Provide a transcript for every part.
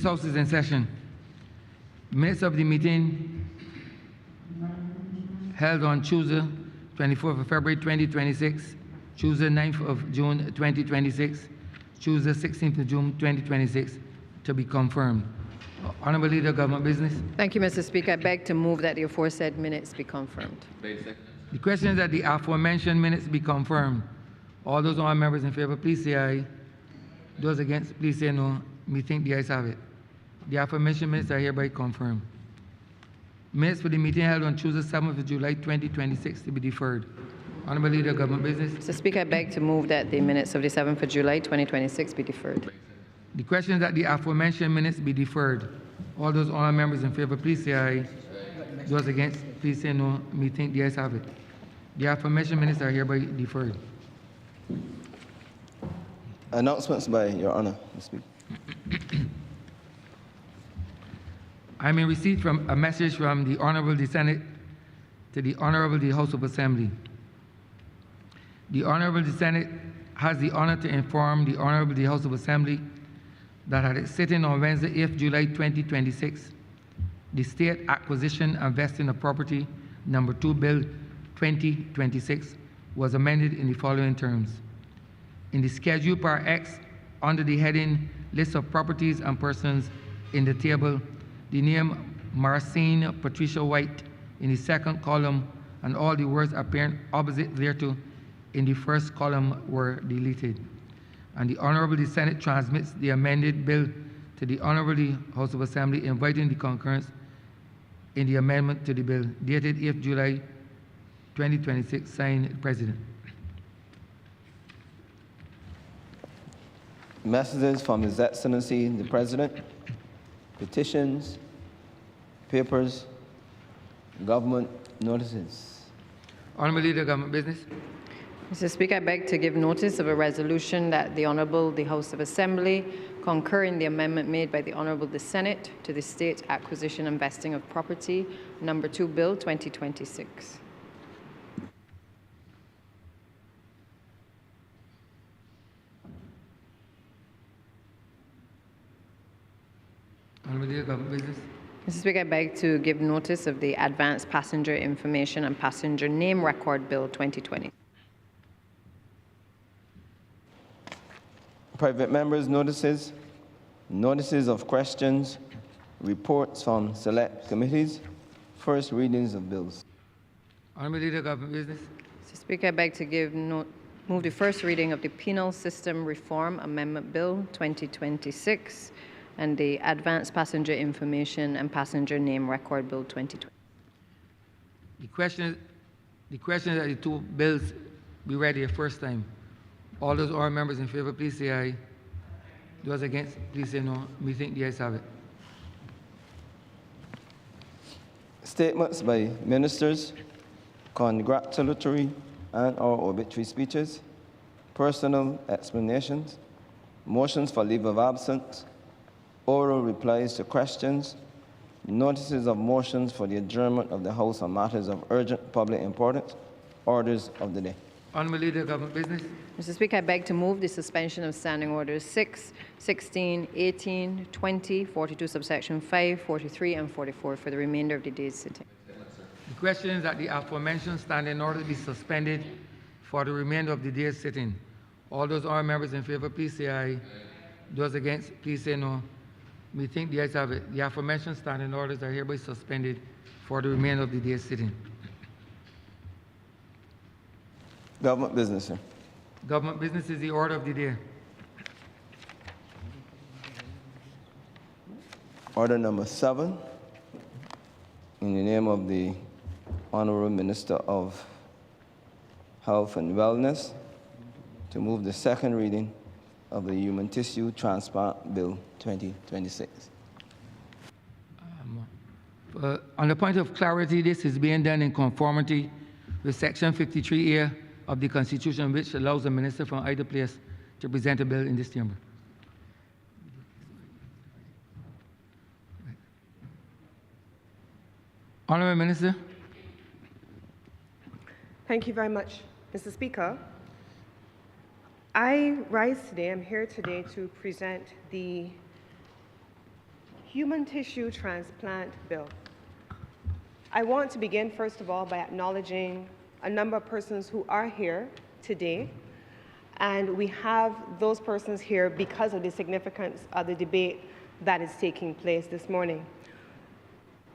This House is in session. Minutes of the meeting held on Tuesday, 24th of February 2026, Tuesday, 9th of June 2026, Tuesday, 16th of June 2026, to be confirmed. Honourable Leader, Government Business. Thank you, Mr. Speaker. I beg to move that the aforesaid minutes be confirmed. The question is that the aforementioned minutes be confirmed. All those honourable members in favour, please say aye. Those against, please say no. Methinks the ayes have it. The aforementioned minutes are hereby confirmed. Minutes for the meeting held on Tuesday, 7th of July 2026 to be deferred. Honourable Leader, Government Business. Mr. Speaker, I beg to move that the minutes of the 7th of July 2026 be deferred. The question is that the aforementioned minutes be deferred. All those honourable members in favour, please say aye. Those against, please say no. Methinks the ayes have it. The aforementioned minutes are hereby deferred. Announcements by Your Honour, Mr. Speaker. I am in receipt from a message from the Honourable the Senate to the Honourable the House of Assembly. The Honourable the Senate has the honour to inform the Honourable the House of Assembly that at its sitting on Wednesday, 8th July 2026, the State Acquisition and Vesting of Property Number 2 Bill 2026 was amended in the following terms. In the Schedule Par X, under the heading List of Properties and Persons in the table, the name Marcine Patricia White in the second column and all the words appearing opposite thereto in the first column were deleted. And the Honourable the Senate transmits the amended bill to the Honourable the House of Assembly, inviting the concurrence in the amendment to the bill, dated 8th July 2026, signed President. Messages from His Excellency the President, petitions, papers, government notices. Honourable Leader, Government Business. Mr. Speaker, I beg to give notice of a resolution that the Honourable the House of Assembly concur in the amendment made by the Honourable the Senate to the State Acquisition and Vesting of Property Number 2 Bill 2026. Honourable Leader, Government Business. Mr. Speaker, I beg to give notice of the Advanced Passenger Information and Passenger Name Record Bill 2020. Private members' notices, notices of questions, reports from select committees, first readings of bills. Honourable Leader, Government Business. Mr. Speaker, I beg to move the first reading of the Penal System Reform Amendment Bill 2026 and the Advanced Passenger Information and Passenger Name Record Bill 2020. The question is that the two bills be read the first time. All those honourable members in favour, please say aye. Those against, please say no. Methinks the ayes have it. Statements by ministers, congratulatory and/or obituary speeches, personal explanations, motions for leave of absence, oral replies to questions, notices of motions for the adjournment of the House on matters of urgent public importance, orders of the day. Honourable Leader, Government Business. Mr. Speaker, I beg to move the suspension of Standing Orders 6, 16, 18, 20, 42 subsection 5, 43 and 44 for the remainder of the day's sitting. The question is that the aforementioned standing order be suspended for the remainder of the day's sitting. All those honourable members in favour, please say aye. Those against, please say no. Methinks the ayes have it. The aforementioned standing orders are hereby suspended for the remainder of the day's sitting. Government business, sir. Government business is the order of the day. Order number 7, in the name of the Honourable Minister of Health and Wellness, to move the second reading of the Human Tissue Transplant Bill 2026. On the point of clarity, this is being done in conformity with Section 53A of the Constitution, which allows the minister from either place to present a bill in this chamber. Honourable Minister. Thank you very much, Mr. Speaker. I'm here today to present the human tissue transplant bill. I want to begin, first of all, by acknowledging a number of persons who are here today. And we have those persons here because of the significance of the debate that is taking place this morning.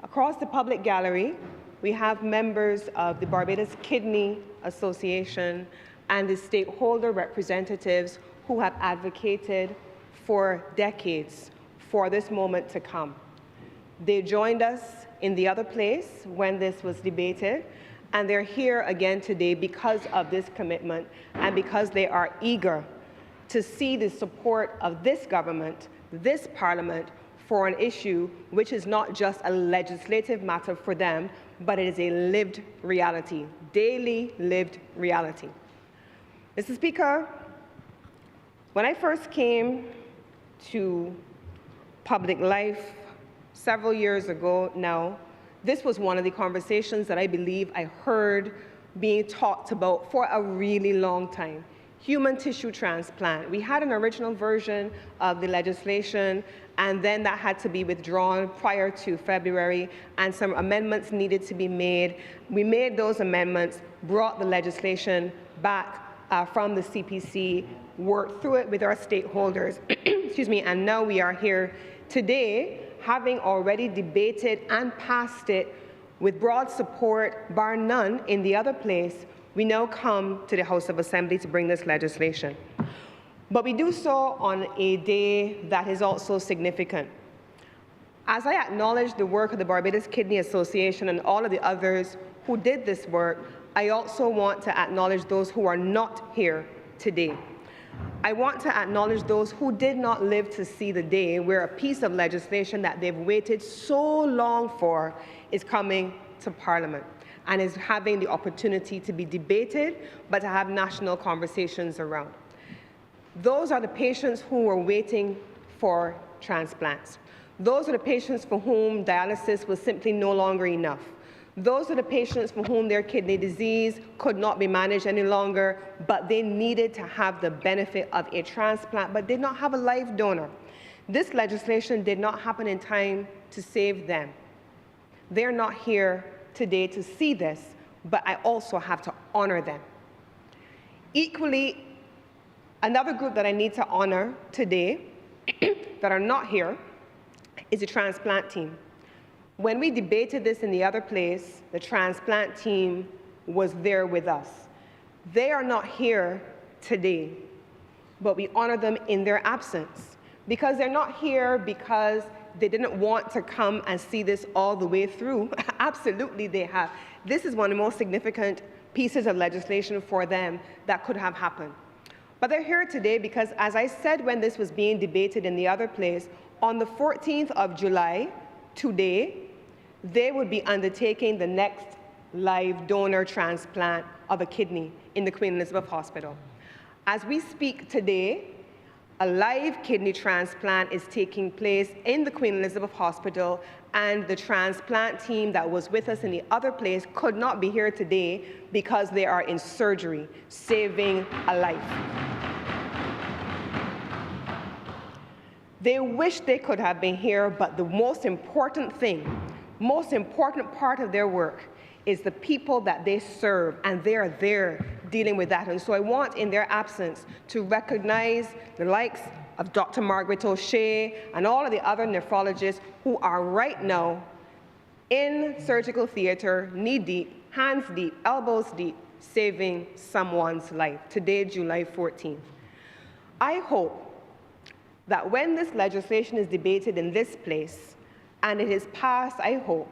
Across the public gallery, we have members of the Barbados Kidney Association and the stakeholder representatives who have advocated for decades for this moment to come. They joined us in the other place when this was debated, and they're here again today because of this commitment and because they are eager to see the support of this government, this parliament, for an issue which is not just a legislative matter for them, but it is a lived reality, daily lived reality. Mr. Speaker, when I first came to public life several years ago now, this was one of the conversations that I believe I heard being talked about for a really long time. Human tissue transplant. We had an original version of the legislation, and then that had to be withdrawn prior to February, and some amendments needed to be made. We made those amendments, brought the legislation back from the CPC, worked through it with our stakeholders, excuse me, and now we are here today, having already debated and passed it with broad support, bar none, in the other place. We now come to the House of Assembly to bring this legislation. But we do so on a day that is also significant. As I acknowledge the work of the Barbados Kidney Association and all of the others who did this work, I also want to acknowledge those who are not here today. I want to acknowledge those who did not live to see the day where a piece of legislation that they've waited so long for is coming to Parliament and is having the opportunity to be debated, but to have national conversations around. Those are the patients who are waiting for transplants. Those are the patients for whom dialysis was simply no longer enough. Those are the patients for whom their kidney disease could not be managed any longer, but they needed to have the benefit of a transplant, but did not have a live donor. This legislation did not happen in time to save them. They're not here today to see this, but I also have to honor them. Equally, another group that I need to honor today that are not here is the transplant team. When we debated this in the other place, the transplant team was there with us. They are not here today, but we honor them in their absence, because they're not here because they didn't want to come and see this all the way through. Absolutely they have. This is one of the most significant pieces of legislation for them that could have happened. But they're here today because, as I said when this was being debated in the other place, on the 14th of July, today, they would be undertaking the next live donor transplant of a kidney in the Queen Elizabeth Hospital. As we speak today, a live kidney transplant is taking place in the Queen Elizabeth Hospital, and the transplant team that was with us in the other place could not be here today because they are in surgery, saving a life. They wish they could have been here, but the most important part of their work is the people that they serve, and they are there dealing with that. And so I want, in their absence, to recognize the likes of Dr. Margaret O'Shea and all of the other nephrologists who are right now in surgical theater, knee deep, hands deep, elbows deep, saving someone's life. Today, July 14th. I hope that when this legislation is debated in this place and it is passed, I hope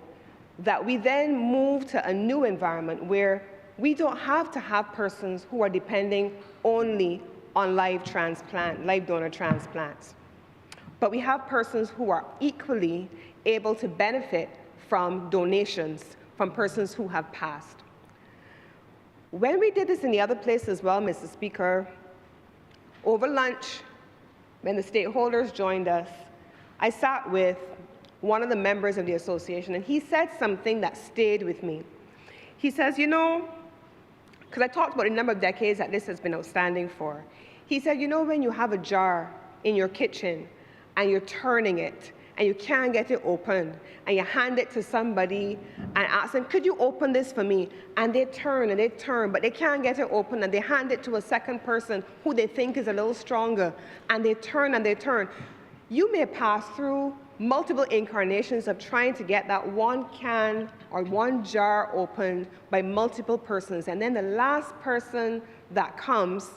that we then move to a new environment where we don't have to have persons who are depending only on live donor transplants. But we have persons who are equally able to benefit from donations from persons who have passed. When we did this in the other place as well, Mr. Speaker, over lunch, when the stakeholders joined us, I sat with one of the members of the association, and he said something that stayed with me. He says, you know, because I talked about a number of decades that this has been outstanding for. He said, you know, when you have a jar in your kitchen and you're turning it and you can't get it open, and you hand it to somebody and ask them, could you open this for me? And they turn, but they can't get it open, and they hand it to a second person who they think is a little stronger, and they turn. You may pass through multiple incarnations of trying to get that one can or one jar opened by multiple persons, and then the last person that comes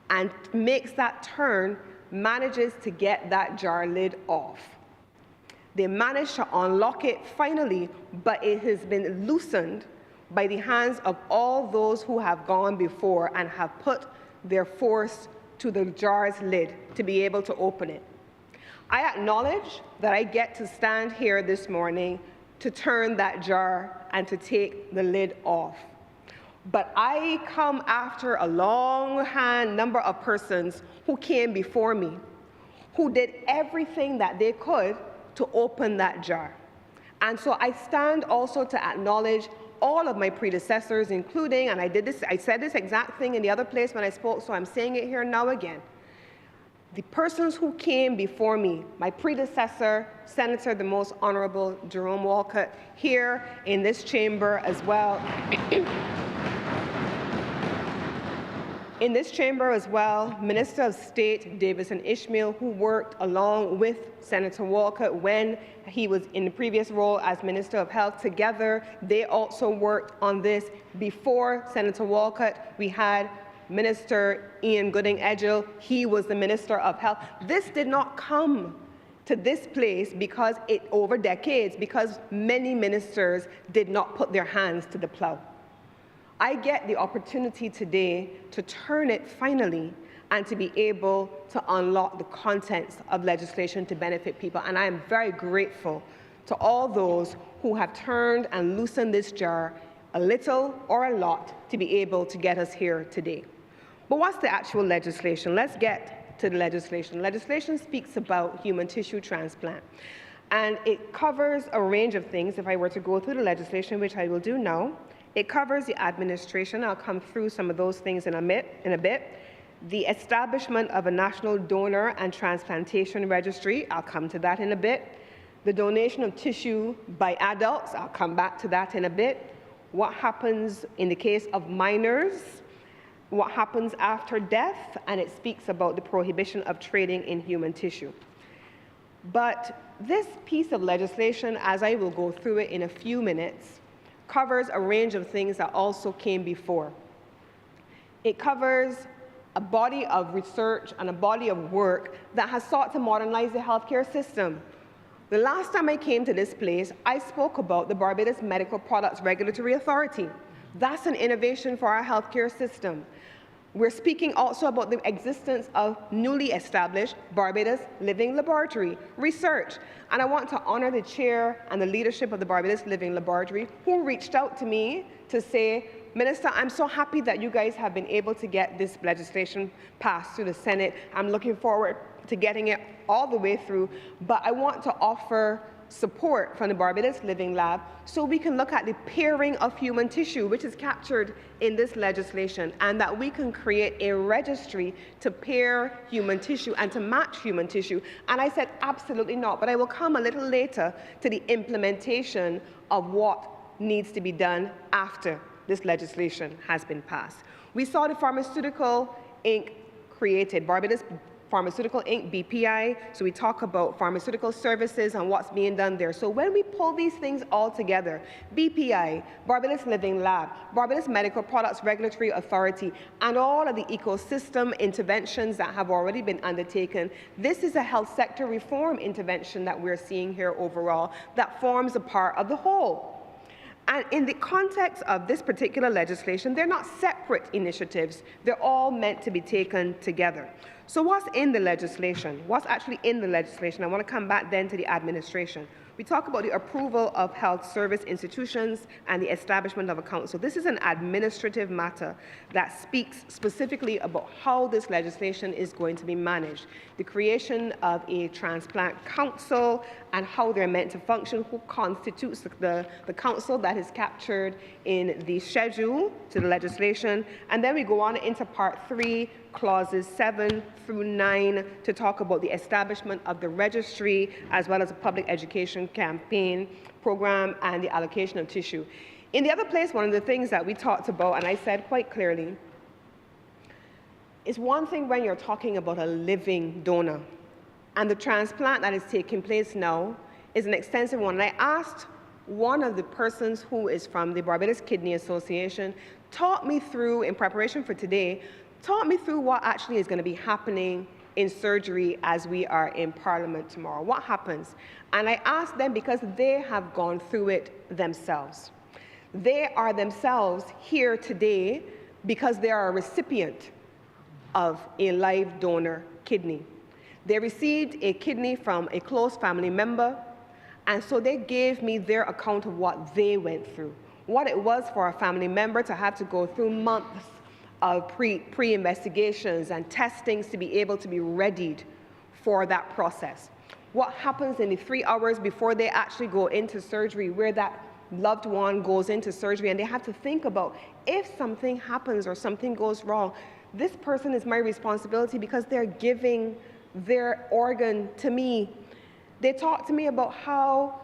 and makes that turn manages to get that jar lid off. They manage to unlock it finally, but it has been loosened by the hands of all those who have gone before and have put their force to the jar's lid to be able to open it. I acknowledge that I get to stand here this morning to turn that jar and to take the lid off. But I come after a long number of persons who came before me, who did everything that they could to open that jar. And so I stand also to acknowledge all of my predecessors, including, and I said this exact thing in the other place when I spoke, so I'm saying it here now again. The persons who came before me, my predecessor, Senator the Most Honourable Jerome Walcott, here in this chamber as well. In this chamber as well, Minister of State Davison Ishmael, who worked along with Senator Walcott when he was in the previous role as Minister of Health. Together, they also worked on this. Before Senator Walcott, we had Minister Ian Gooding-Edgell. He was the Minister of Health. This did not come to this place because over decades, because many ministers did not put their hands to the plow. I get the opportunity today to turn it finally and to be able to unlock the contents of legislation to benefit people. And I am very grateful to all those who have turned and loosened this jar, a little or a lot, to be able to get us here today. But what's the actual legislation? Let's get to the legislation. Legislation speaks about human tissue transplant. And it covers a range of things. If I were to go through the legislation, which I will do now, it covers the administration. I'll come through some of those things in a bit. The establishment of a national donor and transplantation registry. I'll come to that in a bit. The donation of tissue by adults. I'll come back to that in a bit. What happens in the case of minors. What happens after death. And it speaks about the prohibition of trading in human tissue. But this piece of legislation, as I will go through it in a few minutes, covers a range of things that also came before. It covers a body of research and a body of work that has sought to modernize the healthcare system. The last time I came to this place, I spoke about the Barbados Medical Products Regulatory Authority. That's an innovation for our healthcare system. We're speaking also about the existence of newly established Barbados Living Laboratory Research. And I want to honor the chair and the leadership of the Barbados Living Laboratory, who reached out to me to say, Minister, I'm so happy that you guys have been able to get this legislation passed through the Senate. I'm looking forward to getting it all the way through. But I want to offer support from the Barbados Living Lab so we can look at the pairing of human tissue, which is captured in this legislation, and that we can create a registry to pair human tissue and to match human tissue. And I said, absolutely not, but I will come a little later to the implementation of what needs to be done after this legislation has been passed. We saw the Pharmaceutical Inc. created, Barbados Pharmaceutical Inc., BPI, so we talk about pharmaceutical services and what's being done there. So when we pull these things all together, BPI, Barbados Living Lab, Barbados Medical Products Regulatory Authority, and all of the ecosystem interventions that have already been undertaken, this is a health sector reform intervention that we're seeing here overall that forms a part of the whole. And in the context of this particular legislation, they're not separate initiatives. They're all meant to be taken together. So what's in the legislation? What's actually in the legislation? I want to come back then to the administration. We talk about the approval of health service institutions and the establishment of a council. This is an administrative matter that speaks specifically about how this legislation is going to be managed. The creation of a transplant council and how they're meant to function, who constitutes the council that is captured in the schedule to the legislation. And then we go on into part 3, clauses 7 through 9 to talk about the establishment of the registry as well as a public education campaign program and the allocation of tissue. In the other place, one of the things that we talked about, and I said quite clearly, is one thing when you're talking about a living donor, and the transplant that is taking place now is an extensive one. And I asked one of the persons who is from the Barbados Kidney Association, talk me through, in preparation for today, talk me through what actually is going to be happening in surgery as we are in Parliament tomorrow. What happens? And I asked them because they have gone through it themselves. They are themselves here today because they are a recipient of a live donor kidney. They received a kidney from a close family member, and so they gave me their account of what they went through, what it was for a family member to have to go through months of pre-investigations and testings to be able to be readied for that process. What happens in the 3 hours before they actually go into surgery, where that loved one goes into surgery, and they have to think about, if something happens or something goes wrong, this person is my responsibility because they're giving their organ to me. They talk to me about how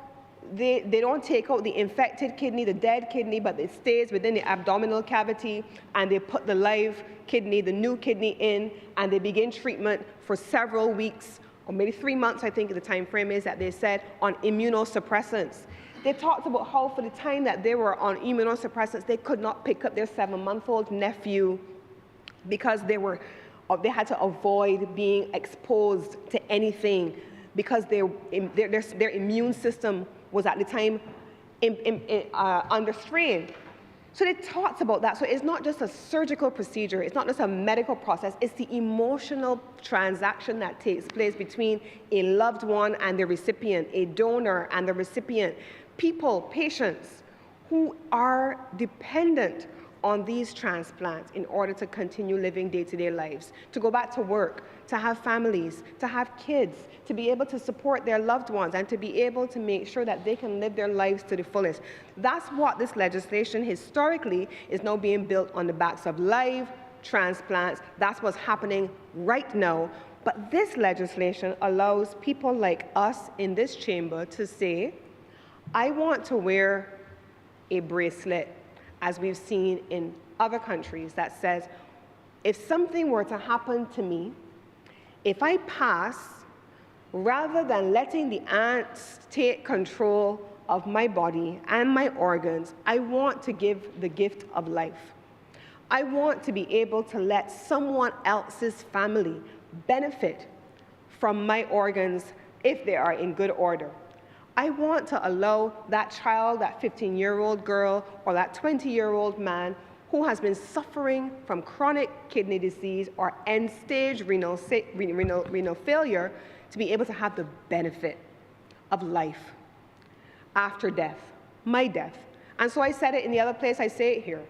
they don't take out the infected kidney, the dead kidney, but it stays within the abdominal cavity, and they put the live kidney, the new kidney in, and they begin treatment for several weeks, or maybe 3 months, I think the time frame is that they said, on immunosuppressants. They talked about how for the time that they were on immunosuppressants, they could not pick up their 7-month-old nephew because they had to avoid being exposed to anything because their immune system was at the time under strain. So they talked about that. So it's not just a surgical procedure, it's not just a medical process, it's the emotional transaction that takes place between a loved one and the recipient, a donor and the recipient. People, patients, who are dependent on these transplants in order to continue living day-to-day lives, to go back to work, to have families, to have kids, to be able to support their loved ones, and to be able to make sure that they can live their lives to the fullest. That's what this legislation historically is now being built on the backs of live transplants. That's what's happening right now. But this legislation allows people like us in this chamber to say, I want to wear a bracelet, as we've seen in other countries, that says, if something were to happen to me, if I pass, rather than letting the ants take control of my body and my organs, I want to give the gift of life. I want to be able to let someone else's family benefit from my organs if they are in good order. I want to allow that child, that 15-year-old girl, or that 20-year-old man who has been suffering from chronic kidney disease or end-stage renal failure to be able to have the benefit of life after death, my death. And so I said it in the other place, I say it here.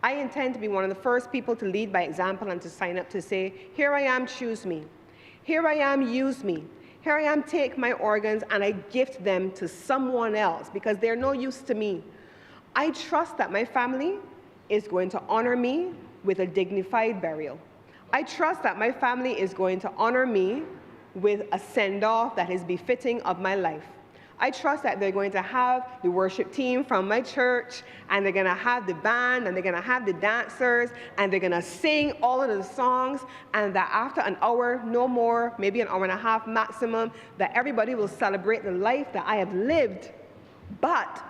I intend to be one of the first people to lead by example and to sign up to say, here I am, choose me. Here I am, use me. Here I am, take my organs and I gift them to someone else because they're no use to me. I trust that my family is going to honor me with a dignified burial. I trust that my family is going to honor me with a send-off that is befitting of my life. I trust that they're going to have the worship team from my church, and they're going to have the band, and they're going to have the dancers, and they're going to sing all of the songs, and that after an hour, no more, maybe an hour and a half maximum, that everybody will celebrate the life that I have lived, but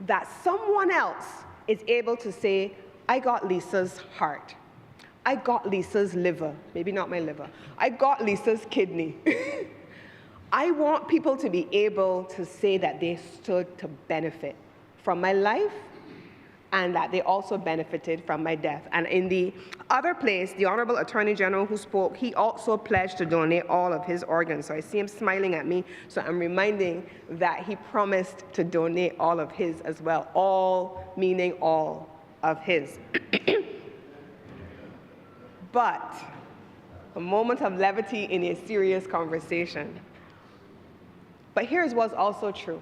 that someone else is able to say, I got Lisa's heart. I got Lisa's liver. Maybe not my liver. I got Lisa's kidney. I want people to be able to say that they stood to benefit from my life and that they also benefited from my death. And in the other place, the Honourable Attorney General who spoke, he also pledged to donate all of his organs. So I see him smiling at me, so I'm reminding that he promised to donate all of his as well. All meaning all of his. But a moment of levity in a serious conversation. But here's what's also true.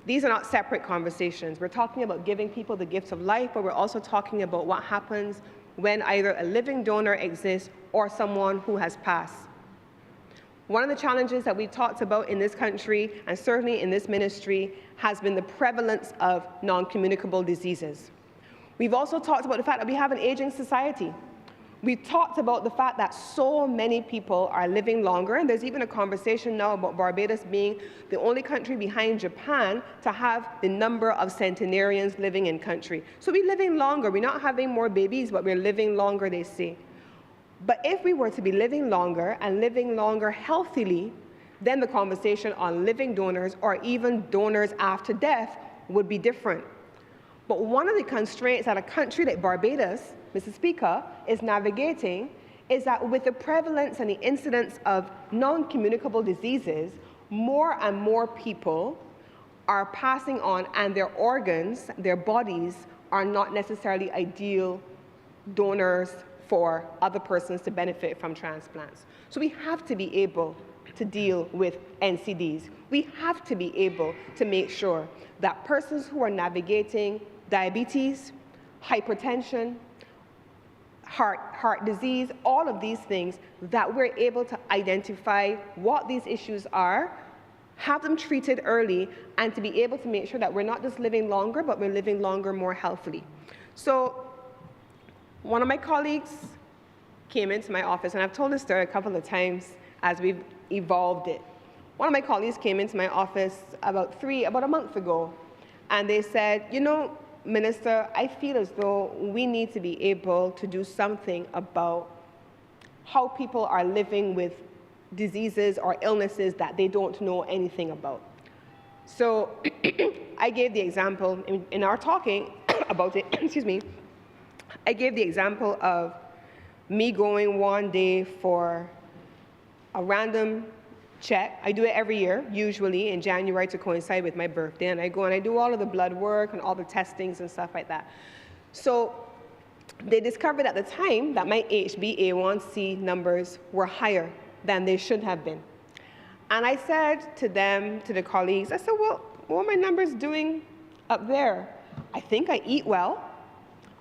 These are not separate conversations. We're talking about giving people the gifts of life, but we're also talking about what happens when either a living donor exists or someone who has passed. One of the challenges that we've talked about in this country, and certainly in this ministry, has been the prevalence of non-communicable diseases. We've also talked about the fact that we have an aging society. We've talked about the fact that so many people are living longer, and there's even a conversation now about Barbados being the only country behind Japan to have the number of centenarians living in country. So we're living longer. We're not having more babies, but we're living longer, they say. But if we were to be living longer and living longer healthily, then the conversation on living donors or even donors after death would be different. But one of the constraints that a country like Barbados, Mr. Speaker, is navigating is that with the prevalence and the incidence of non-communicable diseases, more and more people are passing on, and their organs, their bodies, are not necessarily ideal donors for other persons to benefit from transplants. So we have to be able to deal with NCDs. We have to be able to make sure that persons who are navigating diabetes, hypertension, heart disease, all of these things, that we're able to identify what these issues are, have them treated early, and to be able to make sure that we're not just living longer, but we're living longer more healthily. So one of my colleagues came into my office, and I've told this story a couple of times as we've evolved it. One of my colleagues came into my office about a month ago, and they said, you know, Minister, I feel as though we need to be able to do something about how people are living with diseases or illnesses that they don't know anything about. So I gave the example, in our talking about it, excuse me, I gave the example of me going one day for a random check. I do it every year, usually in January to coincide with my birthday, and I go and I do all of the blood work and all the testings and stuff like that. So they discovered at the time that my HbA1c numbers were higher than they should have been. And I said to them, to the colleagues, I said, well, what are my numbers doing up there? I think I eat well.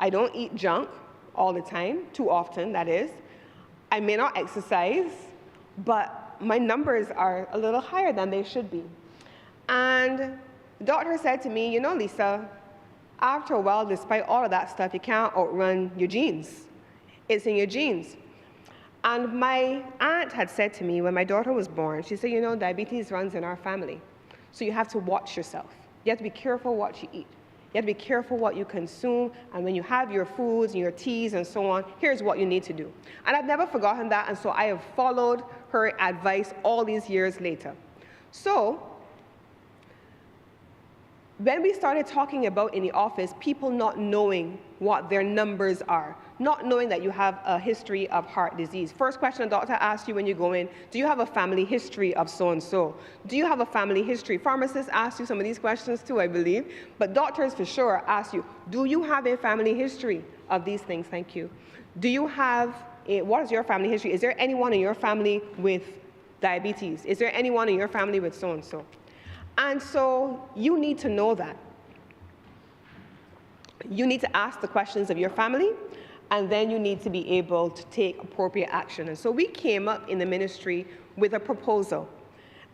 I don't eat junk all the time, too often, that is. I may not exercise, but my numbers are a little higher than they should be. And the doctor said to me, you know, Lisa, after a while, despite all of that stuff, you can't outrun your genes. It's in your genes. And my aunt had said to me when my daughter was born, she said, you know, diabetes runs in our family. So you have to watch yourself. You have to be careful what you eat. You have to be careful what you consume, and when you have your foods and your teas and so on, here's what you need to do. And I've never forgotten that, and so I have followed her advice all these years later. So when we started talking about in the office, people not knowing what their numbers are, not knowing that you have a history of heart disease. First question a doctor asks you when you go in, do you have a family history of so-and-so? Do you have a family history? Pharmacists ask you some of these questions too, I believe, but doctors for sure ask you, do you have a family history of these things? Thank you. Do you have, what is your family history? Is there anyone in your family with diabetes? Is there anyone in your family with so-and-so? And so you need to know that. You need to ask the questions of your family, and then you need to be able to take appropriate action. And so we came up in the ministry with a proposal.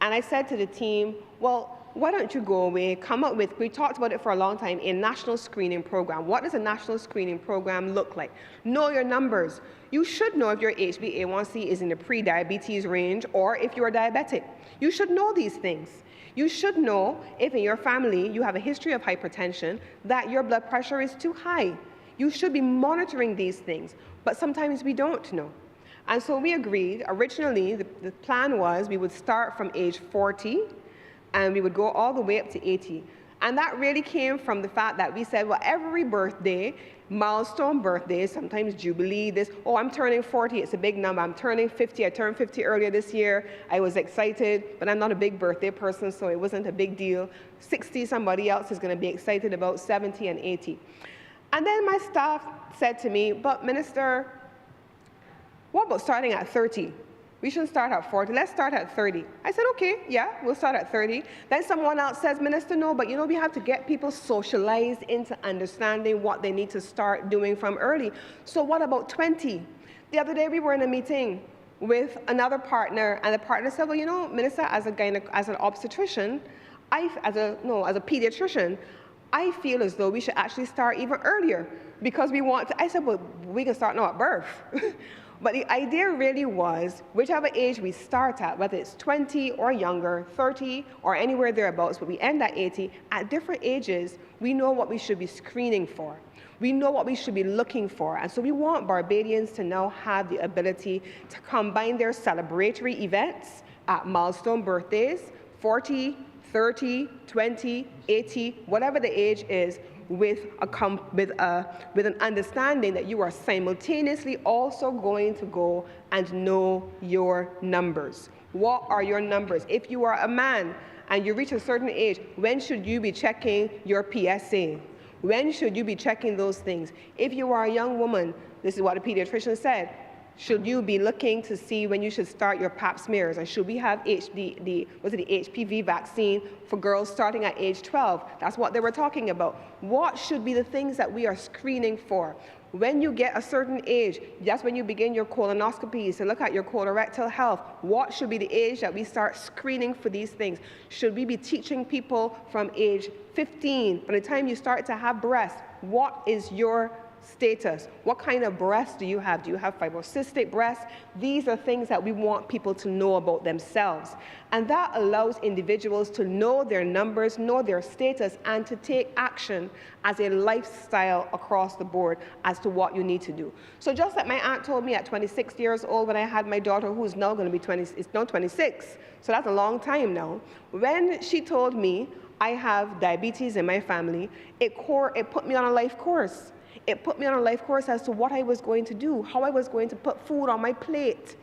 And I said to the team, well, why don't you go away, come up with, we talked about it for a long time, a national screening program. What does a national screening program look like? Know your numbers. You should know if your HbA1c is in the pre-diabetes range or if you are diabetic. You should know these things. You should know if in your family you have a history of hypertension, that your blood pressure is too high. You should be monitoring these things, but sometimes we don't know. And so we agreed, originally the plan was we would start from age 40 and we would go all the way up to 80. And that really came from the fact that we said, well, every birthday, milestone birthdays, sometimes jubilee, this, oh, I'm turning 40, it's a big number. I'm turning 50, I turned 50 earlier this year. I was excited, but I'm not a big birthday person, so it wasn't a big deal. 60, somebody else is gonna be excited about 70 and 80. And then my staff said to me, but Minister, what about starting at 30? We shouldn't start at 40. Let's start at 30. I said, okay, yeah, we'll start at 30. Then someone else says, Minister, no, but we have to get people socialized into understanding what they need to start doing from early. So what about 20? The other day we were in a meeting with another partner, and the partner said, well, Minister, as an obstetrician, as a pediatrician, I feel as though we should actually start even earlier because we want to. I said, well, we can start now at birth. But the idea really was, whichever age we start at, whether it's 20 or younger, 30 or anywhere thereabouts, but we end at 80, at different ages, we know what we should be screening for. We know what we should be looking for. And so we want Barbadians to now have the ability to combine their celebratory events at milestone birthdays, 40, 30, 20, 80, whatever the age is, with an understanding that you are simultaneously also going to go and know your numbers. What are your numbers? If you are a man and you reach a certain age, when should you be checking your PSA? When should you be checking those things? If you are a young woman, this is what the pediatrician said, should you be looking to see when you should start your pap smears? And should we have the HPV vaccine for girls starting at age 12? That's what they were talking about. What should be the things that we are screening for? When you get a certain age, that's when you begin your colonoscopies to look at your colorectal health. What should be the age that we start screening for these things? Should we be teaching people from age 15, by the time you start to have breasts, what is your status? What kind of breasts do you have? Do you have fibrocystic breasts? These are things that we want people to know about themselves. And that allows individuals to know their numbers, know their status, and to take action as a lifestyle across the board as to what you need to do. So just like my aunt told me at 26 years old when I had my daughter, who's now going to be 26, so that's a long time now. When she told me I have diabetes in my family, it put me on a life course. It put me on a life course as to what I was going to do, how I was going to put food on my plate,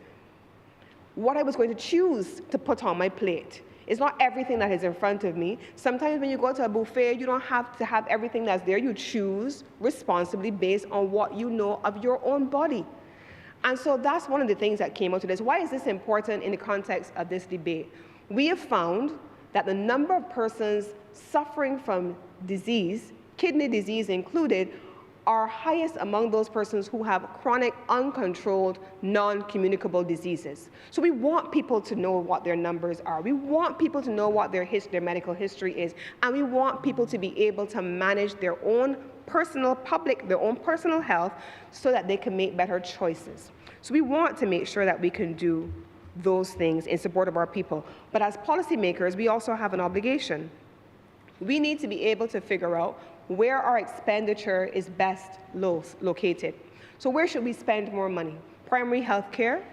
what I was going to choose to put on my plate. It's not everything that is in front of me. Sometimes when you go to a buffet, you don't have to have everything that's there. You choose responsibly based on what you know of your own body. And so that's one of the things that came out of this. Why is this important in the context of this debate? We have found that the number of persons suffering from disease, kidney disease included, are highest among those persons who have chronic, uncontrolled, non-communicable diseases. So we want people to know what their numbers are. We want people to know what their medical history is. And we want people to be able to manage their own personal health so that they can make better choices. So we want to make sure that we can do those things in support of our people. But as policymakers, we also have an obligation. We need to be able to figure out where our expenditure is best located. So where should we spend more money? Primary health care,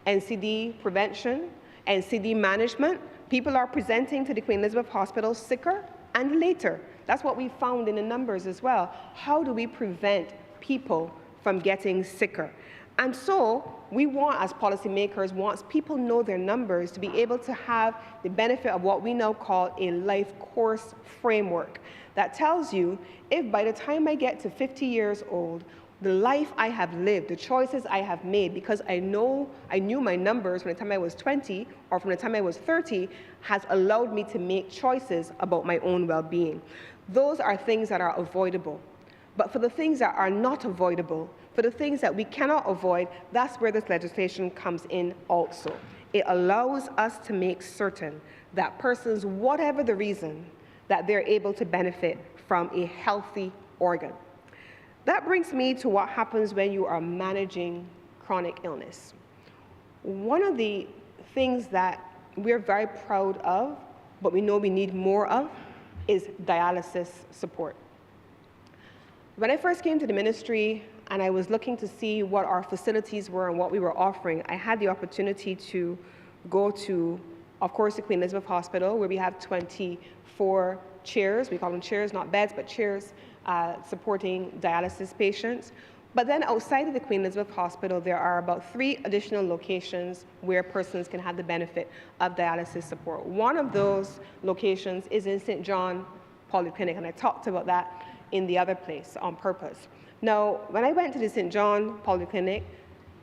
NCD prevention, NCD management. People are presenting to the Queen Elizabeth Hospital sicker and later. That's what we found in the numbers as well. How do we prevent people from getting sicker? And so we want, as policymakers, once people know their numbers, to be able to have the benefit of what we now call a life course framework that tells you if by the time I get to 50 years old, the life I have lived, the choices I have made, because I knew my numbers from the time I was 20 or from the time I was 30, has allowed me to make choices about my own well-being. Those are things that are avoidable. But for the things that are not avoidable, for the things that we cannot avoid, that's where this legislation comes in also. It allows us to make certain that persons, whatever the reason, that they're able to benefit from a healthy organ. That brings me to what happens when you are managing chronic illness. One of the things that we're very proud of, but we know we need more of, is dialysis support. When I first came to the ministry and I was looking to see what our facilities were and what we were offering, I had the opportunity to go to, of course, the Queen Elizabeth Hospital, where we have 24 chairs. We call them chairs, not beds, but chairs supporting dialysis patients. But then outside of the Queen Elizabeth Hospital, there are about 3 additional locations where persons can have the benefit of dialysis support. One of those locations is in St. John Polyclinic, and I talked about that in the other place on purpose. Now, when I went to the St. John Polyclinic,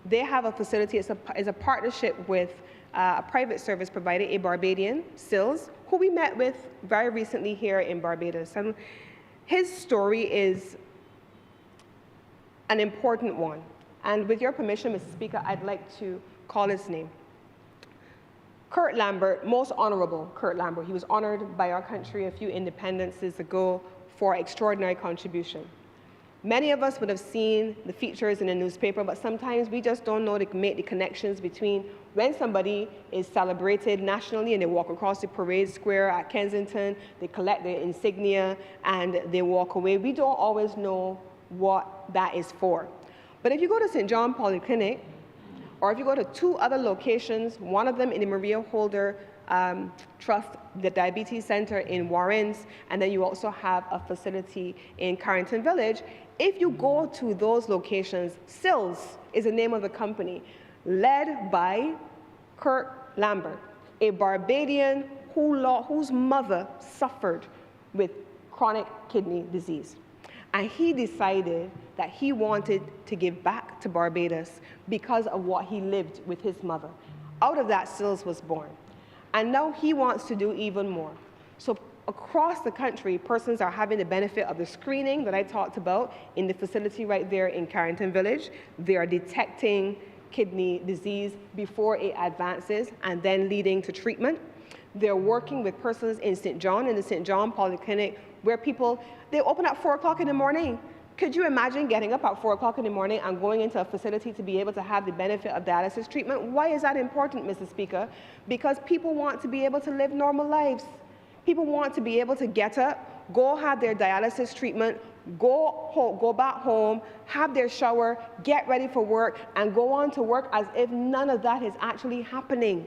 They have a facility, it's a partnership with a private service provider, a Barbadian, SILS, who we met with very recently here in Barbados. And his story is an important one. And with your permission, Mr. Speaker, I'd like to call his name. Kurt Lambert, most honorable Kurt Lambert. He was honored by our country a few independences ago for extraordinary contribution. Many of us would have seen the features in the newspaper, but sometimes we just don't know to make the connections between when somebody is celebrated nationally and they walk across the parade square at Kensington, they collect their insignia, and they walk away. We don't always know what that is for. But if you go to St. John Polyclinic, or if you go to two other locations, one of them in the Maria Holder Trust, the Diabetes Center in Warrens, and then you also have a facility in Carrington Village. If you go to those locations, SILS is the name of the company, led by Kurt Lambert, a Barbadian whose mother suffered with chronic kidney disease. And he decided that he wanted to give back to Barbados because of what he lived with his mother. Out of that, SILS was born. And now he wants to do even more. So across the country, persons are having the benefit of the screening that I talked about in the facility right there in Carrington Village. They are detecting kidney disease before it advances and then leading to treatment. They're working with persons in St. John, in the St. John Polyclinic, where people, they open at 4 o'clock in the morning. Could you imagine getting up at 4 o'clock in the morning and going into a facility to be able to have the benefit of dialysis treatment? Why is that important, Mr. Speaker? Because people want to be able to live normal lives. People want to be able to get up, go have their dialysis treatment, go back home, have their shower, get ready for work, and go on to work as if none of that is actually happening.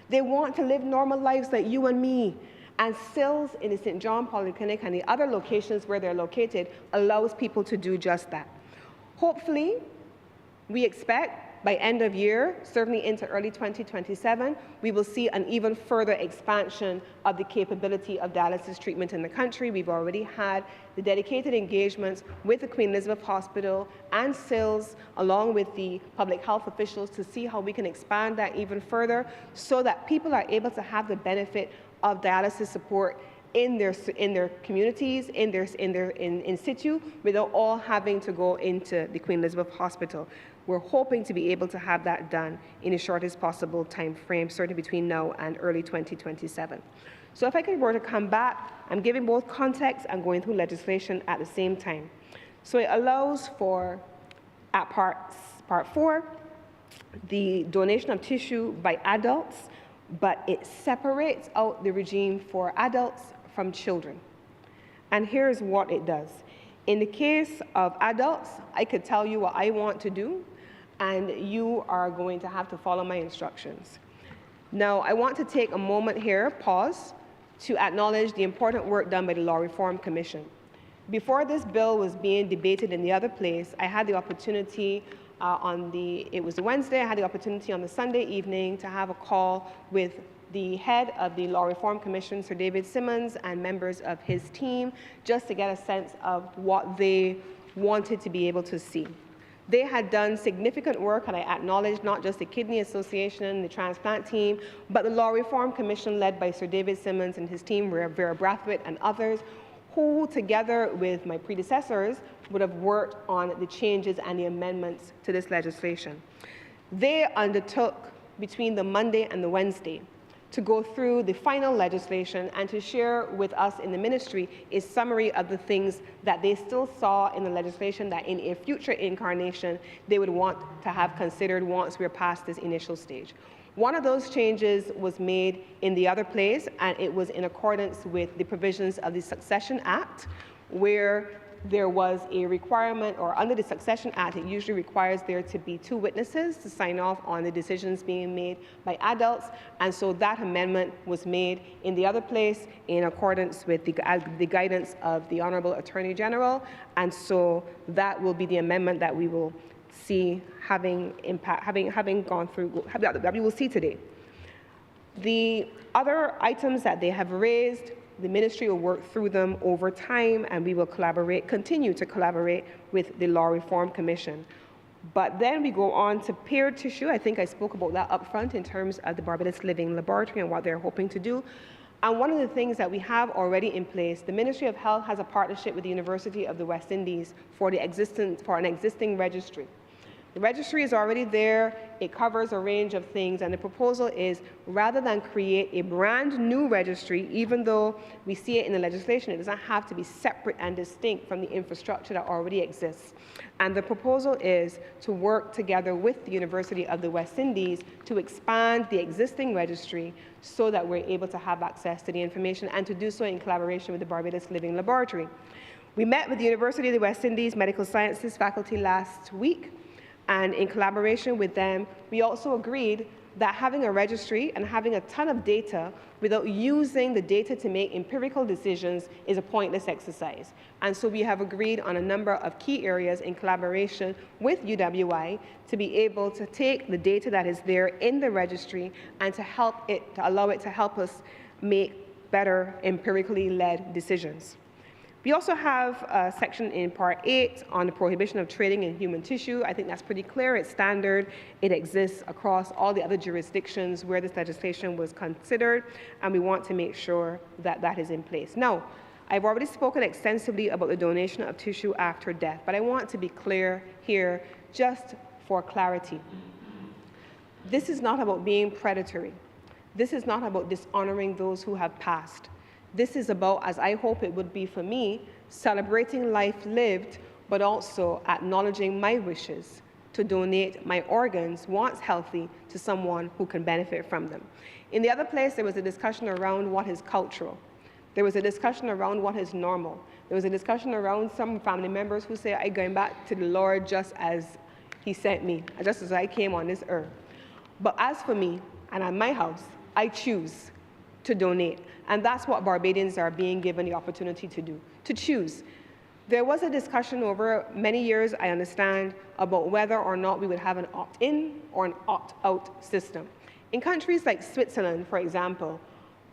They want to live normal lives like you and me. And SILS in the St. John Polyclinic and the other locations where they're located allows people to do just that. Hopefully, we expect by end of year, certainly into early 2027, we will see an even further expansion of the capability of dialysis treatment in the country. We've already had the dedicated engagements with the Queen Elizabeth Hospital and SILS, along with the public health officials, to see how we can expand that even further so that people are able to have the benefit of dialysis support in their communities, in situ, without all having to go into the Queen Elizabeth Hospital. We're hoping to be able to have that done in the shortest possible time frame, certainly between now and early 2027. So if I were to come back, I'm giving both context and going through legislation at the same time. So it allows for, at part 4, the donation of tissue by adults, but it separates out the regime for adults from children. And here's what it does. In the case of adults, I could tell you what I want to do, and you are going to have to follow my instructions. Now, I want to take a moment here, pause, to acknowledge the important work done by the Law Reform Commission. Before this bill was being debated in the other place, I had the opportunity it was Wednesday, I had the opportunity on the Sunday evening to have a call with the head of the Law Reform Commission, Sir David Simmons, and members of his team, just to get a sense of what they wanted to be able to see. They had done significant work, and I acknowledge not just the Kidney Association, the transplant team, but the Law Reform Commission led by Sir David Simmons and his team, Vera Brathwaite and others, who, together with my predecessors, would have worked on the changes and the amendments to this legislation. They undertook, between the Monday and the Wednesday, to go through the final legislation and to share with us in the ministry a summary of the things that they still saw in the legislation that in a future incarnation they would want to have considered once we're past this initial stage. One of those changes was made in the other place, and it was in accordance with the provisions of the Succession Act, where there was a requirement, or under the Succession Act, it usually requires there to be 2 witnesses to sign off on the decisions being made by adults, and so that amendment was made in the other place in accordance with the guidance of the Honourable Attorney General, and so that will be the amendment that we will see having gone through, that we will see today. The other items that they have raised, the ministry will work through them over time, and we will continue to collaborate with the Law Reform Commission. But then we go on to paired tissue. I think I spoke about that up front in terms of the Barbados Living Laboratory and what they're hoping to do. And one of the things that we have already in place, the Ministry of Health has a partnership with the University of the West Indies for an existing registry. The registry is already there. It covers a range of things, and the proposal is, rather than create a brand new registry, even though we see it in the legislation, it doesn't have to be separate and distinct from the infrastructure that already exists. And the proposal is to work together with the University of the West Indies to expand the existing registry so that we're able to have access to the information, and to do so in collaboration with the Barbados Living Laboratory. We met with the University of the West Indies Medical Sciences faculty last week, and in collaboration with them, we also agreed that having a registry and having a ton of data without using the data to make empirical decisions is a pointless exercise. And so we have agreed on a number of key areas in collaboration with UWI to be able to take the data that is there in the registry and to allow it to help us make better empirically led decisions. We also have a section in Part 8 on the prohibition of trading in human tissue. I think that's pretty clear. It's standard. It exists across all the other jurisdictions where this legislation was considered, and we want to make sure that that is in place. Now, I've already spoken extensively about the donation of tissue after death, but I want to be clear here just for clarity. This is not about being predatory. This is not about dishonoring those who have passed. This is about, as I hope it would be for me, celebrating life lived, but also acknowledging my wishes to donate my organs, once healthy, to someone who can benefit from them. In the other place, there was a discussion around what is cultural. There was a discussion around what is normal. There was a discussion around some family members who say, I'm going back to the Lord just as He sent me, just as I came on this earth. But as for me, and at my house, I choose to donate. And that's what Barbadians are being given the opportunity to do, to choose. There was a discussion over many years, I understand, about whether or not we would have an opt-in or an opt-out system. In countries like Switzerland, for example,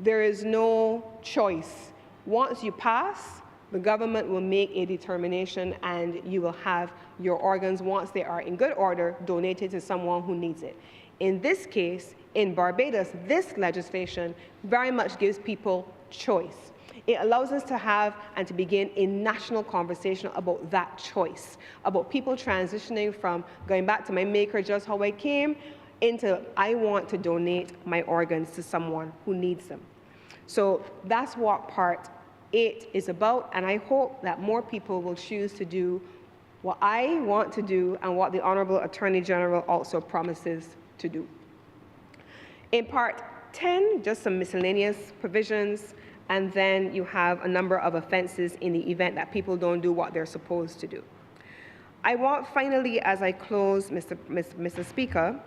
there is no choice. Once you pass, the government will make a determination, and you will have your organs, once they are in good order, donated to someone who needs it. In this case, in Barbados, this legislation very much gives people choice. It allows us to have and to begin a national conversation about that choice, about people transitioning from going back to my maker just how I came into I want to donate my organs to someone who needs them. So that's what Part 8 is about, and I hope that more people will choose to do what I want to do and what the Honourable Attorney General also promises to do. In Part 10, just some miscellaneous provisions, and then you have a number of offenses in the event that people don't do what they're supposed to do. I want finally, as I close, Mr. Speaker,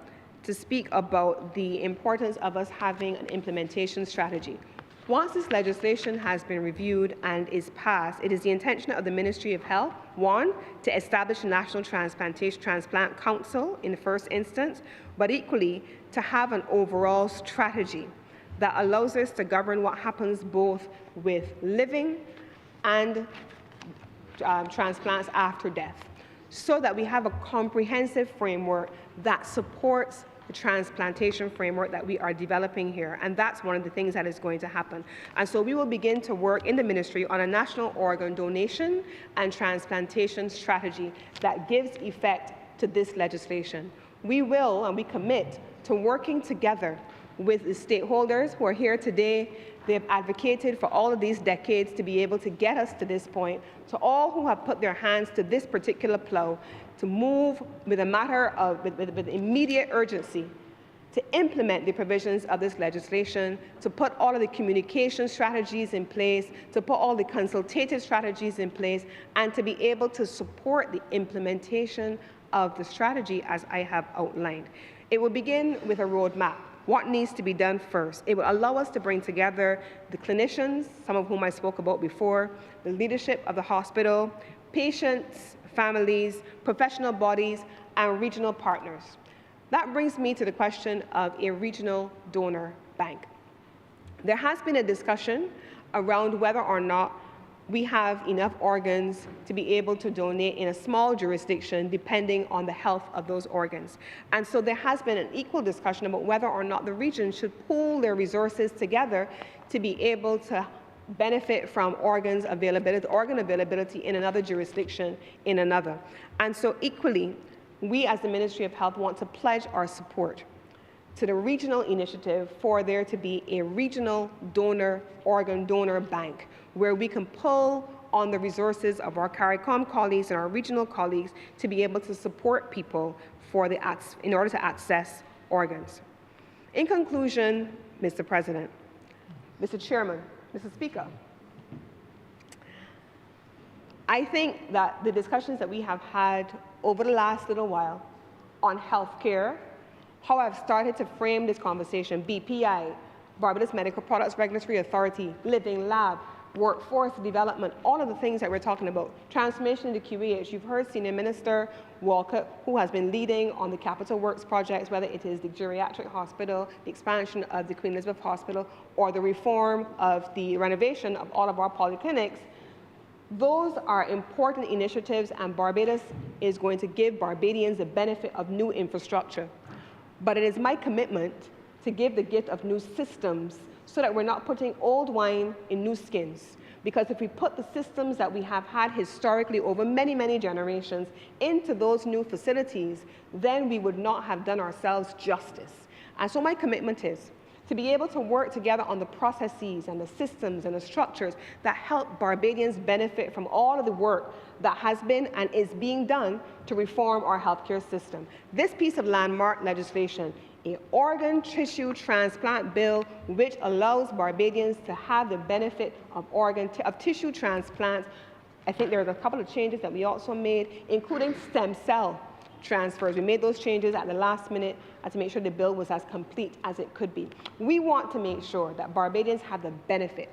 to speak about the importance of us having an implementation strategy. Once this legislation has been reviewed and is passed, it is the intention of the Ministry of Health, one, to establish a National Transplant Council in the first instance, but equally to have an overall strategy that allows us to govern what happens both with living and transplants after death, so that we have a comprehensive framework that supports the transplantation framework that we are developing here, and that's one of the things that is going to happen. And so we will begin to work in the ministry on a national organ donation and transplantation strategy that gives effect to this legislation. We will, and we commit to working together with the stakeholders who are here today. They have advocated for all of these decades to be able to get us to this point, to all who have put their hands to this particular plow, to move with a matter of with immediate urgency to implement the provisions of this legislation, to put all of the communication strategies in place, to put all the consultative strategies in place, and to be able to support the implementation of the strategy as I have outlined. It will begin with a roadmap. What needs to be done first? It will allow us to bring together the clinicians, some of whom I spoke about before, the leadership of the hospital, patients, families, professional bodies, and regional partners. That brings me to the question of a regional donor bank. There has been a discussion around whether or not we have enough organs to be able to donate in a small jurisdiction depending on the health of those organs. And so there has been an equal discussion about whether or not the region should pool their resources together to be able to benefit from organ availability in another jurisdiction in another. And so equally, we as the Ministry of Health want to pledge our support to the regional initiative for there to be a regional organ donor bank where we can pull on the resources of our CARICOM colleagues and our regional colleagues to be able to support people in order to access organs. In conclusion, Mr. President, Mr. Chairman, Mr. Speaker, I think that the discussions that we have had over the last little while on healthcare, how I've started to frame this conversation, BPI, Barbados Medical Products Regulatory Authority, Living Lab, workforce development, all of the things that we're talking about, transformation into QEH. You've heard Senior Minister Walcott, who has been leading on the capital works projects, whether it is the geriatric hospital, the expansion of the Queen Elizabeth Hospital, or the reform of the renovation of all of our polyclinics. Those are important initiatives, and Barbados is going to give Barbadians the benefit of new infrastructure. But it is my commitment to give the gift of new systems so that we're not putting old wine in new skins. Because if we put the systems that we have had historically over many, many generations into those new facilities, then we would not have done ourselves justice. And so my commitment is to be able to work together on the processes and the systems and the structures that help Barbadians benefit from all of the work that has been and is being done to reform our healthcare system. This piece of landmark legislation, an organ tissue transplant bill which allows Barbadians to have the benefit of tissue transplants. I think there are a couple of changes that we also made, including stem cell transfers. We made those changes at the last minute to make sure the bill was as complete as it could be. We want to make sure that Barbadians have the benefit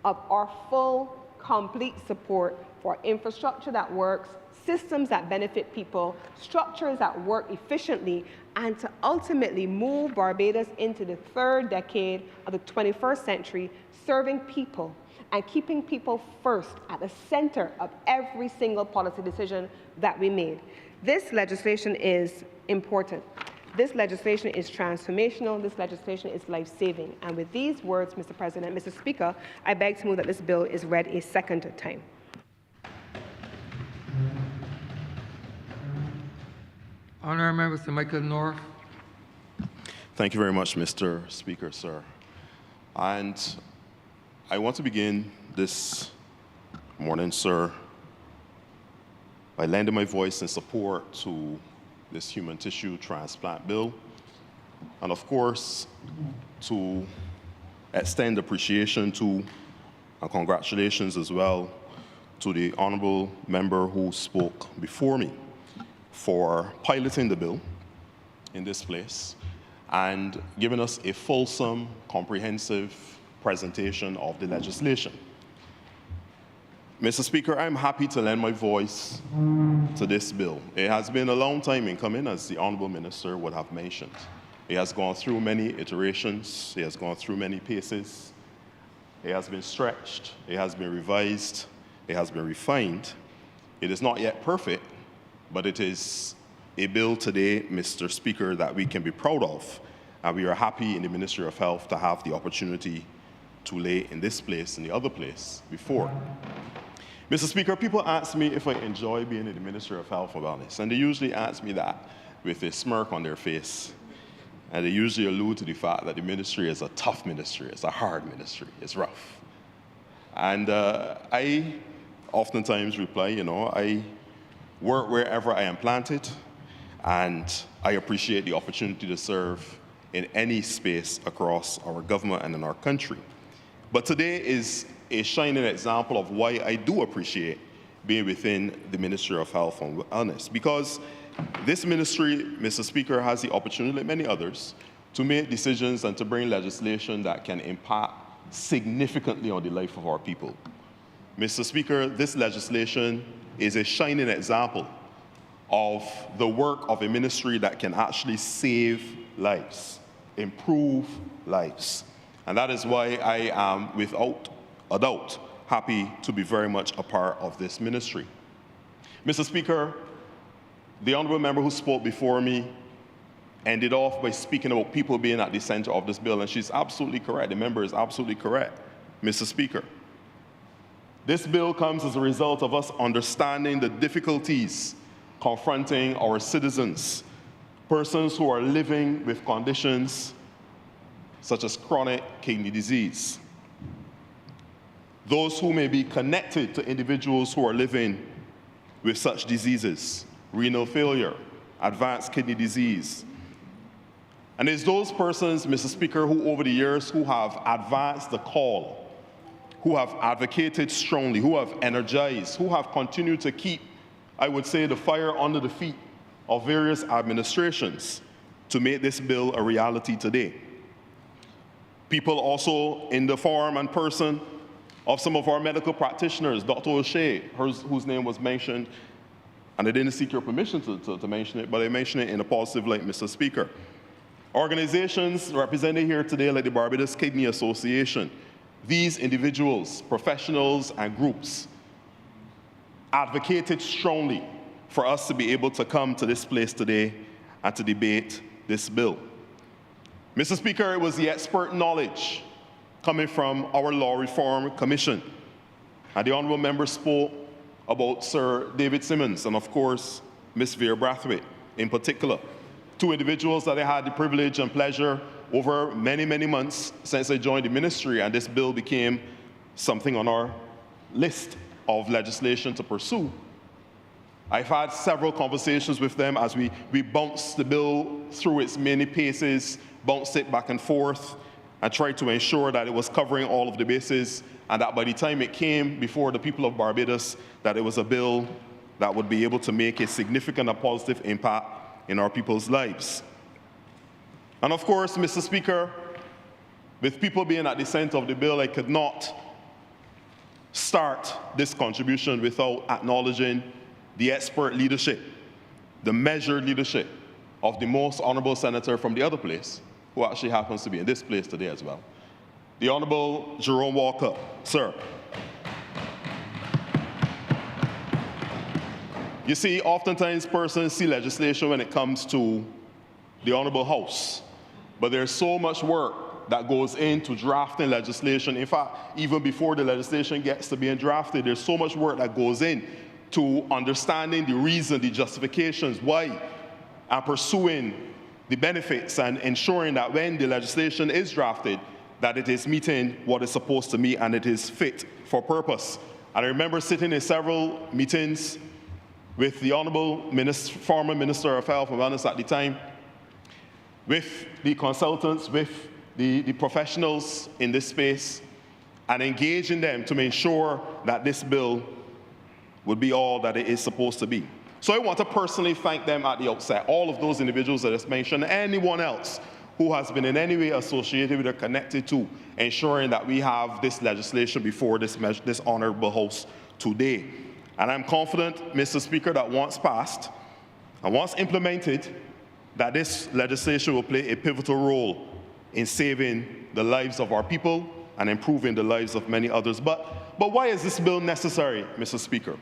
of our full, complete support for infrastructure that works, systems that benefit people, structures that work efficiently, and to ultimately move Barbados into the third decade of the 21st century, serving people and keeping people first at the center of every single policy decision that we made. This legislation is important. This legislation is transformational. This legislation is life-saving. And with these words, Mr. President, Mr. Speaker, I beg to move that this bill is read a second time. Honourable Member Sir Michael North. Thank you very much, Mr. Speaker, sir. And I want to begin this morning, sir, by lending my voice in support to this human tissue transplant bill, and of course, to extend appreciation to and congratulations as well to the honourable member who spoke before me for piloting the bill in this place and giving us a fulsome, comprehensive presentation of the legislation. Mr. Speaker, I'm happy to lend my voice to this bill. It has been a long time in coming, as the Honourable Minister would have mentioned. It has gone through many iterations. It has gone through many paces. It has been stretched. It has been revised. It has been refined. It is not yet perfect, but it is a bill today, Mr. Speaker, that we can be proud of. And we are happy in the Ministry of Health to have the opportunity to lay in this place and the other place before. Mr. Speaker, people ask me if I enjoy being in the Ministry of Health and Wellness, and they usually ask me that with a smirk on their face. And they usually allude to the fact that the ministry is a tough ministry, it's a hard ministry, it's rough. And I oftentimes reply, I work wherever I am planted, and I appreciate the opportunity to serve in any space across our government and in our country. But today is a shining example of why I do appreciate being within the Ministry of Health and Wellness, because this ministry, Mr. Speaker, has the opportunity, like many others, to make decisions and to bring legislation that can impact significantly on the life of our people. Mr. Speaker, this legislation is a shining example of the work of a ministry that can actually save lives, improve lives. And that is why I am, without a doubt, happy to be very much a part of this ministry. Mr. Speaker, the honourable member who spoke before me ended off by speaking about people being at the center of this bill, and she's absolutely correct. The member is absolutely correct, Mr. Speaker. This bill comes as a result of us understanding the difficulties confronting our citizens, persons who are living with conditions such as chronic kidney disease, those who may be connected to individuals who are living with such diseases, renal failure, advanced kidney disease. And it's those persons, Mr. Speaker, who over the years who have advanced the call, who have advocated strongly, who have energized, who have continued to keep, I would say, the fire under the feet of various administrations to make this bill a reality today. People also in the form and person of some of our medical practitioners, Dr. O'Shea, whose name was mentioned, and I didn't seek your permission to mention it, but I mentioned it in a positive light, Mr. Speaker. Organizations represented here today like the Barbados Kidney Association, these individuals, professionals, and groups advocated strongly for us to be able to come to this place today and to debate this bill. Mr. Speaker, it was the expert knowledge coming from our Law Reform Commission. And the honourable member spoke about Sir David Simmons and, of course, Ms. Vera Brathwaite in particular, two individuals that I had the privilege and pleasure over many, many months since I joined the ministry, and this bill became something on our list of legislation to pursue. I've had several conversations with them as we bounced the bill through its many paces, bounced it back and forth, and tried to ensure that it was covering all of the bases, and that by the time it came before the people of Barbados, that it was a bill that would be able to make a significant and positive impact in our people's lives. And of course, Mr. Speaker, with people being at the center of the bill, I could not start this contribution without acknowledging the expert leadership, the measured leadership of the most honourable senator from the other place, who actually happens to be in this place today as well, the Honourable Jerome Walker. Sir. You see, oftentimes persons see legislation when it comes to the Honourable House, but there's so much work that goes into drafting legislation. In fact, even before the legislation gets to being drafted, there's so much work that goes in to understanding the reason, the justifications, why, and pursuing the benefits and ensuring that when the legislation is drafted, that it is meeting what it's supposed to meet and it is fit for purpose. And I remember sitting in several meetings with the Honourable former Minister of Health and Wellness at the time, with the consultants, with the professionals in this space, and engaging them to make sure that this bill would be all that it is supposed to be. So I want to personally thank them at the outset, all of those individuals that I just mentioned, anyone else who has been in any way associated with or connected to ensuring that we have this legislation before this honourable House today. And I'm confident, Mr. Speaker, that once passed and once implemented, that this legislation will play a pivotal role in saving the lives of our people and improving the lives of many others. But why is this bill necessary, Mr. Speaker?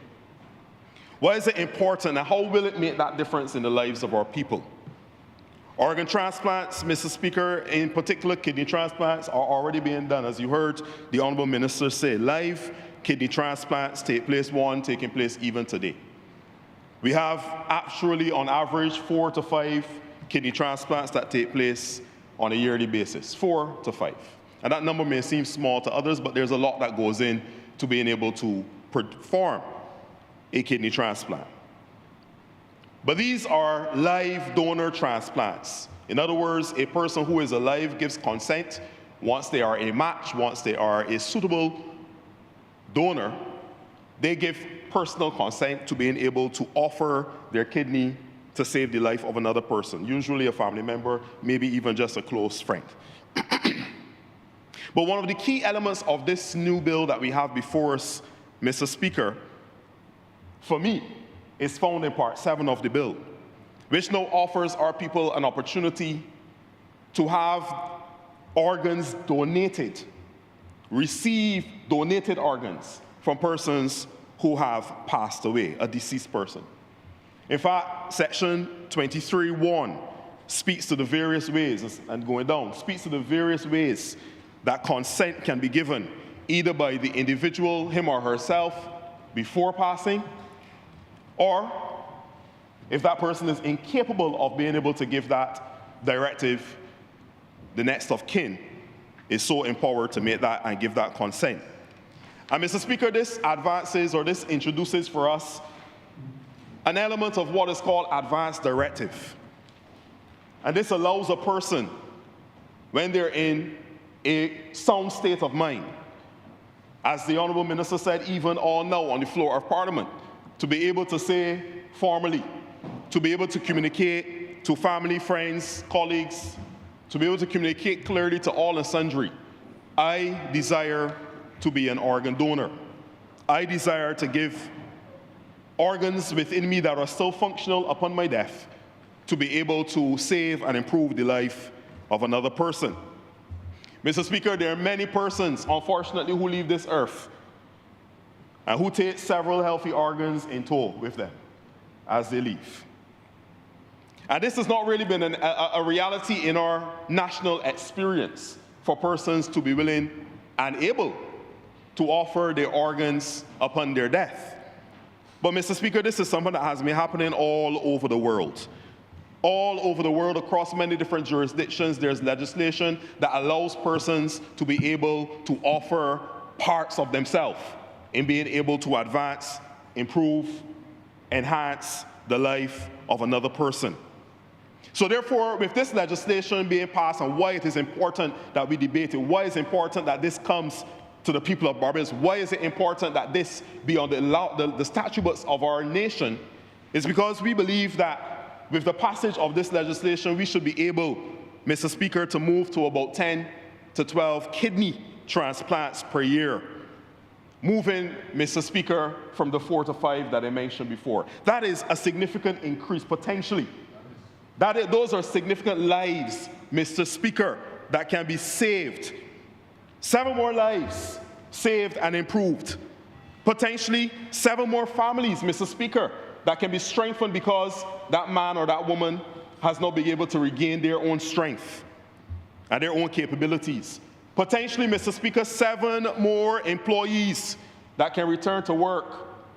Why is it important, and how will it make that difference in the lives of our people? Organ transplants, Mr. Speaker, in particular kidney transplants, are already being done. As you heard the Honourable Minister say, live kidney transplants taking place even today. We have actually, on average, 4 to 5 kidney transplants that take place on a yearly basis, 4 to 5. And that number may seem small to others, but there's a lot that goes in to being able to perform a kidney transplant. But these are live donor transplants. In other words, a person who is alive gives consent once they are a match, once they are a suitable donor, they give personal consent to being able to offer their kidney to save the life of another person, usually a family member, maybe even just a close friend. But one of the key elements of this new bill that we have before us, Mr. Speaker, for me, is found in Part 7 of the bill, which now offers our people an opportunity to have organs donated receive donated organs from persons who have passed away, a deceased person. In fact, Section 23(1) speaks to the various ways, and going down, speaks to the various ways that consent can be given, either by the individual, him or herself, before passing, or if that person is incapable of being able to give that directive, the next of kin is so empowered to make that and give that consent. And Mr. Speaker, this advances, or this introduces for us an element of what is called advance directive. And this allows a person, when they're in a sound state of mind, as the Honourable Minister said, even all now on the floor of Parliament, to be able to say formally, to be able to communicate to family, friends, colleagues, to be able to communicate clearly to all and sundry, I desire to be an organ donor. I desire to give organs within me that are still functional upon my death to be able to save and improve the life of another person. Mr. Speaker, there are many persons, unfortunately, who leave this earth and who take several healthy organs in tow with them as they leave. And this has not really been a reality in our national experience for persons to be willing and able to offer their organs upon their death. But Mr. Speaker, this is something that has been happening all over the world. All over the world, across many different jurisdictions, there's legislation that allows persons to be able to offer parts of themselves in being able to advance, improve, enhance the life of another person. So therefore, with this legislation being passed, and why it is important that we debate it, why it's important that this comes to the people of Barbados, why is it important that this be on the statutes of our nation, is because we believe that with the passage of this legislation, we should be able, Mr. Speaker, to move to about 10 to 12 kidney transplants per year, moving, Mr. Speaker, from the 4 to 5 that I mentioned before. That is a significant increase, potentially. Those are significant lives, Mr. Speaker, that can be saved. 7 more lives saved and improved. Potentially 7 more families, Mr. Speaker, that can be strengthened because that man or that woman has not been able to regain their own strength and their own capabilities. Potentially, Mr. Speaker, 7 more employees that can return to work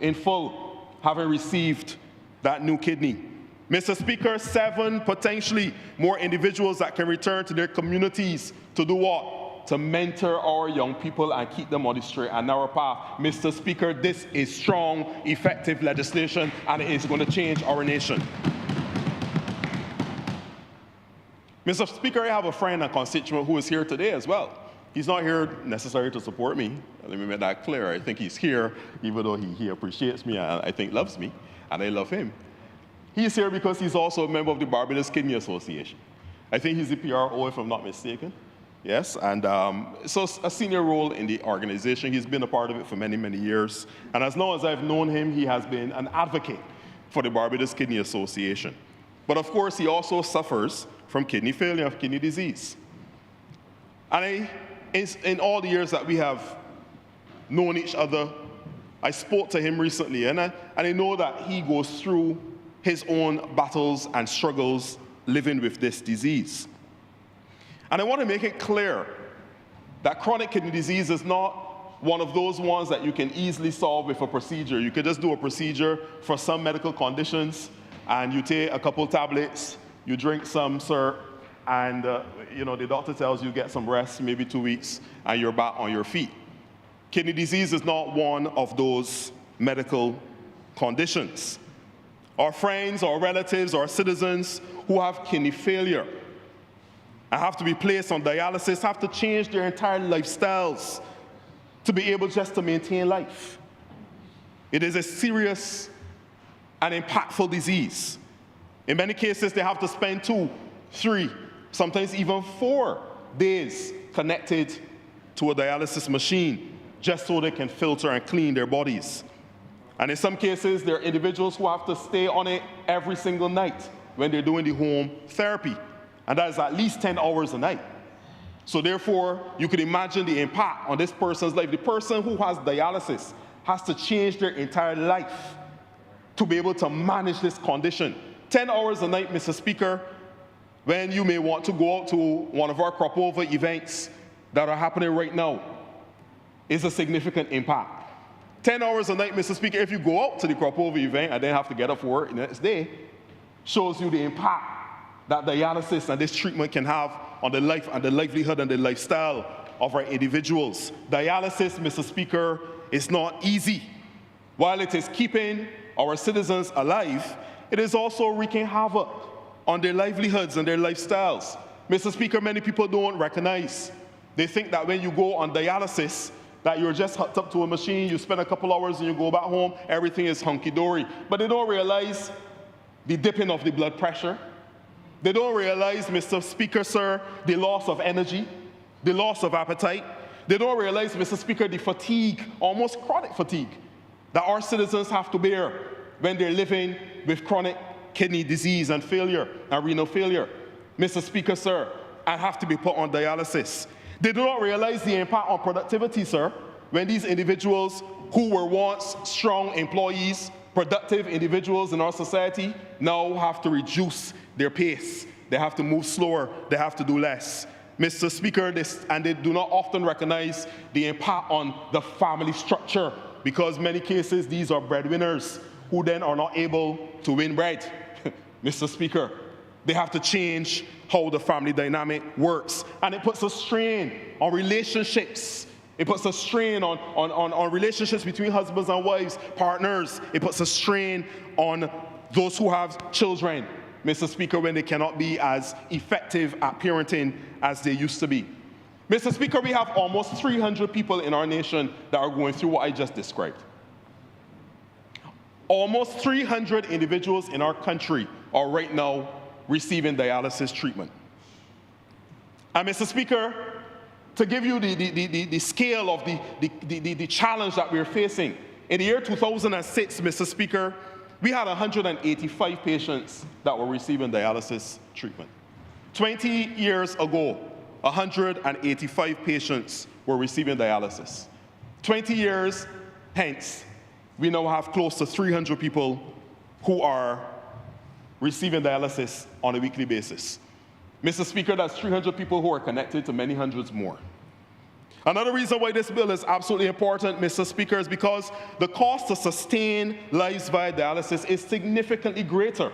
in full, having received that new kidney. Mr. Speaker, 7 potentially more individuals that can return to their communities to do what? To mentor our young people and keep them on the straight and narrow path. Mr. Speaker, this is strong, effective legislation, and it is going to change our nation. Mr. Speaker, I have a friend and constituent who is here today as well. He's not here necessarily to support me. Let me make that clear. I think he's here, even though he appreciates me and I think loves me, and I love him. He's here because he's also a member of the Barbados Kidney Association. I think he's the PRO, if I'm not mistaken. Yes, and so a senior role in the organization. He's been a part of it for many, many years. And as long as I've known him, he has been an advocate for the Barbados Kidney Association. But of course, he also suffers from kidney failure, kidney disease. And in all the years that we have known each other, I spoke to him recently, and I know that he goes through his own battles and struggles living with this disease. And I want to make it clear that chronic kidney disease is not one of those ones that you can easily solve with a procedure. You could just do a procedure for some medical conditions, and you take a couple tablets, you drink some syrup, and the doctor tells you get some rest, maybe 2 weeks, and you're back on your feet. Kidney disease is not one of those medical conditions. Our friends, our relatives, our citizens who have kidney failure and have to be placed on dialysis have to change their entire lifestyles to be able just to maintain life. It is a serious and impactful disease. In many cases, they have to spend 2, 3, sometimes even 4 days connected to a dialysis machine just so they can filter and clean their bodies. And in some cases, there are individuals who have to stay on it every single night when they're doing the home therapy. And that is at least 10 hours a night. So therefore, you can imagine the impact on this person's life. The person who has dialysis has to change their entire life to be able to manage this condition. 10 hours a night, Mr. Speaker, when you may want to go out to one of our crop over events that are happening right now, is a significant impact. 10 hours a night, Mr. Speaker, if you go out to the crop over event and then have to get up for work the next day, shows you the impact that dialysis and this treatment can have on the life and the livelihood and the lifestyle of our individuals. Dialysis, Mr. Speaker, is not easy. While it is keeping our citizens alive, it is also wreaking havoc on their livelihoods and their lifestyles. Mr. Speaker, many people don't recognize. They think that when you go on dialysis, that you're just hooked up to a machine, you spend a couple hours and you go back home, everything is hunky-dory. But they don't realize the dipping of the blood pressure. They don't realize, Mr. Speaker, sir, the loss of energy, the loss of appetite. They don't realize, Mr. Speaker, the fatigue, almost chronic fatigue, that our citizens have to bear when they're living with chronic kidney disease and failure and renal failure, Mr. Speaker, sir, and have to be put on dialysis. They do not realize the impact on productivity, sir, when these individuals who were once strong employees, productive individuals in our society, now have to reduce their pace. They have to move slower. They have to do less. Mr. Speaker, and they do not often recognize the impact on the family structure, because in many cases these are breadwinners who then are not able to win bread. Mr. Speaker, they have to change how the family dynamic works. And it puts a strain on relationships. It puts a strain on relationships between husbands and wives, partners. It puts a strain on those who have children, Mr. Speaker, when they cannot be as effective at parenting as they used to be. Mr. Speaker, we have almost 300 people in our nation that are going through what I just described. Almost 300 individuals in our country are right now receiving dialysis treatment. And Mr. Speaker, to give you the scale of the challenge that we're facing, in the year 2006, Mr. Speaker, we had 185 patients that were receiving dialysis treatment. 20 years ago, 185 patients were receiving dialysis. 20 years hence, we now have close to 300 people who are receiving dialysis on a weekly basis. Mr. Speaker, that's 300 people who are connected to many hundreds more. Another reason why this bill is absolutely important, Mr. Speaker, is because the cost to sustain lives via dialysis is significantly greater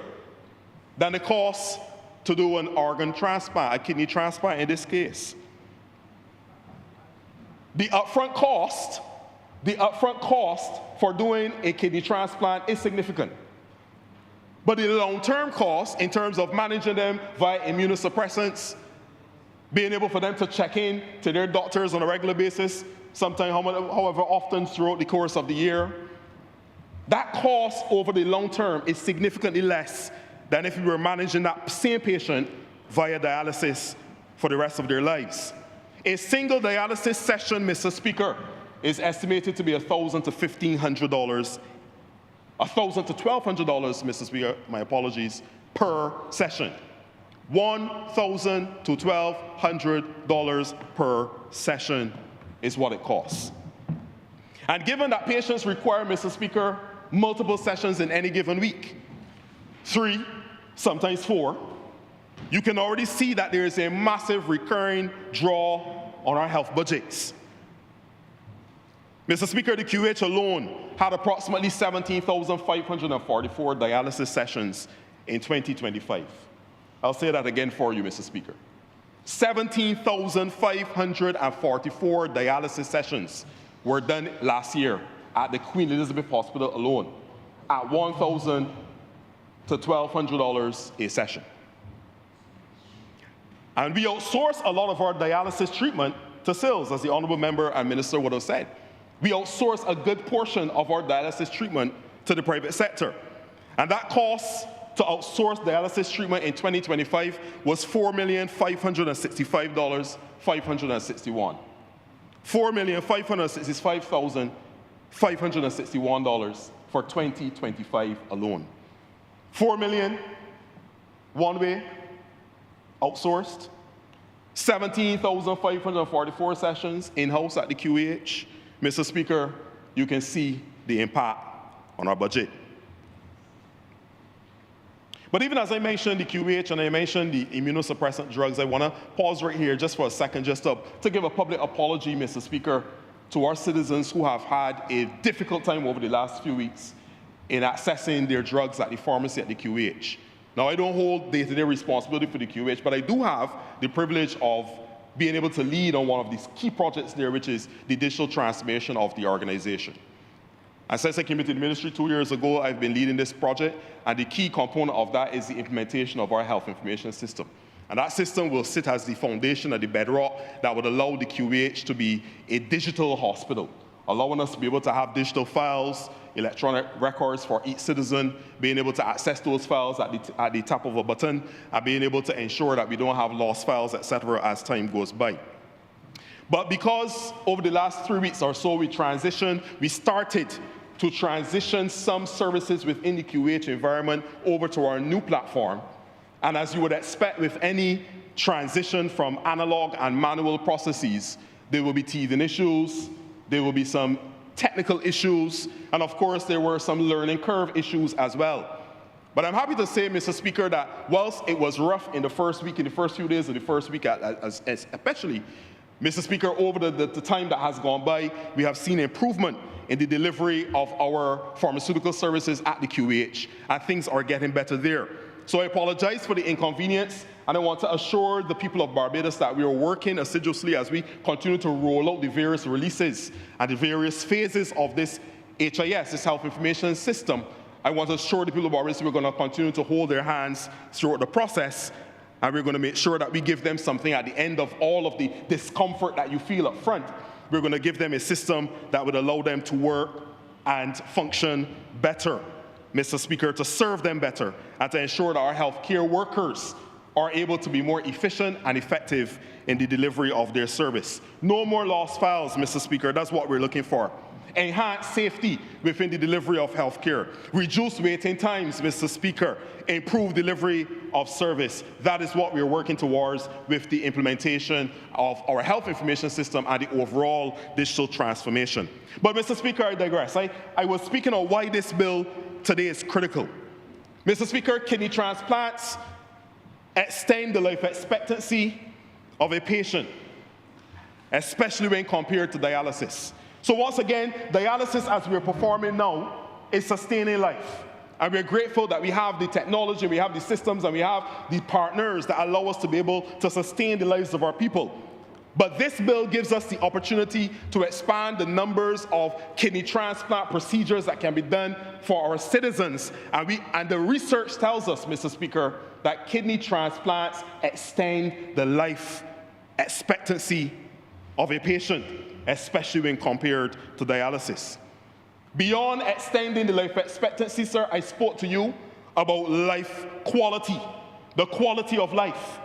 than the cost to do an organ transplant, a kidney transplant in this case. The upfront cost for doing a kidney transplant is significant. But the long-term cost in terms of managing them via immunosuppressants, being able for them to check in to their doctors on a regular basis, sometimes however often throughout the course of the year, that cost over the long term is significantly less than if you were managing that same patient via dialysis for the rest of their lives. A single dialysis session, Mr. Speaker, is estimated to be $1,000 to $1,500, $1,000 to $1,200, Mr. Speaker, my apologies, per session. $1,000 to $1,200 per session is what it costs. And given that patients require, Mr. Speaker, multiple sessions in any given week, 3, sometimes 4, you can already see that there is a massive recurring draw on our health budgets. Mr. Speaker, the QH alone had approximately 17,544 dialysis sessions in 2025. I'll say that again for you, Mr. Speaker. 17,544 dialysis sessions were done last year at the Queen Elizabeth Hospital alone, at $1,000 to $1,200 a session. And we outsource a lot of our dialysis treatment to sales, as the Honourable Member and Minister would have said. We outsource a good portion of our dialysis treatment to the private sector. And that cost to outsource dialysis treatment in 2025 was $4,565,561. $4,565,561 for 2025 alone. $4 million one way, outsourced. 17,544 sessions in-house at the QEH. Mr. Speaker, you can see the impact on our budget. But even as I mentioned the QEH and I mentioned the immunosuppressant drugs, I want to pause right here just for a second just to give a public apology, Mr. Speaker, to our citizens who have had a difficult time over the last few weeks in accessing their drugs at the pharmacy at the QEH. Now, I don't hold day-to-day responsibility for the QEH, but I do have the privilege of being able to lead on one of these key projects there, which is the digital transformation of the organization. And since I came into the ministry 2 years ago, I've been leading this project, and the key component of that is the implementation of our health information system. And that system will sit as the foundation and the bedrock that would allow the QEH to be a digital hospital, allowing us to be able to have digital files, electronic records for each citizen, being able to access those files at the tap of a button, and being able to ensure that we don't have lost files, etc., as time goes by. But because over the last 3 weeks or so we started to transition some services within the QEH environment over to our new platform. And as you would expect with any transition from analog and manual processes, there will be teething issues, there will be some technical issues, and of course there were some learning curve issues as well. But I'm happy to say, Mr. Speaker, that whilst it was rough in the first week, in the first few days of the first week, especially, Mr. Speaker, over the time that has gone by, we have seen improvement in the delivery of our pharmaceutical services at the QEH, and things are getting better there. So I apologize for the inconvenience, and I want to assure the people of Barbados that we are working assiduously as we continue to roll out the various releases and the various phases of this HIS, this Health Information System. I want to assure the people of Barbados we're going to continue to hold their hands throughout the process, and we're going to make sure that we give them something at the end of all of the discomfort that you feel up front. We're going to give them a system that would allow them to work and function better, Mr. Speaker, to serve them better and to ensure that our healthcare workers are able to be more efficient and effective in the delivery of their service. No more lost files, Mr. Speaker. That's what we're looking for. Enhance safety within the delivery of healthcare. Reduce waiting times, Mr. Speaker. Improve delivery of service. That is what we're working towards with the implementation of our health information system and the overall digital transformation. But, Mr. Speaker, I digress. I was speaking on why this bill today is critical. Mr. Speaker, kidney transplants extend the life expectancy of a patient, especially when compared to dialysis. So once again, dialysis as we're performing now is sustaining life. And we're grateful that we have the technology, we have the systems, and we have the partners that allow us to be able to sustain the lives of our people. But this bill gives us the opportunity to expand the numbers of kidney transplant procedures that can be done for our citizens. And the research tells us, Mr. Speaker, that kidney transplants extend the life expectancy of a patient, especially when compared to dialysis. Beyond extending the life expectancy, sir, I spoke to you about life quality, the quality of life.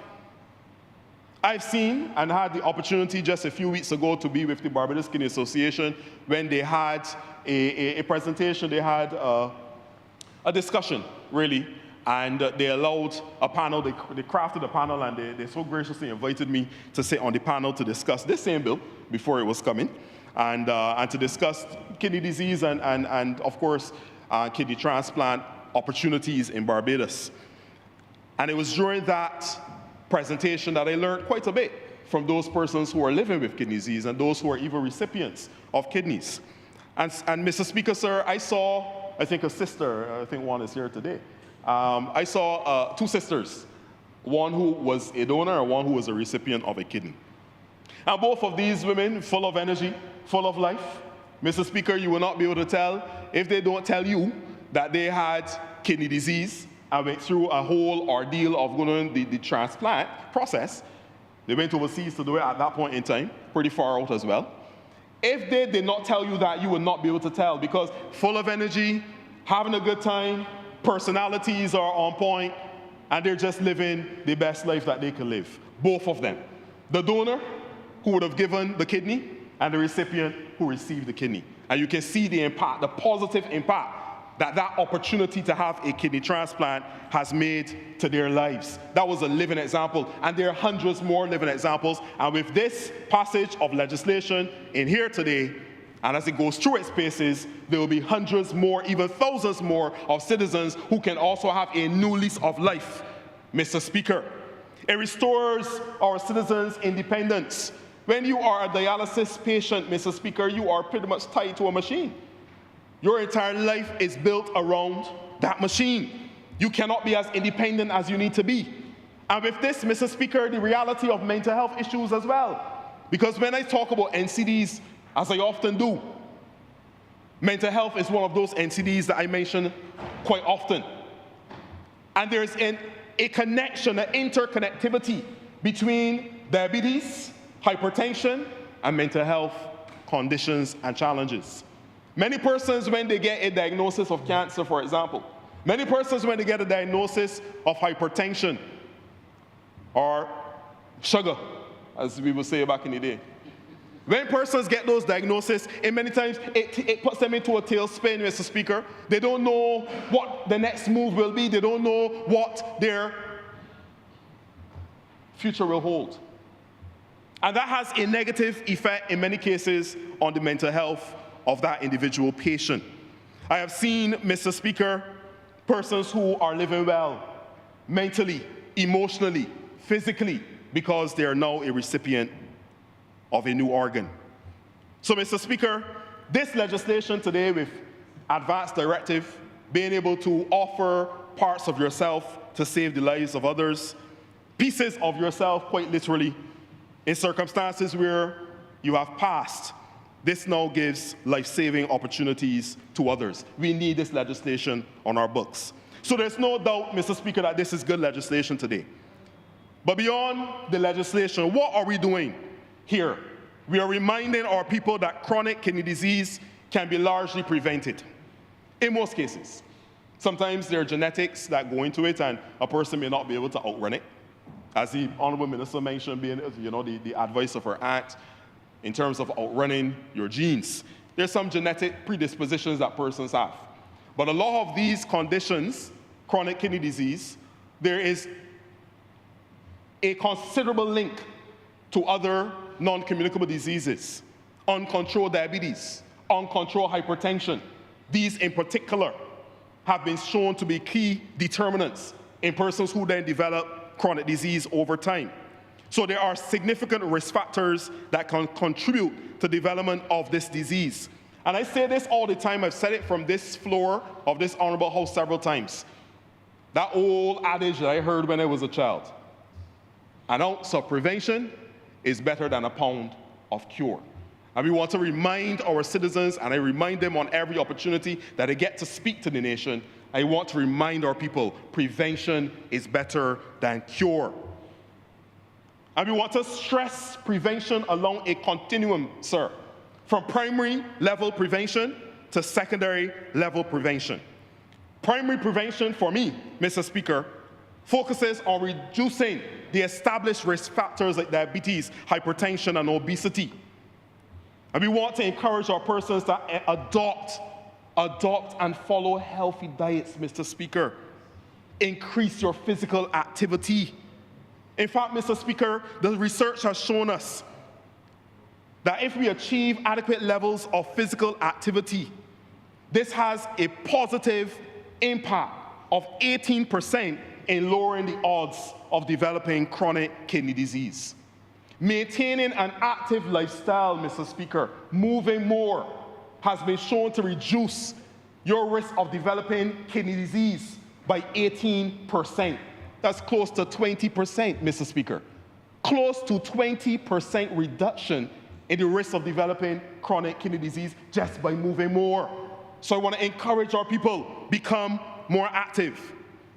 I've seen and had the opportunity just a few weeks ago to be with the Barbados Kidney Association when they had a presentation, they had a discussion, really, and they allowed a panel, they crafted a panel, and they so graciously invited me to sit on the panel to discuss this same bill before it was coming, and to discuss kidney disease and of course, kidney transplant opportunities in Barbados. And it was during that presentation that I learned quite a bit from those persons who are living with kidney disease and those who are even recipients of kidneys. And Mr. Speaker, sir, I saw, I think a sister, I think one is here today. I saw two sisters, one who was a donor and one who was a recipient of a kidney. And both of these women, full of energy, full of life. Mr. Speaker, you will not be able to tell if they don't tell you that they had kidney disease and went through a whole ordeal of going the transplant process. They went overseas to do it at that point in time, pretty far out as well. If they did not tell you that, you would not be able to tell, because full of energy, having a good time, personalities are on point, and they're just living the best life that they can live. Both of them. The donor, who would have given the kidney, and the recipient who received the kidney. And you can see the impact, the positive impact that opportunity to have a kidney transplant has made to their lives. That was a living example, and there are hundreds more living examples. And with this passage of legislation in here today, and as it goes through its paces, there will be hundreds more, even thousands more of citizens who can also have a new lease of life, Mr. Speaker. It restores our citizens' independence. When you are a dialysis patient, Mr. Speaker, you are pretty much tied to a machine. Your entire life is built around that machine. You cannot be as independent as you need to be. And with this, Mr. Speaker, the reality of mental health issues as well. Because when I talk about NCDs, as I often do, mental health is one of those NCDs that I mention quite often. And there's a connection, an interconnectivity between diabetes, hypertension, and mental health conditions and challenges. Many persons, when they get a diagnosis of cancer, for example, many persons, when they get a diagnosis of hypertension or sugar, as we would say back in the day, when persons get those diagnoses, and many times it puts them into a tailspin, Mr. Speaker. They don't know what the next move will be. They don't know what their future will hold. And that has a negative effect in many cases on the mental health of that individual patient. I have seen, Mr. Speaker, persons who are living well, mentally, emotionally, physically, because they are now a recipient of a new organ. So, Mr. Speaker, this legislation today with advanced directive, being able to offer parts of yourself to save the lives of others, pieces of yourself, quite literally, in circumstances where you have passed, this now gives life-saving opportunities to others. We need this legislation on our books. So there's no doubt, Mr. Speaker, that this is good legislation today. But beyond the legislation, what are we doing here? We are reminding our people that chronic kidney disease can be largely prevented, in most cases. Sometimes there are genetics that go into it, and a person may not be able to outrun it. As the Honourable Minister mentioned, being the advice of her aunt, in terms of outrunning your genes. There's some genetic predispositions that persons have. But a lot of these conditions, chronic kidney disease, there is a considerable link to other non-communicable diseases, uncontrolled diabetes, uncontrolled hypertension. These in particular have been shown to be key determinants in persons who then develop chronic disease over time. So there are significant risk factors that can contribute to development of this disease. And I say this all the time. I've said it from this floor of this Honourable House several times. That old adage that I heard when I was a child. An ounce of prevention is better than a pound of cure. And we want to remind our citizens, and I remind them on every opportunity that I get to speak to the nation, I want to remind our people, prevention is better than cure. And we want to stress prevention along a continuum, sir, from primary level prevention to secondary level prevention. Primary prevention for me, Mr. Speaker, focuses on reducing the established risk factors like diabetes, hypertension, and obesity. And we want to encourage our persons to adopt and follow healthy diets, Mr. Speaker. Increase your physical activity. In fact, Mr. Speaker, the research has shown us that if we achieve adequate levels of physical activity, this has a positive impact of 18% in lowering the odds of developing chronic kidney disease. Maintaining an active lifestyle, Mr. Speaker, moving more, has been shown to reduce your risk of developing kidney disease by 18%. That's close to 20%, Mr. Speaker. Close to 20% reduction in the risk of developing chronic kidney disease just by moving more. So I want to encourage our people, become more active.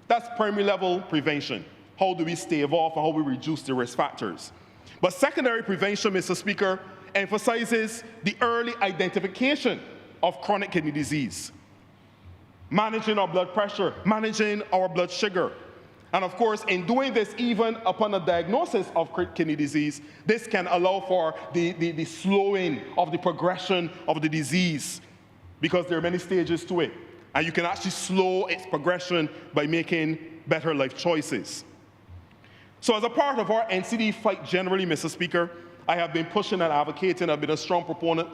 That's primary level prevention. How do we stave off and how we reduce the risk factors? But secondary prevention, Mr. Speaker, emphasizes the early identification of chronic kidney disease, managing our blood pressure, managing our blood sugar. And of course, in doing this, even upon a diagnosis of kidney disease, this can allow for the slowing of the progression of the disease, because there are many stages to it. and you can actually slow its progression by making better life choices. So as a part of our NCD fight generally, Mr. Speaker, I have been pushing and advocating, I've been a strong proponent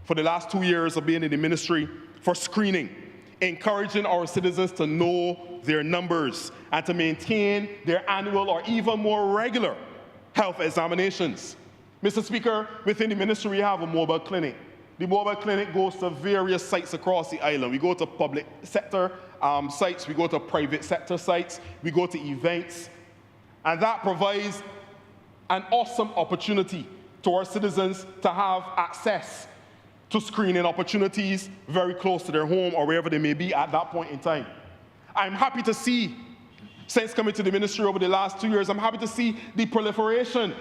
for the last 2 years of being in the ministry for screening, encouraging our citizens to know their numbers and to maintain their annual or even more regular health examinations. Mr. Speaker, within the ministry we have a mobile clinic. The mobile clinic goes to various sites across the island. We go to public sector sites, we go to private sector sites, we go to events, and that provides an awesome opportunity to our citizens to have access to screening opportunities very close to their home or wherever they may be at that point in time. I'm happy to see, since coming to the ministry over the last 2 years, I'm happy to see the proliferation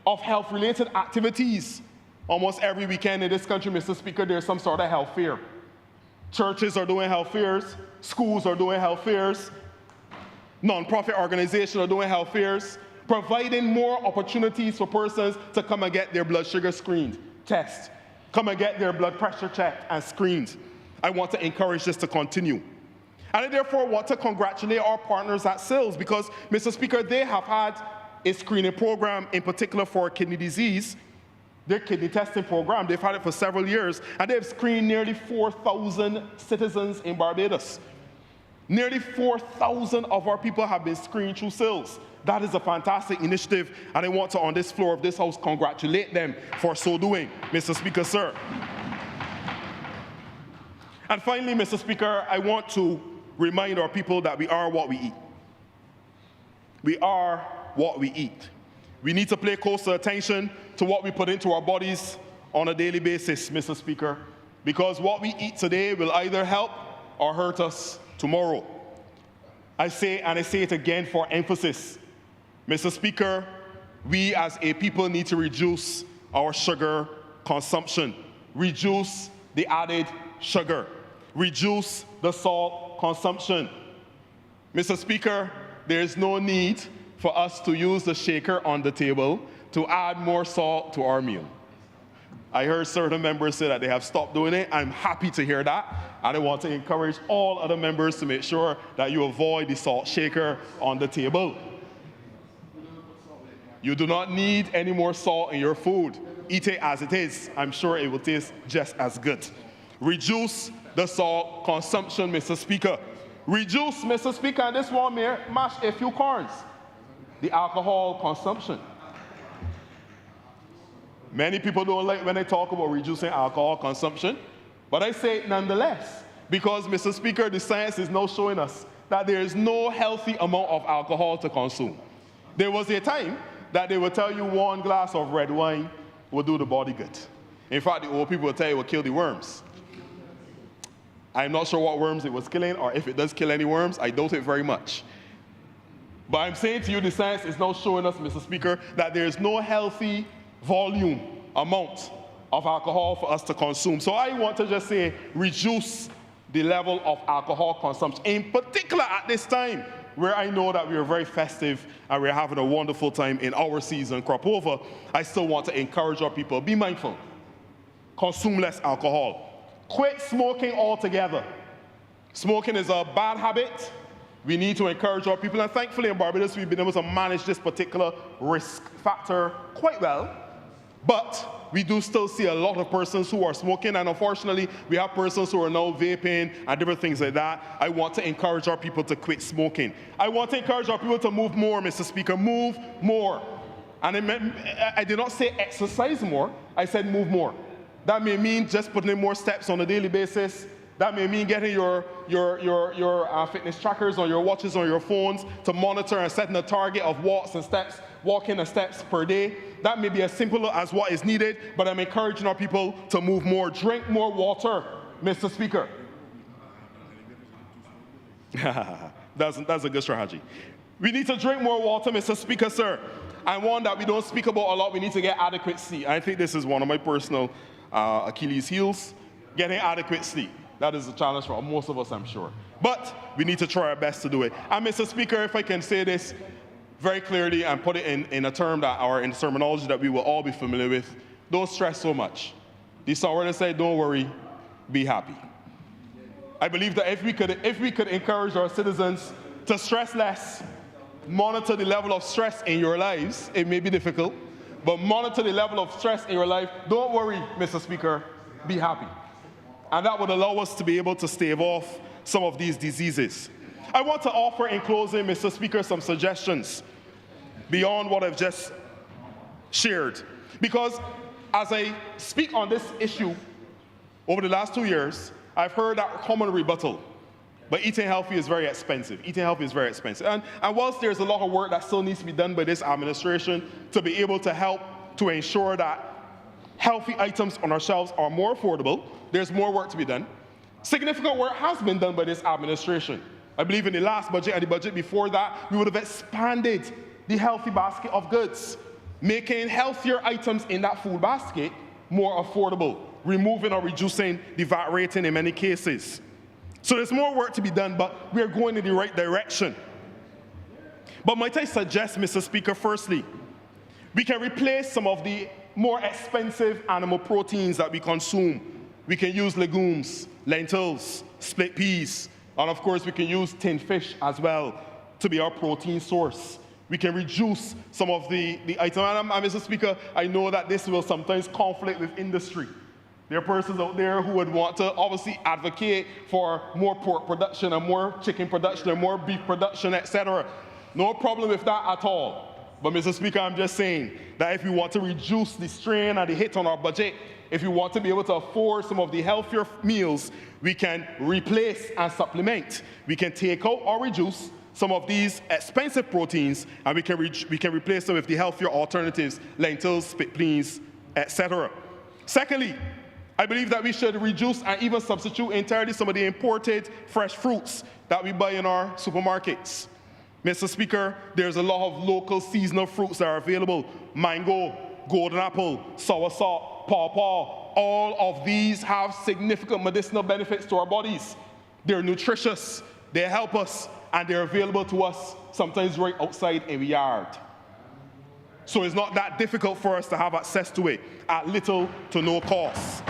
of health-related activities. Almost every weekend in this country, Mr. Speaker, there's some sort of health fair. Churches are doing health fairs, schools are doing health fairs, non-profit organizations are doing health fairs, providing more opportunities for persons to come and get their blood sugar screened, test, come and get their blood pressure checked and screened. I want to encourage this to continue. And I therefore want to congratulate our partners at SILS because, Mr. Speaker, they have had a screening program in particular for kidney disease, their kidney testing program. They've had it for several years, and they've screened nearly 4,000 citizens in Barbados. Nearly 4,000 of our people have been screened through SILS. That is a fantastic initiative, and I want to, on this floor of this House, congratulate them for so doing, Mr. Speaker, sir. And finally, Mr. Speaker, I want to remind our people that we are what we eat. We are what we eat. We need to pay closer attention to what we put into our bodies on a daily basis, Mr. Speaker, because what we eat today will either help or hurt us tomorrow. I say it again for emphasis. Mr. Speaker, we as a people need to reduce our sugar consumption, reduce the added sugar, reduce the salt consumption. Mr. Speaker, there is no need for us to use the shaker on the table to add more salt to our meal. I heard certain members say that they have stopped doing it. I'm happy to hear that. And I want to encourage all other members to make sure that you avoid the salt shaker on the table. You do not need any more salt in your food. Eat it as it is. I'm sure it will taste just as good. Reduce the salt consumption, Mr. Speaker. Reduce, Mr. Speaker, and this one may mash a few corns, the alcohol consumption. Many people don't like when I talk about reducing alcohol consumption, but I say it nonetheless, because, Mr. Speaker, the science is now showing us that there is no healthy amount of alcohol to consume. There was a time that they would tell you 1 glass of red wine will do the body good. In fact, the old people would tell you it will kill the worms. I'm not sure what worms it was killing, or if it does kill any worms, I doubt it very much. But I'm saying to you, the science is now showing us, Mr. Speaker, that there is no healthy volume, amount of alcohol for us to consume. So I want to just say, reduce the level of alcohol consumption, in particular at this time, where I know that we are very festive and we're having a wonderful time in our season, crop over. I still want to encourage our people, be mindful, consume less alcohol. Quit smoking altogether. Smoking is a bad habit. We need to encourage our people, and thankfully in Barbados we've been able to manage this particular risk factor quite well, but we do still see a lot of persons who are smoking, and unfortunately we have persons who are now vaping and different things like that. I want to encourage our people to quit smoking. I want to encourage our people to move more, Mr. Speaker, move more. And I did not say exercise more, I said move more. That may mean just putting in more steps on a daily basis. That may mean getting your fitness trackers on your watches on your phones to monitor and setting a target of walks and steps, walking and steps per day. That may be as simple as what is needed, but I'm encouraging our people to move more. Drink more water, Mr. Speaker. That's a good strategy. We need to drink more water, Mr. Speaker, sir. And one that we don't speak about a lot, we need to get adequate sleep. I think this is one of my personal Achilles heels, getting adequate sleep. That is a challenge for most of us, I'm sure. But we need to try our best to do it. And Mr. Speaker, if I can say this very clearly and put it in a term that, or in terminology that we will all be familiar with, don't stress so much. The songwriter said, don't worry, be happy. I believe that if we could encourage our citizens to stress less, monitor the level of stress in your lives, it may be difficult, but monitor the level of stress in your life. Don't worry, Mr. Speaker, be happy. And that would allow us to be able to stave off some of these diseases. I want to offer in closing, Mr. Speaker, some suggestions beyond what I've just shared. Because as I speak on this issue over the last 2 years, I've heard that common rebuttal. But eating healthy is very expensive. Eating healthy is very expensive. And whilst there's a lot of work that still needs to be done by this administration to be able to help to ensure that healthy items on our shelves are more affordable, there's more work to be done. Significant work has been done by this administration. I believe in the last budget and the budget before that, we would have expanded the healthy basket of goods, making healthier items in that food basket more affordable, removing or reducing the VAT rating in many cases. So there's more work to be done, but we're going in the right direction. But might I suggest, Mr. Speaker, firstly, we can replace some of the more expensive animal proteins that we consume. We can use legumes, lentils, split peas, and of course we can use tinned fish as well to be our protein source. We can reduce some of the items. And Mr. Speaker, I know that this will sometimes conflict with industry. There are persons out there who would want to obviously advocate for more pork production and more chicken production and more beef production, etc. No problem with that at all. But Mr. Speaker, I'm just saying that if we want to reduce the strain and the hit on our budget, if we want to be able to afford some of the healthier meals, we can replace and supplement. We can take out or reduce some of these expensive proteins, and we can replace them with the healthier alternatives, lentils, split peas, etc. Secondly, I believe that we should reduce and even substitute entirely some of the imported fresh fruits that we buy in our supermarkets. Mr. Speaker, there's a lot of local seasonal fruits that are available. Mango, golden apple, soursop, pawpaw. All of these have significant medicinal benefits to our bodies. They're nutritious, they help us, and they're available to us sometimes right outside in the yard. So it's not that difficult for us to have access to it at little to no cost.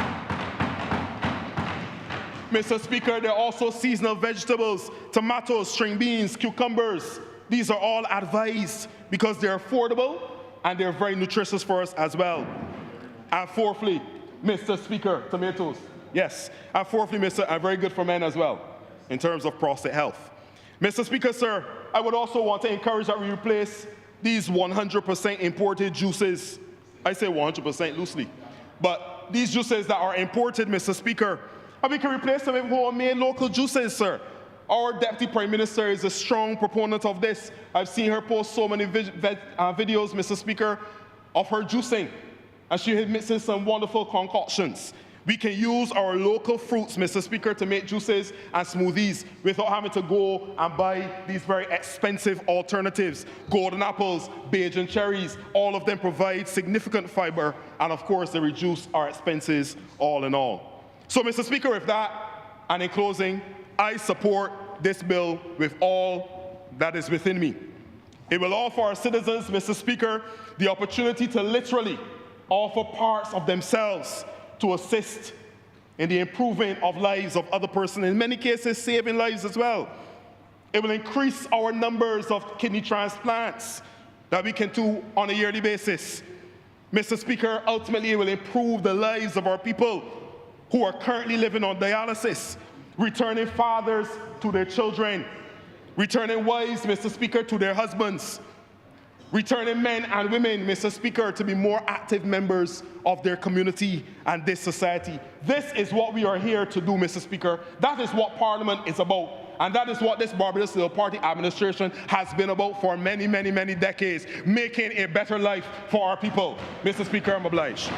Mr. Speaker, there are also seasonal vegetables, tomatoes, string beans, cucumbers. These are all advised because they're affordable and they're very nutritious for us as well. And fourthly, Mr. Speaker, tomatoes. Yes. And fourthly, are very good for men as well in terms of prostate health. Mr. Speaker, sir, I would also want to encourage that we replace these 100% imported juices. I say 100% loosely. But these juices that are imported, Mr. Speaker, and we can replace them with homemade local juices, sir. Our Deputy Prime Minister is a strong proponent of this. I've seen her post so many videos, Mr. Speaker, of her juicing. And she mixes some wonderful concoctions. We can use our local fruits, Mr. Speaker, to make juices and smoothies without having to go and buy these very expensive alternatives. Golden apples, Bajan cherries, all of them provide significant fiber, and of course they reduce our expenses all in all. So, Mr. Speaker, with that, and in closing, I support this bill with all that is within me. It will offer our citizens, Mr. Speaker, the opportunity to literally offer parts of themselves to assist in the improvement of lives of other persons, in many cases saving lives as well. It will increase our numbers of kidney transplants that we can do on a yearly basis. Mr. Speaker, ultimately it will improve the lives of our people who are currently living on dialysis, returning fathers to their children, returning wives, Mr. Speaker, to their husbands, returning men and women, Mr. Speaker, to be more active members of their community and this society. This is what we are here to do, Mr. Speaker. That is what Parliament is about. And that is what this Barbados Labour Party administration has been about for many, many, many decades, making a better life for our people. Mr. Speaker, I'm obliged.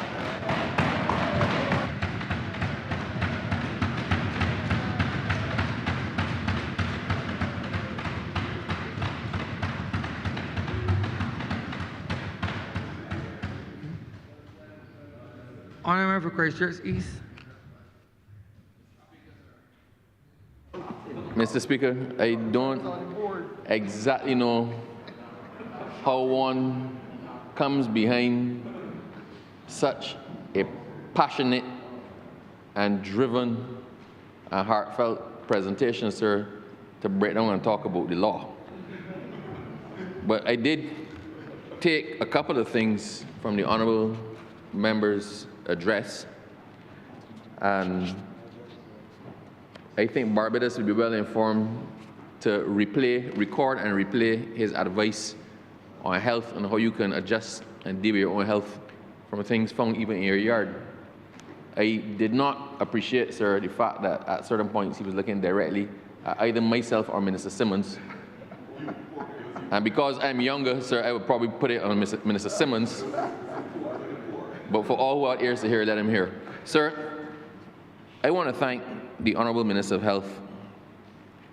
Honourable for Christchurch East. Mr. Speaker, I don't exactly know how one comes behind such a passionate and driven and heartfelt presentation, sir, to break down and talk about the law. But I did take a couple of things from the honourable member's address, and I think Barbados would be well informed to record and replay his advice on health and how you can adjust and deal with your own health from things found even in your yard. I did not appreciate, sir, the fact that at certain points he was looking directly at either myself or Minister Simmons. And because I'm younger, sir, I would probably put it on Minister Simmons. But for all who are ears to hear, let him hear. Sir, I want to thank the Honourable Minister of Health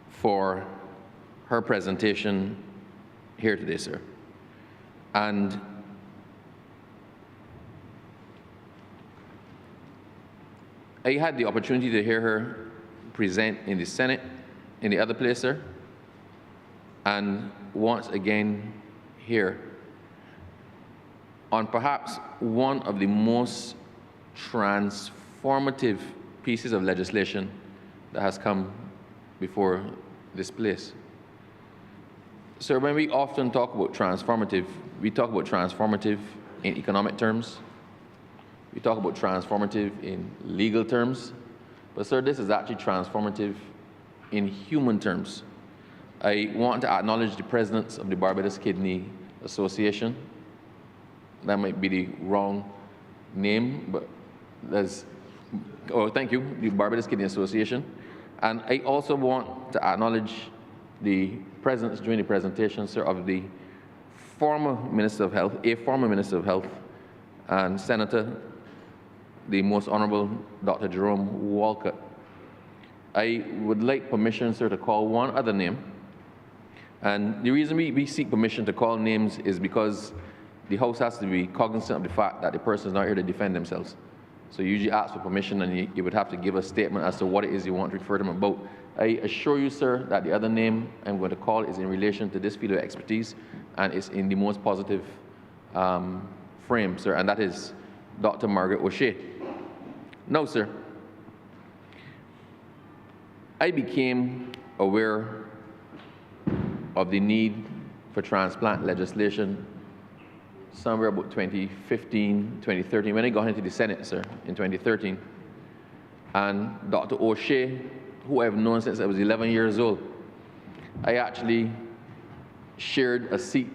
for her presentation here today, sir. And I had the opportunity to hear her present in the Senate, in the other place, sir, and once again here on perhaps one of the most transformative pieces of legislation that has come before this place. Sir, when we often talk about transformative, we talk about transformative in economic terms. We talk about transformative in legal terms. But sir, this is actually transformative in human terms. I want to acknowledge the presidents of the Barbados Kidney Association. That might be the wrong name, but thank you, the Barbados Kidney Association. And I also want to acknowledge the presence during the presentation, sir, of the former Minister of Health, a former Minister of Health, and Senator, the Most Honourable Dr. Jerome Walcott. I would like permission, sir, to call one other name. And the reason we seek permission to call names is because the House has to be cognizant of the fact that the person is not here to defend themselves. So you usually ask for permission, and you would have to give a statement as to what it is you want to refer to them about. I assure you, sir, that the other name I'm going to call is in relation to this field of expertise, and it's in the most positive frame, sir, and that is Dr. Margaret O'Shea. Now, sir, I became aware of the need for transplant legislation somewhere about 2015, 2013, when I got into the Senate, sir, in 2013. And Dr. O'Shea, who I've known since I was 11 years old, I actually shared a seat.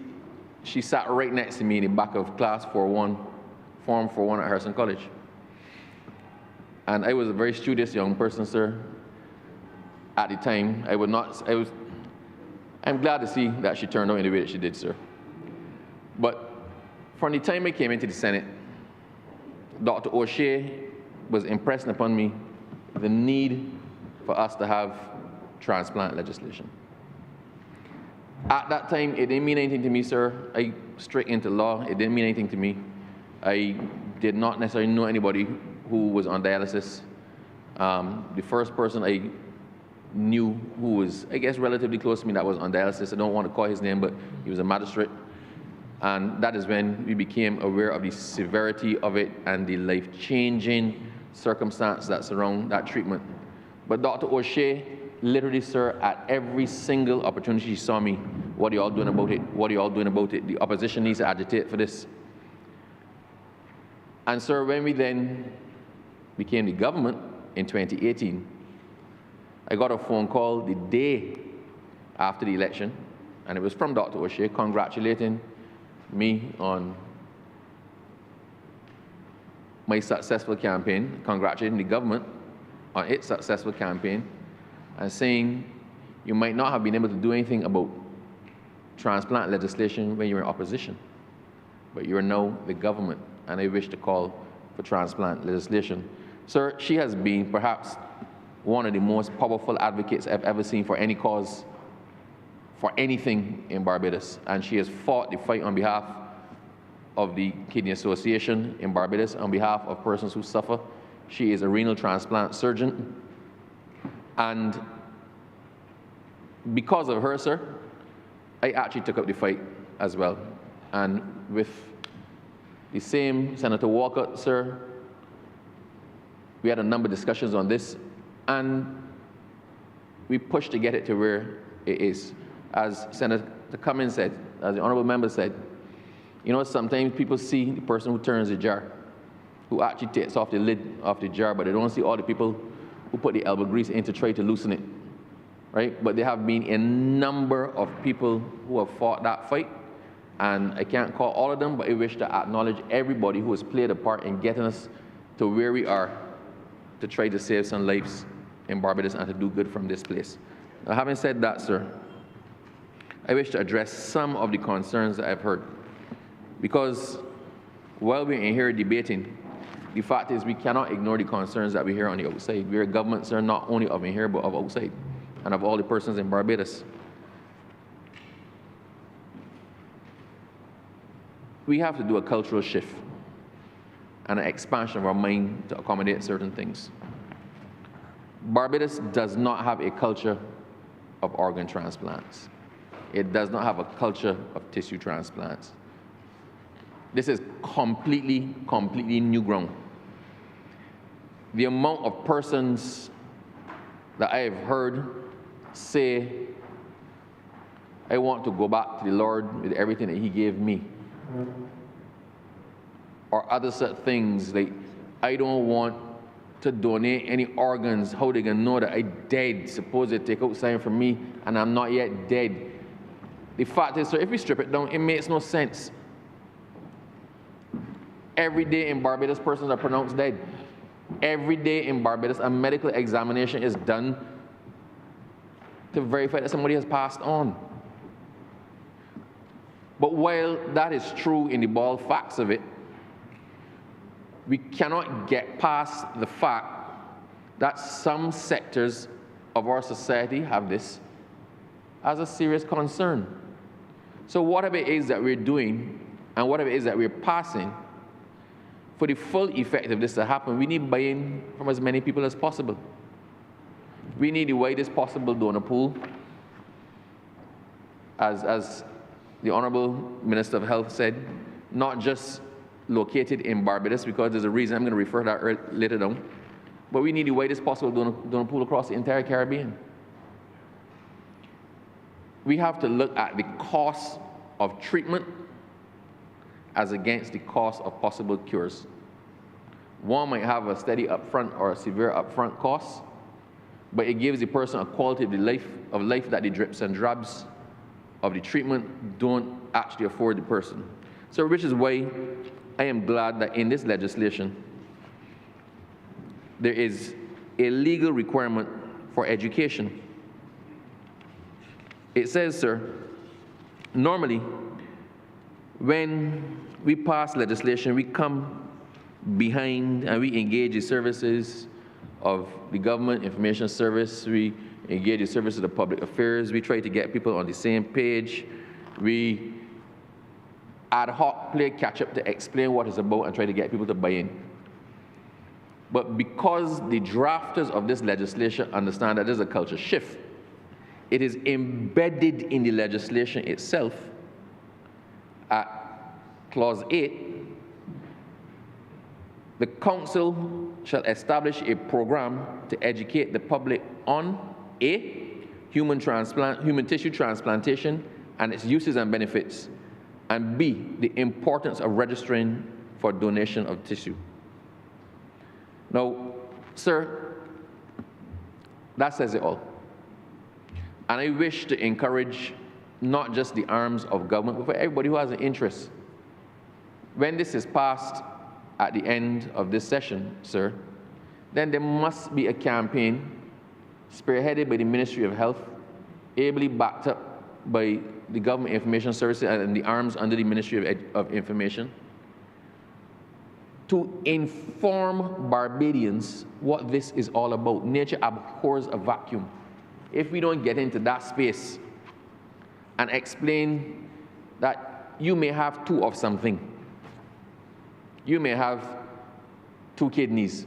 She sat right next to me in the back of class 4-1, Form 4-1 at Harrison College. And I was a very studious young person, sir. At the time, I'm glad to see that she turned out in the way that she did, sir. But from the time I came into the Senate, Dr. O'Shea was impressing upon me the need for us to have transplant legislation. At that time, it didn't mean anything to me, sir. I straight into law. It didn't mean anything to me. I did not necessarily know anybody who was on dialysis. The first person I knew who was, I guess, relatively close to me that was on dialysis, I don't want to call his name, but he was a magistrate. And that is when we became aware of the severity of it and the life-changing circumstance that surround that treatment. But Dr. O'Shea, literally, sir, at every single opportunity she saw me, what are you all doing about it? What are you all doing about it? The opposition needs to agitate for this. And sir, when we then became the government in 2018, I got a phone call the day after the election, and it was from Dr. O'Shea congratulating me on my successful campaign, congratulating the government on its successful campaign, and saying you might not have been able to do anything about transplant legislation when you were in opposition, but you are now the government, and I wish to call for transplant legislation. Sir, she has been perhaps one of the most powerful advocates I've ever seen for any cause, for anything in Barbados, and she has fought the fight on behalf of the Kidney Association in Barbados, on behalf of persons who suffer. She is a renal transplant surgeon, and because of her, sir, I actually took up the fight as well. And with the same Senator Walcott, sir, we had a number of discussions on this, and we push to get it to where it is. As Senator Cummins said, as the honorable member said, you know, sometimes people see the person who turns the jar, who actually takes off the lid of the jar, but they don't see all the people who put the elbow grease in to try to loosen it, right? But there have been a number of people who have fought that fight, and I can't call all of them, but I wish to acknowledge everybody who has played a part in getting us to where we are to try to save some lives in Barbados and to do good from this place. Now, having said that, sir, I wish to address some of the concerns that I've heard. Because while we're in here debating, the fact is we cannot ignore the concerns that we hear on the outside. We're a government, sir, not only of in here, but of outside, and of all the persons in Barbados. We have to do a cultural shift and an expansion of our mind to accommodate certain things. Barbados does not have a culture of organ transplants. It does not have a culture of tissue transplants. This is completely new ground. The amount of persons that I have heard say, I want to go back to the Lord with everything that He gave me. Or other such things like, I don't want to donate any organs. How they gonna know that I dead? Suppose they take out something from me and I'm not yet dead. The fact is, sir, if we strip it down, it makes no sense. Every day in Barbados, persons are pronounced dead. Every day in Barbados, a medical examination is done to verify that somebody has passed on. But while that is true in the bald facts of it, we cannot get past the fact that some sectors of our society have this as a serious concern. So whatever it is that we're doing and whatever it is that we're passing, for the full effect of this to happen, we need buy-in from as many people as possible. We need the widest possible donor pool. As the Honourable Minister of Health said, not just located in Barbados, because there's a reason I'm going to refer to that later down, but we need the widest possible donor pool across the entire Caribbean. We have to look at the cost of treatment as against the cost of possible cures. One might have a steady upfront or a severe upfront cost, but it gives the person a quality of life that the drips and drabs of the treatment don't actually afford the person. So which is why I am glad that in this legislation, there is a legal requirement for education. It says, sir, normally, when we pass legislation, we come behind and we engage the services of the government information service, we engage the services of public affairs, we try to get people on the same page, we ad hoc play catch up to explain what it's about and try to get people to buy in. But because the drafters of this legislation understand that there's a culture shift, it is embedded in the legislation itself at Clause 8. The Council shall establish a program to educate the public on A, human tissue transplantation and its uses and benefits, and B, the importance of registering for donation of tissue. Now, sir, that says it all. And I wish to encourage not just the arms of government, but for everybody who has an interest. When this is passed at the end of this session, sir, then there must be a campaign spearheaded by the Ministry of Health, ably backed up by the Government Information Services and the arms under the Ministry of Information, to inform Barbadians what this is all about. Nature abhors a vacuum. If we don't get into that space and explain that you may have two of something, you may have 2 kidneys,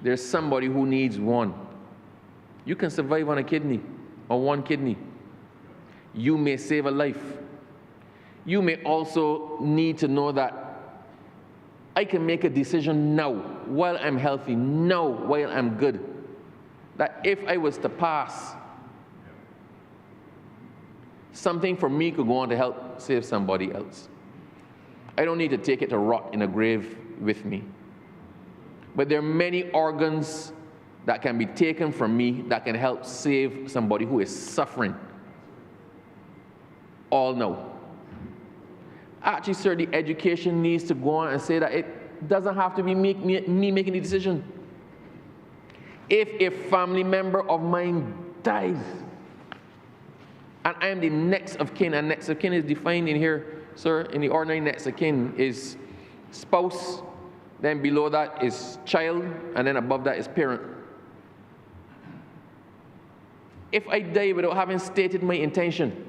there's somebody who needs one. You can survive on a kidney or 1 kidney. You may save a life. You may also need to know that I can make a decision now, while I'm healthy, now, while I'm good, that if I was to pass, something for me could go on to help save somebody else. I don't need to take it to rot in a grave with me. But there are many organs that can be taken from me that can help save somebody who is suffering. All now. Actually, sir, the education needs to go on and say that it doesn't have to be me making the decision. If a family member of mine dies, and I am the next of kin, and next of kin is defined in here, sir, in the ordinary next of kin is spouse, then below that is child, and then above that is parent. If I die without having stated my intention,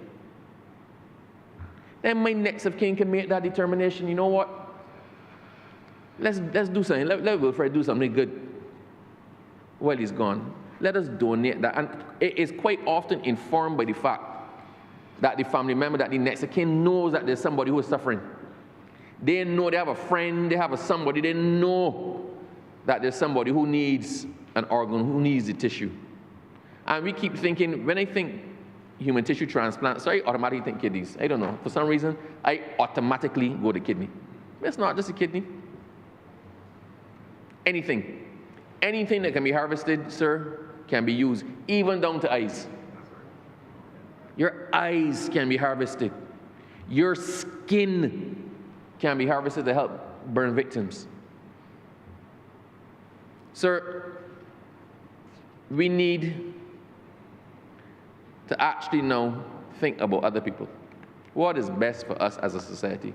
then my next of kin can make that determination. You know what? Let's do something. Let Wilfred do something good while he's gone. Let us donate that. And it is quite often informed by the fact that the family member, that the next of kin knows that there's somebody who is suffering. They know they have a friend, they have a somebody, they know that there's somebody who needs an organ, who needs the tissue. And we keep thinking, when I think human tissue transplant, so I automatically think kidneys. I don't know. For some reason, I automatically go to kidney. It's not just a kidney. Anything. Anything that can be harvested, sir, can be used, even down to eyes. Your eyes can be harvested. Your skin can be harvested to help burn victims. Sir, we need to actually now think about other people. What is best for us as a society?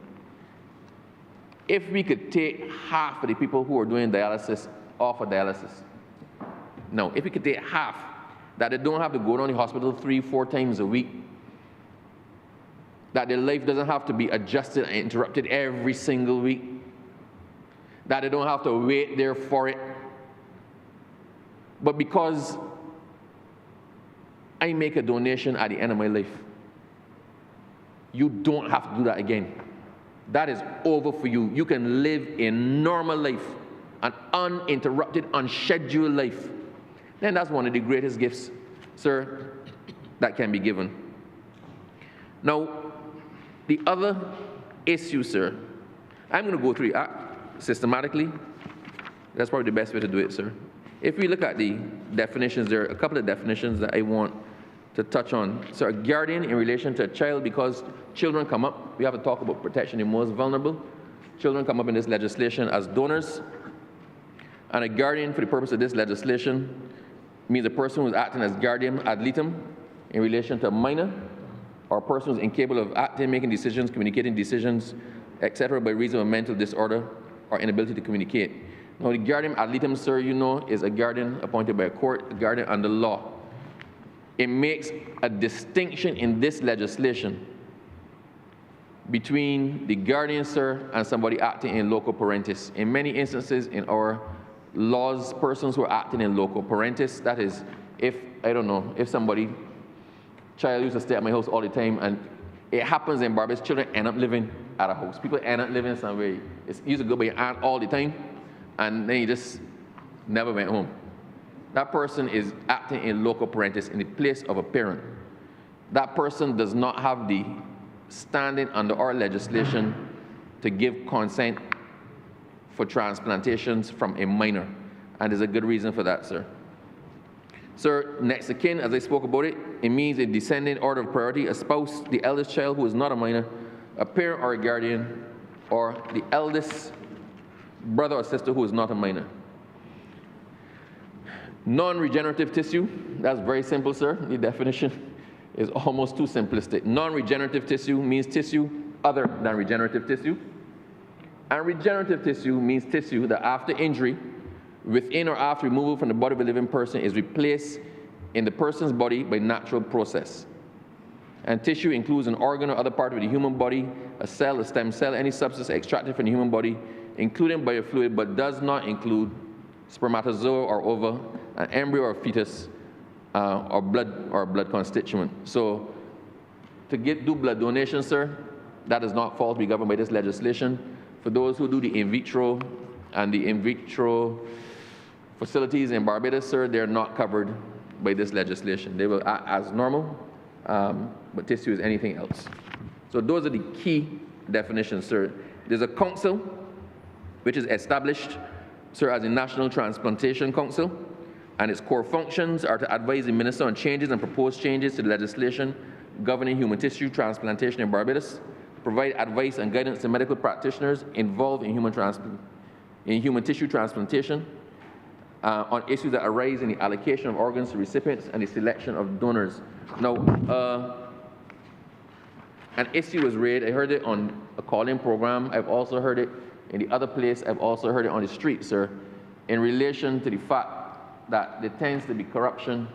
If we could take half of the people who are doing dialysis off of dialysis. No, if we could take half, that they don't have to go down to the hospital 3-4 times a week, that their life doesn't have to be adjusted and interrupted every single week, that they don't have to wait there for it. But because I make a donation at the end of my life, you don't have to do that again. That is over for you. You can live a normal life, an uninterrupted, unscheduled life. Then that's one of the greatest gifts, sir, that can be given. Now, the other issue, sir, I'm going to go through it systematically. That's probably the best way to do it, sir. If we look at the definitions, there are a couple of definitions that I want to touch on. So a guardian in relation to a child, because children come up, we have to talk about protection the most vulnerable. Children come up in this legislation as donors. And a guardian, for the purpose of this legislation, means a person who is acting as guardian ad litem in relation to a minor, or a person who is incapable of acting, making decisions, communicating decisions, etc., by reason of mental disorder or inability to communicate. Now, the guardian ad litem, sir, you know, is a guardian appointed by a court, a guardian under law. It makes a distinction in this legislation between the guardian, sir, and somebody acting in loco parentis. In many instances in our laws, persons who are acting in loco parentis, that is, if, I don't know, if somebody, child used to stay at my house all the time, and it happens in Barbados, children end up living at a house. People end up living somewhere. It's used to go by your aunt all the time, and then you just never went home. That person is acting in loco parentis, in the place of a parent. That person does not have the standing under our legislation to give consent for transplantations from a minor. And there's a good reason for that, sir. Sir, next of kin, as I spoke about it, it means in descending order of priority, a spouse, the eldest child who is not a minor, a parent or a guardian, or the eldest brother or sister who is not a minor. Non-regenerative tissue, that's very simple, sir. The definition is almost too simplistic. Non-regenerative tissue means tissue other than regenerative tissue. And regenerative tissue means tissue that after injury, within or after removal from the body of a living person, is replaced in the person's body by natural process. And tissue includes an organ or other part of the human body, a cell, a stem cell, any substance extracted from the human body, including biofluid, but does not include spermatozoa or ova, an embryo or fetus, or blood constituent. So to do blood donation, sir, that does not fall to be governed by this legislation. For those who do the in vitro and the in vitro facilities in Barbados, sir, they're not covered by this legislation. They will act as normal, but tissue is anything else. So those are the key definitions, sir. There's a council which is established, sir, as a National Transplantation Council, and its core functions are to advise the minister on changes and proposed changes to the legislation governing human tissue transplantation in Barbados, provide advice and guidance to medical practitioners involved in human tissue transplantation on issues that arise in the allocation of organs to recipients and the selection of donors. Now, an issue was raised. I heard it on a call-in program. I've also heard it in the other place. I've also heard it on the street, sir, in relation to the fact that there tends to be corruption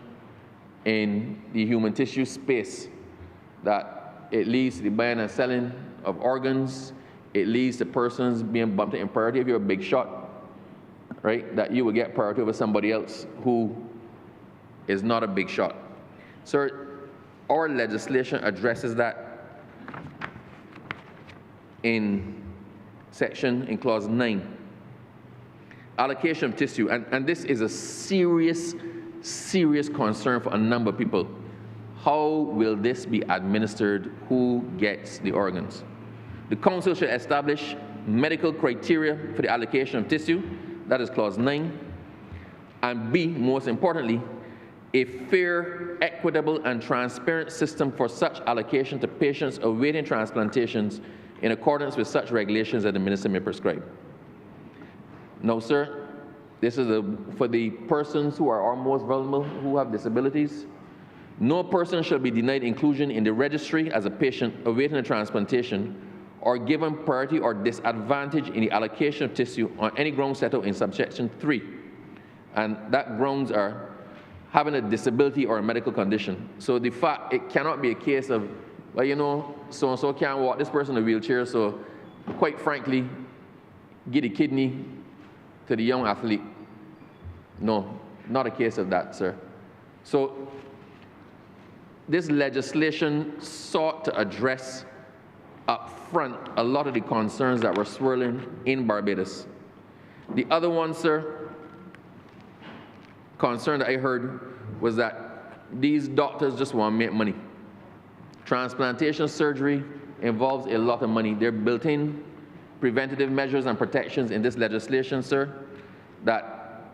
in the human tissue space, that it leads to the buying and selling of organs, it leads to persons being bumped in priority. If you're a big shot, right, that you will get priority over somebody else who is not a big shot. Sir, our legislation addresses that in clause 9. Allocation of tissue, and this is a serious concern for a number of people. How will this be administered? Who gets the organs? The council should establish medical criteria for the allocation of tissue. That is clause 9. And B, most importantly, a fair, equitable, and transparent system for such allocation to patients awaiting transplantations in accordance with such regulations that the minister may prescribe. No, sir. This is for the persons who are our most vulnerable, who have disabilities. No person shall be denied inclusion in the registry as a patient awaiting a transplantation or given priority or disadvantage in the allocation of tissue on any grounds set out in subsection 3. And that grounds are having a disability or a medical condition. So the fact, it cannot be a case of, well, you know, so-and-so can't walk, this person in a wheelchair, so quite frankly, give the kidney to the young athlete. No, not a case of that, sir. So this legislation sought to address up front a lot of the concerns that were swirling in Barbados. The other one, sir, concern that I heard was that these doctors just want to make money. Transplantation surgery involves a lot of money. There are built-in preventative measures and protections in this legislation, sir, that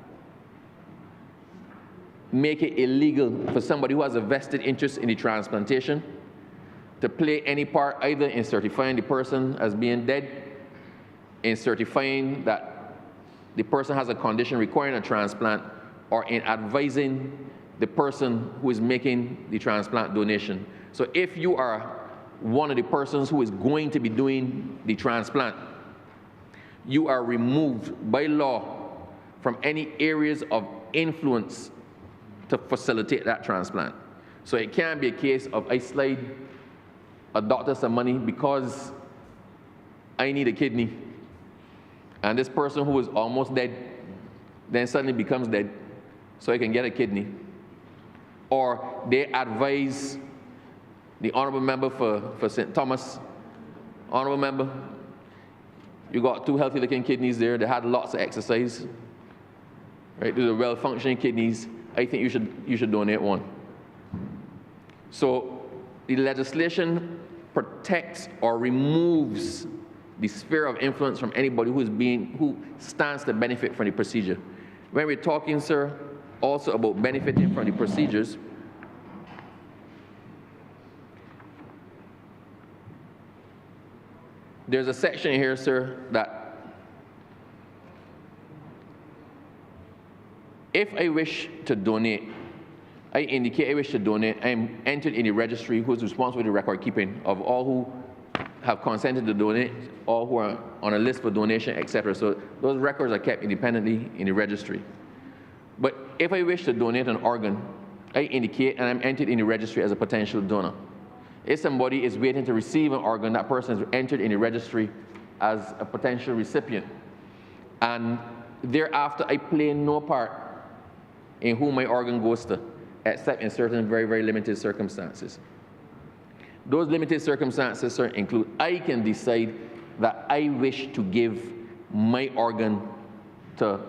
make it illegal for somebody who has a vested interest in the transplantation to play any part either in certifying the person as being dead, in certifying that the person has a condition requiring a transplant, or in advising the person who is making the transplant donation. So if you are one of the persons who is going to be doing the transplant, you are removed by law from any areas of influence to facilitate that transplant. So it can't be a case of I slide a doctor some money because I need a kidney, and this person who is almost dead then suddenly becomes dead so I can get a kidney. Or they advise the honorable member for St. Thomas, honorable member, you got 2 healthy looking kidneys there, they had lots of exercise, right? These are well-functioning kidneys. I think you should donate one. So the legislation protects or removes the sphere of influence from anybody who stands to benefit from the procedure. When we're talking, sir, also about benefiting from the procedures, there's a section here, sir, that if I wish to donate, I indicate I wish to donate, I'm entered in the registry who's responsible for the record keeping of all who have consented to donate, all who are on a list for donation, etc. So those records are kept independently in the registry. But if I wish to donate an organ, I indicate and I'm entered in the registry as a potential donor. If somebody is waiting to receive an organ, that person is entered in the registry as a potential recipient. And thereafter, I play no part in who my organ goes to, except in certain very, very limited circumstances. Those limited circumstances, sir, include I can decide that I wish to give my organ to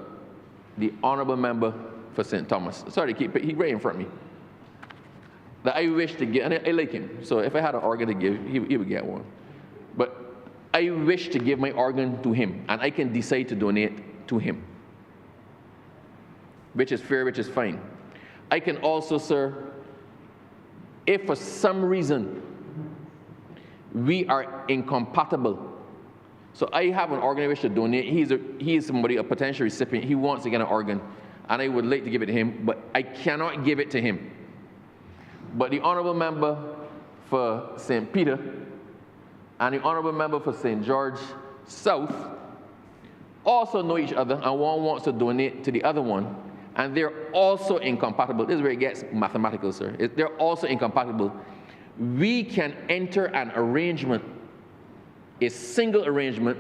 the honourable member for St. Thomas. Sorry to keep it, he's right in front of me. That I wish to give, and I like him, so if I had an organ to give, he would get one. But I wish to give my organ to him, and I can decide to donate to him, which is fair, which is fine. I can also, sir, if for some reason we are incompatible, so I have an organ I wish to donate, he is somebody, a potential recipient, he wants to get an organ, and I would like to give it to him, but I cannot give it to him. But the honourable member for St. Peter and the honourable member for St. George South also know each other, and one wants to donate to the other one, and they're also incompatible. This is where it gets mathematical, sir. They're also incompatible. We can enter an arrangement, a single arrangement,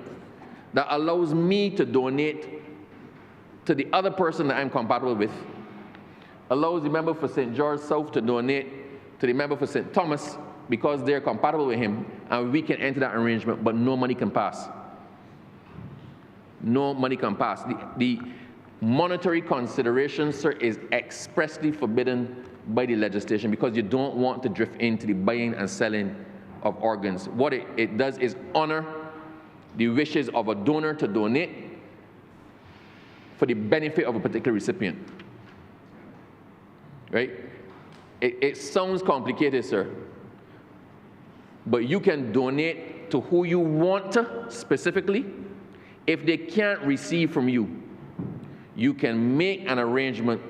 that allows me to donate to the other person that I'm compatible with, allows the member for St. George South to donate to the member for St. Thomas because they're compatible with him, and we can enter that arrangement, but no money can pass. No money can pass. The monetary consideration, sir, is expressly forbidden by the legislation because you don't want to drift into the buying and selling of organs. What it does is honor the wishes of a donor to donate for the benefit of a particular recipient. Right? It sounds complicated, sir, but you can donate to who you want to specifically. If they can't receive from you, you can make an arrangement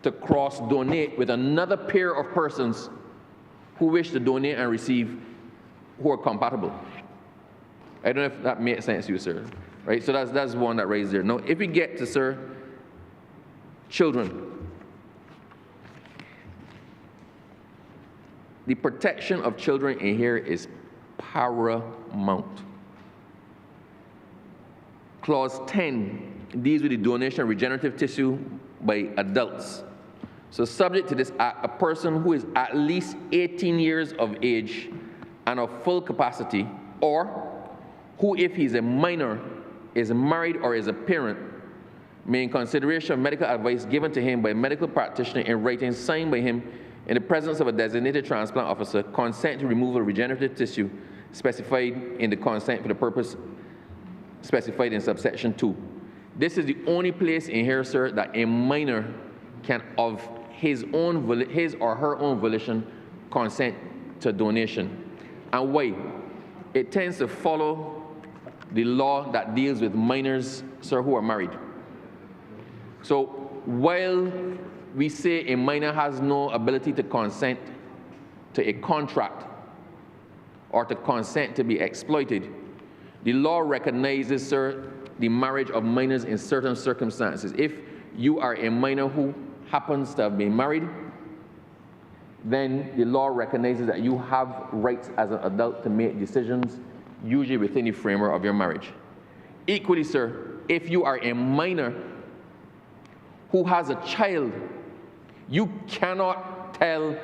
to cross-donate with another pair of persons who wish to donate and receive who are compatible. I don't know if that makes sense to you, sir. Right? So that's one that raised there. Now, if we get to, sir, children, the protection of children in here is paramount. Clause 10 deals with the donation of regenerative tissue by adults. So subject to this act, a person who is at least 18 years of age and of full capacity, or who, if he's a minor, is married or is a parent, may, in consideration of medical advice given to him by a medical practitioner in writing signed by him in the presence of a designated transplant officer, consent to removal of regenerative tissue specified in the consent for the purpose specified in subsection 2. This is the only place in here, sir, that a minor can, of his or her own volition, consent to donation. And why? It tends to follow the law that deals with minors, sir, who are married. So while we say a minor has no ability to consent to a contract or to consent to be exploited, the law recognizes, sir, the marriage of minors in certain circumstances. If you are a minor who happens to have been married, then the law recognizes that you have rights as an adult to make decisions, usually within the framework of your marriage. Equally, sir, if you are a minor who has a child, you cannot tell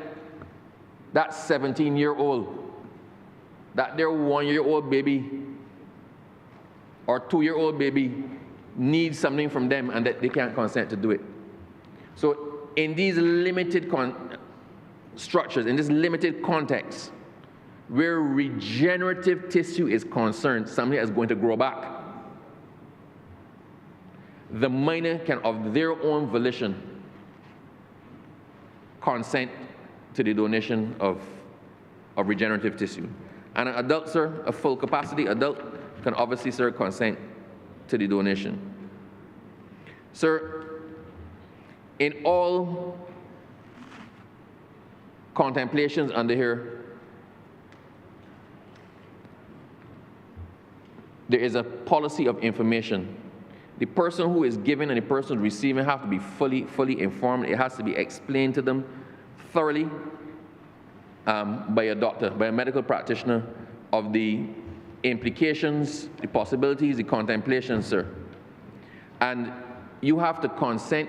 that 17-year-old that their 1-year-old baby or 2-year-old baby needs something from them and that they can't consent to do it. So in these limited structures, in this limited context, where regenerative tissue is concerned, something that's going to grow back, the minor can, of their own volition, consent to the donation of regenerative tissue. And an adult, sir, a full capacity adult, can obviously, sir, consent to the donation. Sir, in all contemplations under here, there is a policy of information. The person who is giving and the person receiving have to be fully informed. It has to be explained to them thoroughly by a doctor, by a medical practitioner, of the implications, the possibilities, the contemplations, sir. And you have to consent,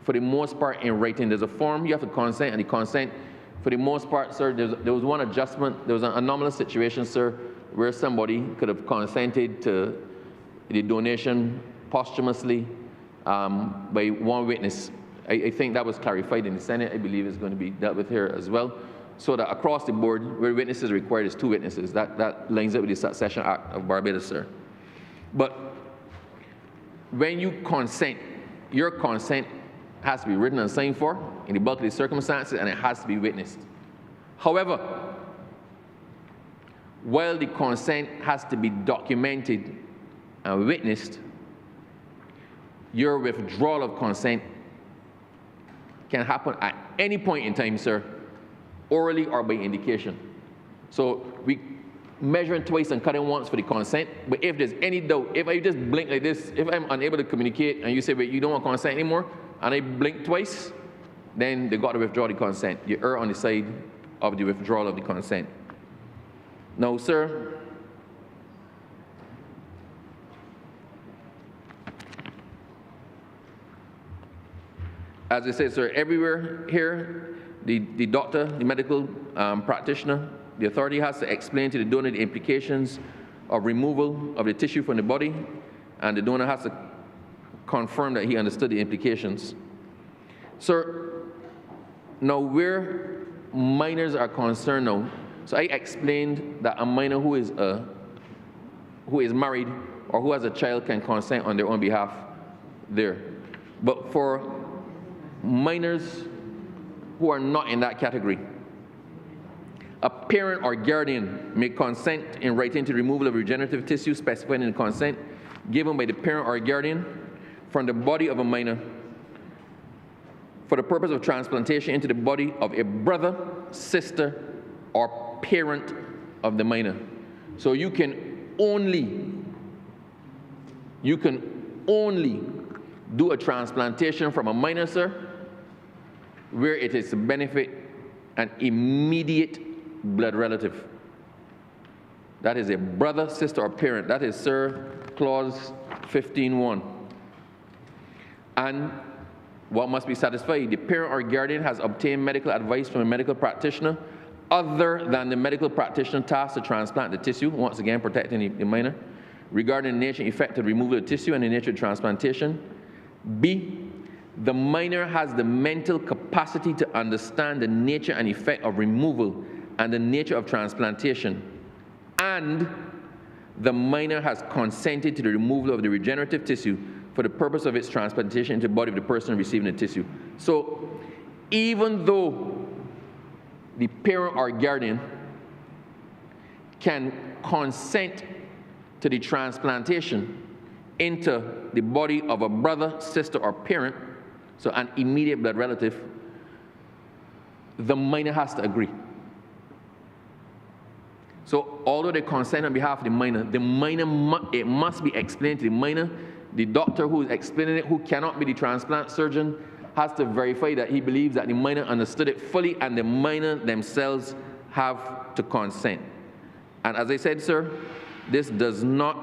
for the most part, in writing. There's a form, you have to consent, and the consent, for the most part, sir, there was one adjustment, there was an anomalous situation, sir, where somebody could have consented to the donation posthumously by one witness. I think that was clarified in the Senate. I believe it's going to be dealt with here as well, so that across the board, where witnesses are required is 2 witnesses. That lines up with the Succession Act of Barbados, sir. But when you consent, your consent has to be written and signed for in the bulk of the circumstances, and it has to be witnessed. However, while the consent has to be documented and witnessed, your withdrawal of consent can happen at any point in time, sir, orally or by indication. So we measuring twice and cutting once for the consent, but if there's any doubt, if I just blink like this, if I'm unable to communicate and you say, wait, you don't want consent anymore, and I blink twice, then they got to withdraw the consent. You err on the side of the withdrawal of the consent. Now, sir, as I said, sir, everywhere here, the doctor, the medical practitioner, the authority has to explain to the donor the implications of removal of the tissue from the body, and the donor has to confirm that he understood the implications. Sir, now where minors are concerned now, so I explained that a minor who is married or who has a child can consent on their own behalf there. But for minors who are not in that category, a parent or guardian may consent in writing to removal of regenerative tissue specified in the consent given by the parent or guardian from the body of a minor for the purpose of transplantation into the body of a brother, sister, or parent of the minor. So you can only do a transplantation from a minor, sir, where it is to benefit an immediate blood relative. That is a brother, sister, or parent. That is, sir, clause 15.1. And what must be satisfied? The parent or guardian has obtained medical advice from a medical practitioner other than the medical practitioner tasked to transplant the tissue, once again protecting the minor, regarding the nature and effect of removal of the tissue and the nature of transplantation. B, the minor has the mental capacity to understand the nature and effect of removal and the nature of transplantation, and the minor has consented to the removal of the regenerative tissue for the purpose of its transplantation into the body of the person receiving the tissue. So even though the parent or guardian can consent to the transplantation into the body of a brother, sister, or parent, so an immediate blood relative, the minor has to agree. So although they consent on behalf of the minor, it must be explained to the minor. The doctor who is explaining it, who cannot be the transplant surgeon, has to verify that he believes that the minor understood it fully, and the minor themselves have to consent. And as I said, sir, this does not,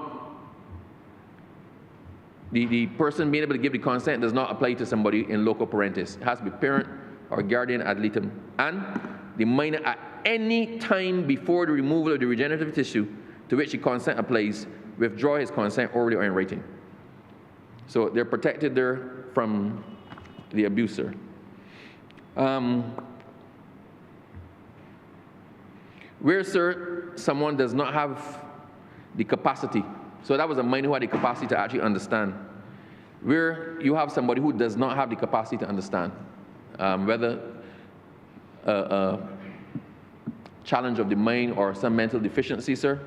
the person being able to give the consent does not apply to somebody in loco parentis. It has to be parent or guardian ad litem. And the minor at any time before the removal of the regenerative tissue to which the consent applies, withdraw his consent orally or in writing. So they're protected there from the abuser. Where, sir, someone does not have the capacity, so that was a minor who had the capacity to actually understand. Where you have somebody who does not have the capacity to understand, whether a challenge of the mind or some mental deficiency, sir,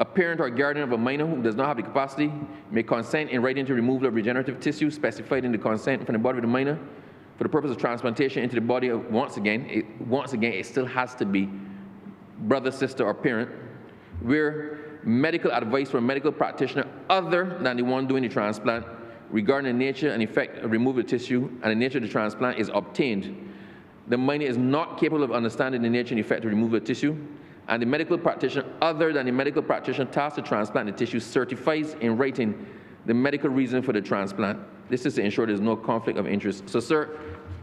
a parent or guardian of a minor who does not have the capacity may consent in writing to removal of regenerative tissue specified in the consent from the body of the minor for the purpose of transplantation into the body of, once again, it still has to be brother, sister, or parent, where medical advice from a medical practitioner other than the one doing the transplant regarding the nature and effect of removal of tissue and the nature of the transplant is obtained. The minor is not capable of understanding the nature and effect of removal of tissue, and the medical practitioner other than the medical practitioner tasked to transplant the tissue certifies in writing the medical reason for the transplant. This is to ensure there's no conflict of interest. So, sir,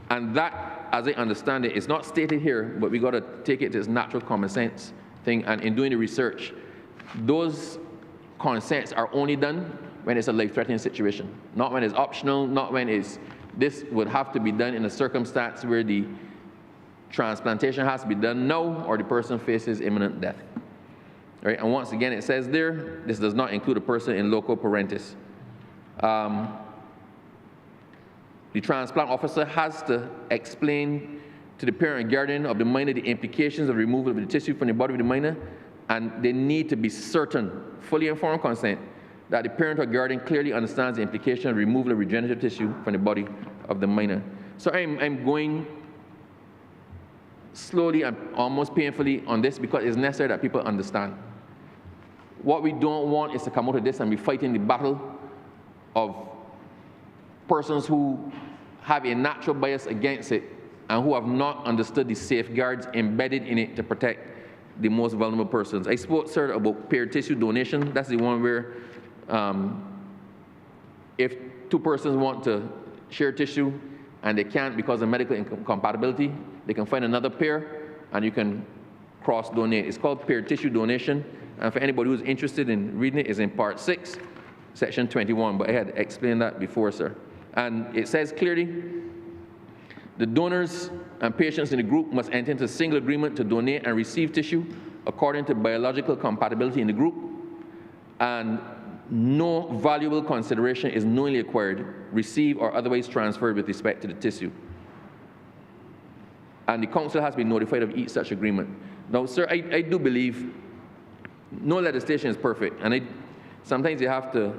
and that, as I understand it, it's not stated here, but we got to take it as natural common sense thing. And in doing the research, those consents are only done when it's a life-threatening situation, not when it's optional, not when it's, this would have to be done in a circumstance where the transplantation has to be done now or the person faces imminent death. Right? And once again, it says there, this does not include a person in loco parentis. The transplant officer has to explain to the parent and guardian of the minor the implications of removal of the tissue from the body of the minor, and they need to be certain, fully informed consent, that the parent or guardian clearly understands the implication of removal of regenerative tissue from the body of the minor. So I'm going slowly and almost painfully on this because it's necessary that people understand. What we don't want is to come out of this and be fighting the battle of persons who have a natural bias against it and who have not understood the safeguards embedded in it to protect the most vulnerable persons. I spoke, sir, about paired tissue donation. That's the one where if two persons want to share tissue and they can't because of medical incompatibility, they can find another pair and you can cross-donate. It's called paired tissue donation. And for anybody who's interested in reading it, it's in Part 6, Section 21, but I had explained that before, sir. And it says clearly, the donors and patients in the group must enter into a single agreement to donate and receive tissue according to biological compatibility in the group, and no valuable consideration is knowingly acquired, received, or otherwise transferred with respect to the tissue. And the council has been notified of each such agreement. Now, sir, I do believe no legislation is perfect, and sometimes you have to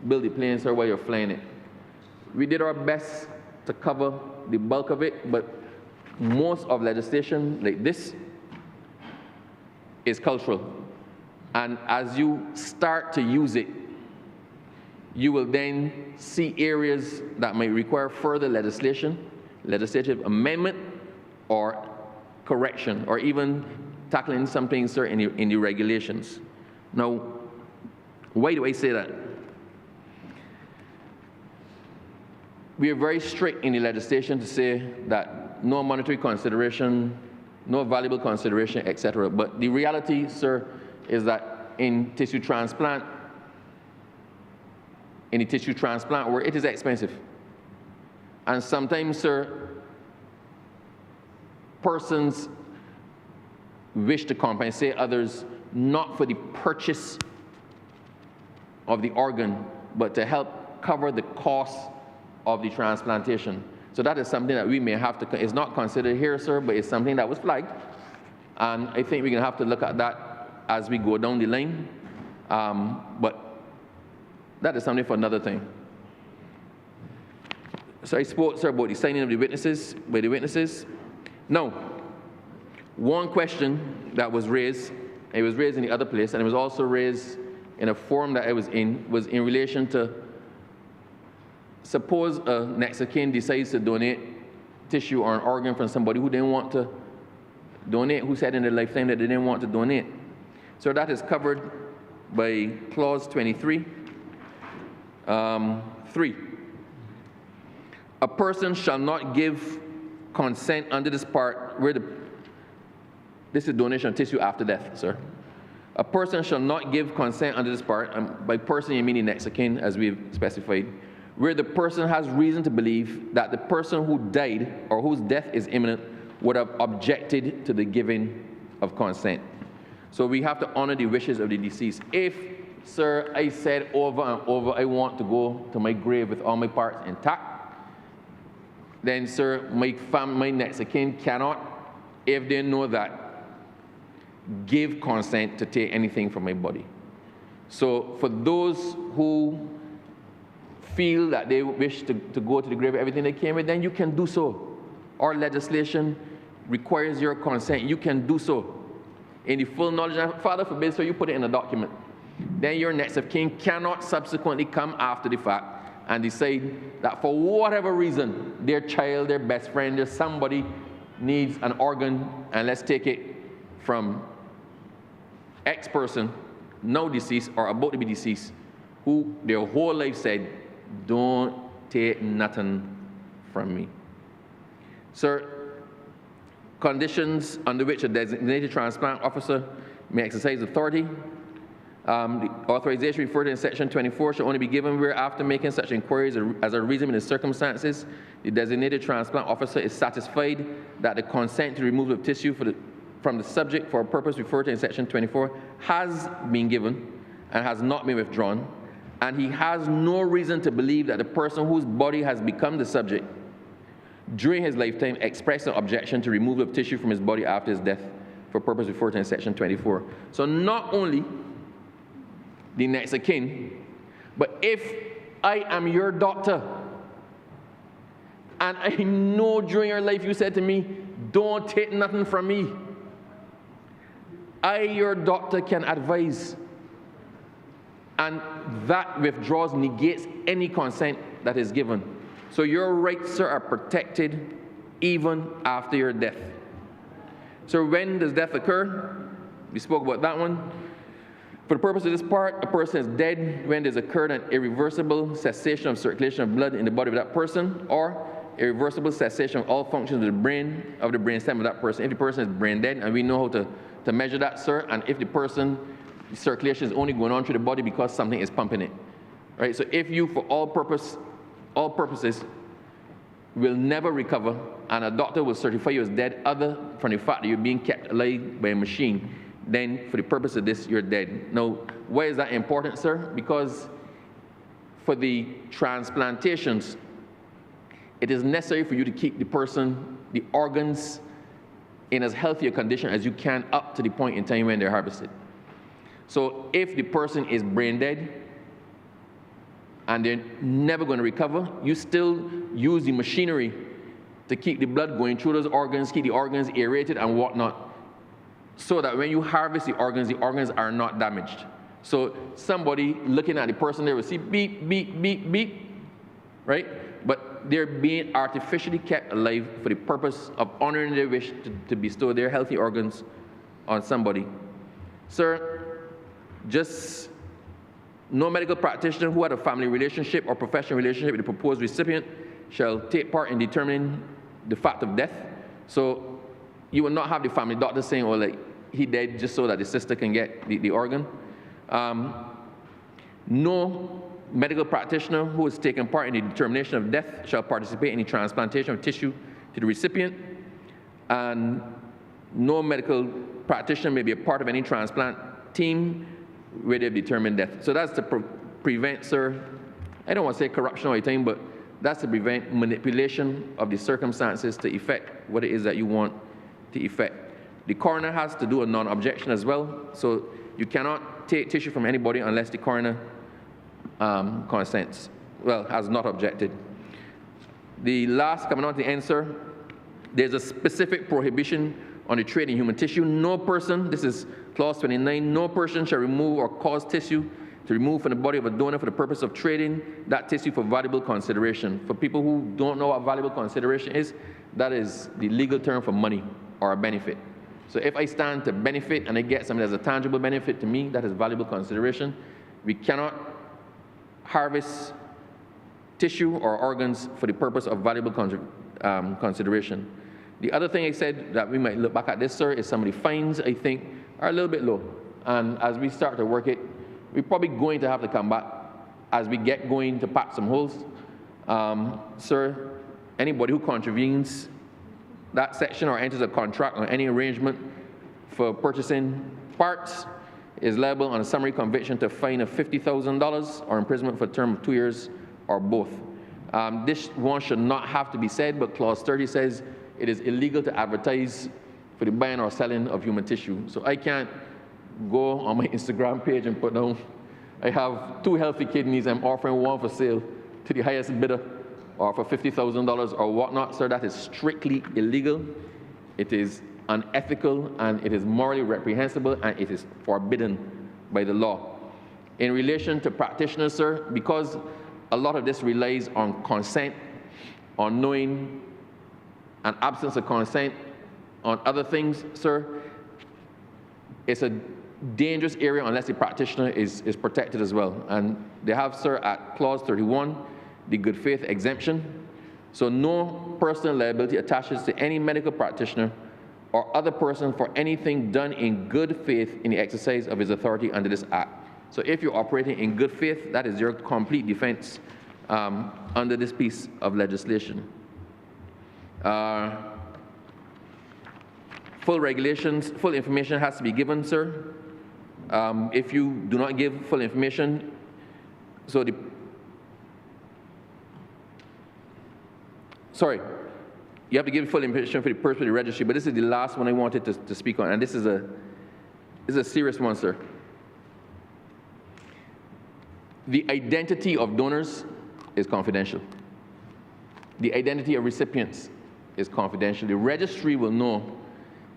build the plane, sir, while you're flying it. We did our best to cover the bulk of it, but most of legislation like this is cultural. And as you start to use it, you will then see areas that might require further legislation, legislative amendment, or correction, or even tackling some things, sir, in the regulations. Now, why do I say that? We are very strict in the legislation to say that no monetary consideration, no valuable consideration, etc. But the reality, sir, is that in tissue transplant, where it is expensive. And sometimes, sir, persons wish to compensate others not for the purchase of the organ, but to help cover the cost of the transplantation. So that is something that we may have to, it's not considered here, sir, but it's something that was flagged. And I think we're going to have to look at that as we go down the line. But that is something for another time. So I spoke, sir, about the signing of the witnesses, by the witnesses. Now, one question that was raised, it was raised in the other place, and it was also raised in a forum that I was in relation to, suppose a next of kin decides to donate tissue or an organ from somebody who didn't want to donate, who said in their lifetime that they didn't want to donate. So that is covered by clause 23. 3. A person shall not give consent under this part where this is donation of tissue after death, sir. A person shall not give consent under this part, and by person you mean the next of kin, as we've specified, where the person has reason to believe that the person who died or whose death is imminent would have objected to the giving of consent. So we have to honor the wishes of the deceased. If, sir, I said over and over, I want to go to my grave with all my parts intact, then, sir, my next of kin cannot, if they know that, give consent to take anything from my body. So for those who feel that they wish to go to the grave with everything they came with, then you can do so. Our legislation requires your consent. You can do so in the full knowledge. And Father forbid, so you put it in a document. Then your next of kin cannot subsequently come after the fact and decide that for whatever reason, their child, their best friend, their somebody needs an organ, and let's take it from X person, now deceased or about to be deceased, who their whole life said, don't take nothing from me. Sir, conditions under which a designated transplant officer may exercise authority. The authorization referred to in Section 24 shall only be given where, after making such inquiries as are reasonable in the circumstances, the designated transplant officer is satisfied that the consent to removal of tissue from the subject for a purpose referred to in Section 24 has been given and has not been withdrawn, and he has no reason to believe that the person whose body has become the subject during his lifetime expressed an objection to removal of tissue from his body after his death for purpose referred to in Section 24. So not only the next of kin, but if I am your doctor and I know during your life you said to me, don't take nothing from me, I, your doctor, can advise, and that withdraws, negates any consent that is given. So your rights, sir, are protected even after your death. So when does death occur? We spoke about that one. For the purpose of this part, a person is dead when there's occurred an irreversible cessation of circulation of blood in the body of that person, or irreversible cessation of all functions of the brain stem of that person. If the person is brain dead, and we know how to measure that, sir, and if the person, circulation is only going on through the body because something is pumping it, right? So if you, for all purposes, will never recover, and a doctor will certify you as dead other from the fact that you're being kept alive by a machine, then for the purpose of this, you're dead. Now, why is that important, sir? Because for the transplantations, it is necessary for you to keep the person, the organs, in as healthy a condition as you can up to the point in time when they're harvested. So if the person is brain dead and they're never going to recover, you still use the machinery to keep the blood going through those organs, keep the organs aerated and whatnot, so that when you harvest the organs are not damaged. So somebody looking at the person there will see beep, beep, beep, beep, right? But they're being artificially kept alive for the purpose of honoring their wish to bestow their healthy organs on somebody. Sir, just no medical practitioner who had a family relationship or professional relationship with the proposed recipient shall take part in determining the fact of death. So you will not have the family doctor saying, oh, like, he dead just so that the sister can get the organ. No medical practitioner who has taken part in the determination of death shall participate in the transplantation of tissue to the recipient. And no medical practitioner may be a part of any transplant team where they've determined death. So that's to prevent, sir, I don't want to say corruption all the time, but that's to prevent manipulation of the circumstances to effect what it is that you want to effect. The coroner has to do a non-objection as well, so you cannot take tissue from anybody unless the coroner consents, well, has not objected. The last, coming on to the end, sir, there's a specific prohibition on the trade in human tissue. No person, this is clause 29, no person shall remove or cause tissue to remove from the body of a donor for the purpose of trading that tissue for valuable consideration. For people who don't know what valuable consideration is, that is the legal term for money or a benefit. So if I stand to benefit and I get something that's a tangible benefit to me, that is valuable consideration. We cannot harvest tissue or organs for the purpose of valuable consideration. The other thing I said that we might look back at this, sir, is some of the fines, I think, are a little bit low. And as we start to work it, we're probably going to have to come back as we get going to patch some holes. Sir, anybody who contravenes that section or enters a contract or any arrangement for purchasing parts is liable on a summary conviction to a fine of $50,000 or imprisonment for a term of 2 years or both. This one should not have to be said, but clause 30 says it is illegal to advertise for the buying or selling of human tissue. So I can't go on my Instagram page and put down, I have 2 healthy kidneys, I'm offering one for sale to the highest bidder, or for $50,000 or whatnot. Sir, that is strictly illegal. It is unethical and it is morally reprehensible and it is forbidden by the law. In relation to practitioners, sir, because a lot of this relies on consent, on knowing an absence of consent, on other things, sir, it's a dangerous area unless the practitioner is protected as well. And they have, sir, at clause 31, the good faith exemption. So no personal liability attaches to any medical practitioner or other person for anything done in good faith in the exercise of his authority under this act. So if you're operating in good faith, that is your complete defense under this piece of legislation. Full regulations, full information has to be given, sir. If you do not give full information, so you have to give full information for the person with the registry, but this is the last one I wanted to speak on, and this is a serious one, sir. The identity of donors is confidential. The identity of recipients is confidential. The registry will know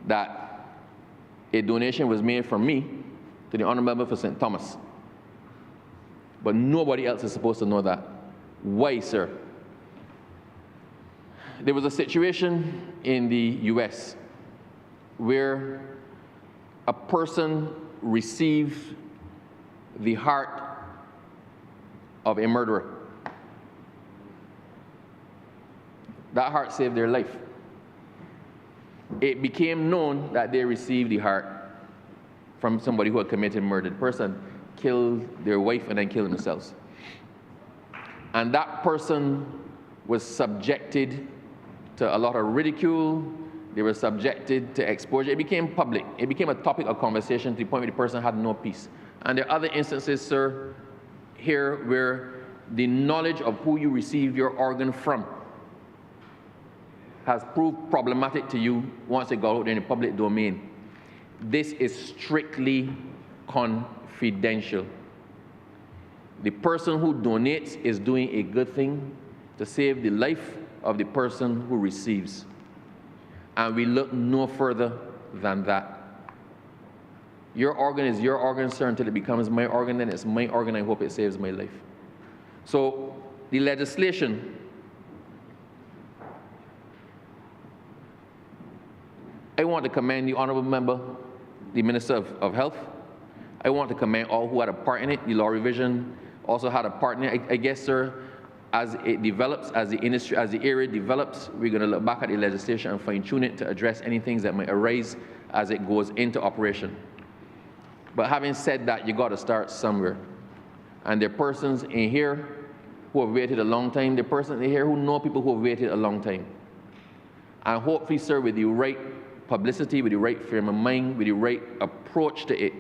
that a donation was made from me to the Honourable Member for St. Thomas. But nobody else is supposed to know that. Why, sir? There was a situation in the US where a person received the heart of a murderer. That heart saved their life. It became known that they received the heart from somebody who had committed murder. The person killed their wife and then killed themselves. And that person was subjected to a lot of ridicule. They were subjected to exposure. It became public. It became a topic of conversation to the point where the person had no peace. And there are other instances, sir, here where the knowledge of who you received your organ from has proved problematic to you once it got out in the public domain. This is strictly confidential. The person who donates is doing a good thing to save the life of the person who receives. And we look no further than that. Your organ is your organ, sir, until it becomes my organ, then it's my organ. I hope it saves my life. So the legislation I want to commend the Honourable Member, the Minister of Health. I want to commend all who had a part in it. The law revision also had a part in it. I guess, sir, as it develops, as the industry, as the area develops, we're going to look back at the legislation and fine-tune it to address any things that might arise as it goes into operation. But having said that, you got to start somewhere. And there are persons in here who have waited a long time. There are persons in here who know people who have waited a long time. And hopefully, sir, with the right publicity, with the right frame of mind, with the right approach to it,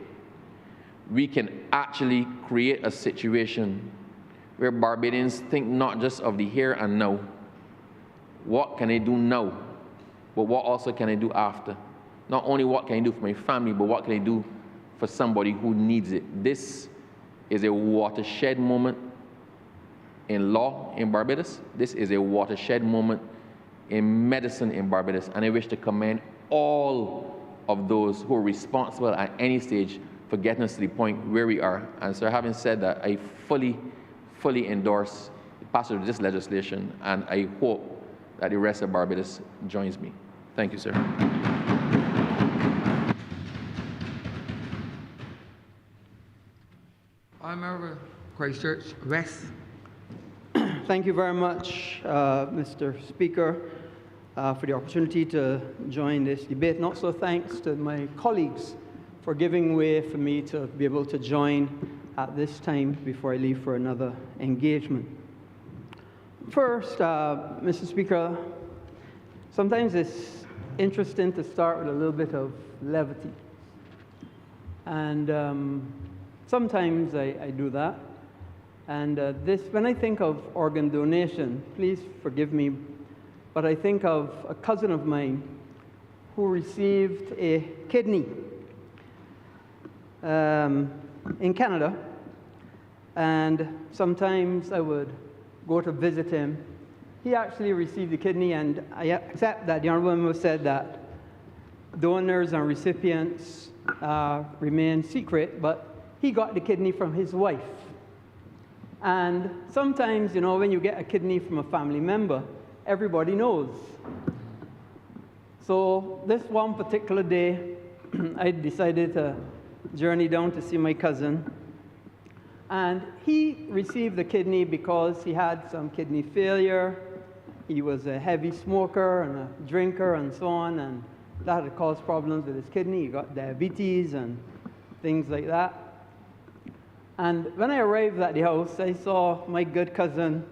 we can actually create a situation where Barbadians think not just of the here and now. What can I do now? But what also can I do after? Not only what can I do for my family, but what can I do for somebody who needs it? This is a watershed moment in law in Barbados. This is a watershed moment in medicine in Barbados. And I wish to commend all of those who are responsible at any stage for getting us to the point where we are. And so having said that, I fully endorse the passage of this legislation, and I hope that the rest of Barbados joins me. Thank you, sir. Honourable Christchurch West. Thank you very much, Mr. Speaker, for the opportunity to join this debate. And also thanks to my colleagues for giving way for me to be able to join at this time before I leave for another engagement. First, Mr. Speaker, sometimes it's interesting to start with a little bit of levity. And sometimes I do that. And when I think of organ donation, please forgive me, but I think of a cousin of mine who received a kidney in Canada. And sometimes I would go to visit him. He actually received the kidney, and I accept that the Honourable Member said that donors and recipients remain secret, but he got the kidney from his wife. And sometimes, you know, when you get a kidney from a family member, everybody knows. So this one particular day, I decided to journey down to see my cousin. And he received the kidney because he had some kidney failure. He was a heavy smoker and a drinker and so on, and that had caused problems with his kidney. He got diabetes and things like that. And when I arrived at the house, I saw my good cousin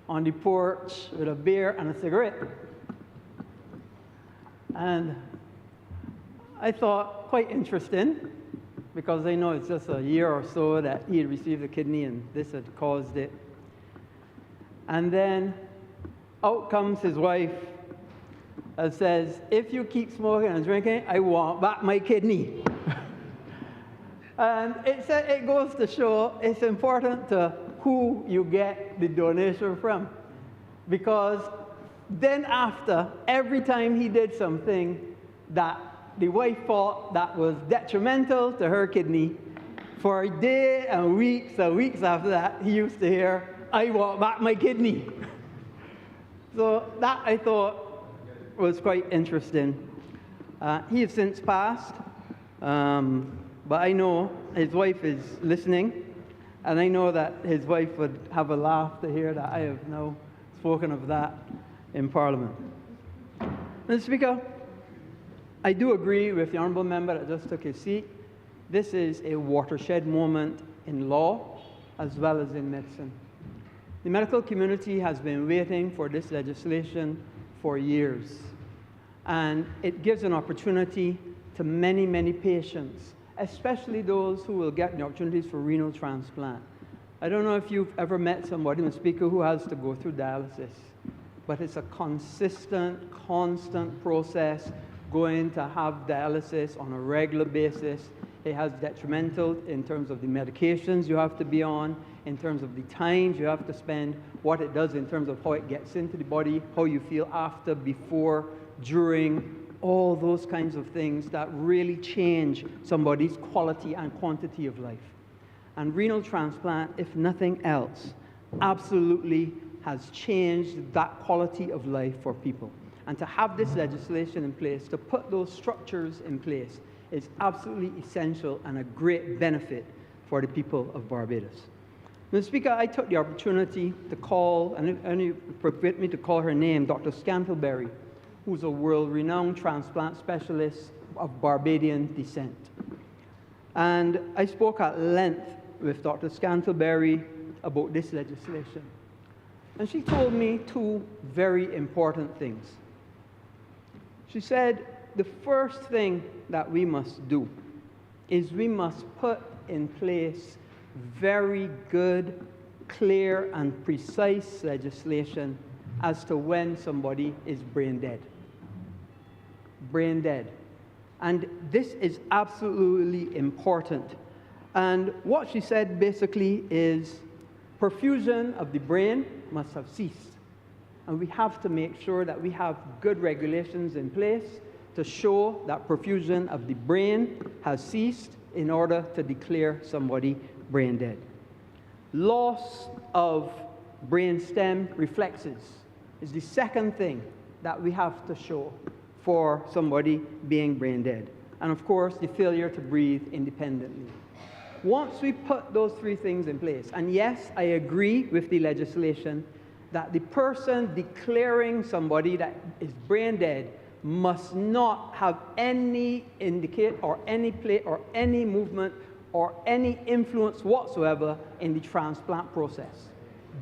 on the porch with a beer and a cigarette. And I thought, quite interesting, because I know it's just a year or so that he had received a kidney and this had caused it. And then out comes his wife and says, if you keep smoking and drinking, I want back my kidney. And it goes to show it's important to who you get the donation from. Because then after, every time he did something that the wife thought that was detrimental to her kidney, for a day and weeks after that, he used to hear, I want back my kidney. So that I thought was quite interesting. He has since passed, but I know his wife is listening, and I know that his wife would have a laugh to hear that I have now spoken of that in Parliament. Mr. Speaker, I do agree with the honourable member that just took his seat. This is a watershed moment in law as well as in medicine. The medical community has been waiting for this legislation for years, and it gives an opportunity to many, many patients, especially those who will get the opportunities for renal transplant. I don't know if you've ever met somebody, Mr. Speaker, who has to go through dialysis, but it's a consistent, constant process going to have dialysis on a regular basis. It has detrimental in terms of the medications you have to be on, in terms of the times you have to spend, what it does in terms of how it gets into the body, how you feel after, before, during, all those kinds of things that really change somebody's quality and quantity of life. And renal transplant, if nothing else, absolutely has changed that quality of life for people. And to have this legislation in place, to put those structures in place, is absolutely essential and a great benefit for the people of Barbados. Mr. Speaker, I took the opportunity to call, and you permit me to call her name, Dr. Scantlebury, who's a world-renowned transplant specialist of Barbadian descent. And I spoke at length with Dr. Scantlebury about this legislation. And she told me two very important things. She said, the first thing that we must do is we must put in place very good, clear, and precise legislation as to when somebody is brain dead. Brain dead. And this is absolutely important. And what she said basically is perfusion of the brain must have ceased. And we have to make sure that we have good regulations in place to show that perfusion of the brain has ceased in order to declare somebody brain dead. Loss of brain stem reflexes is the second thing that we have to show for somebody being brain dead. And of course, the failure to breathe independently. Once we put those three things in place, and yes, I agree with the legislation that the person declaring somebody that is brain dead must not have any indicate or any play or any movement or any influence whatsoever in the transplant process,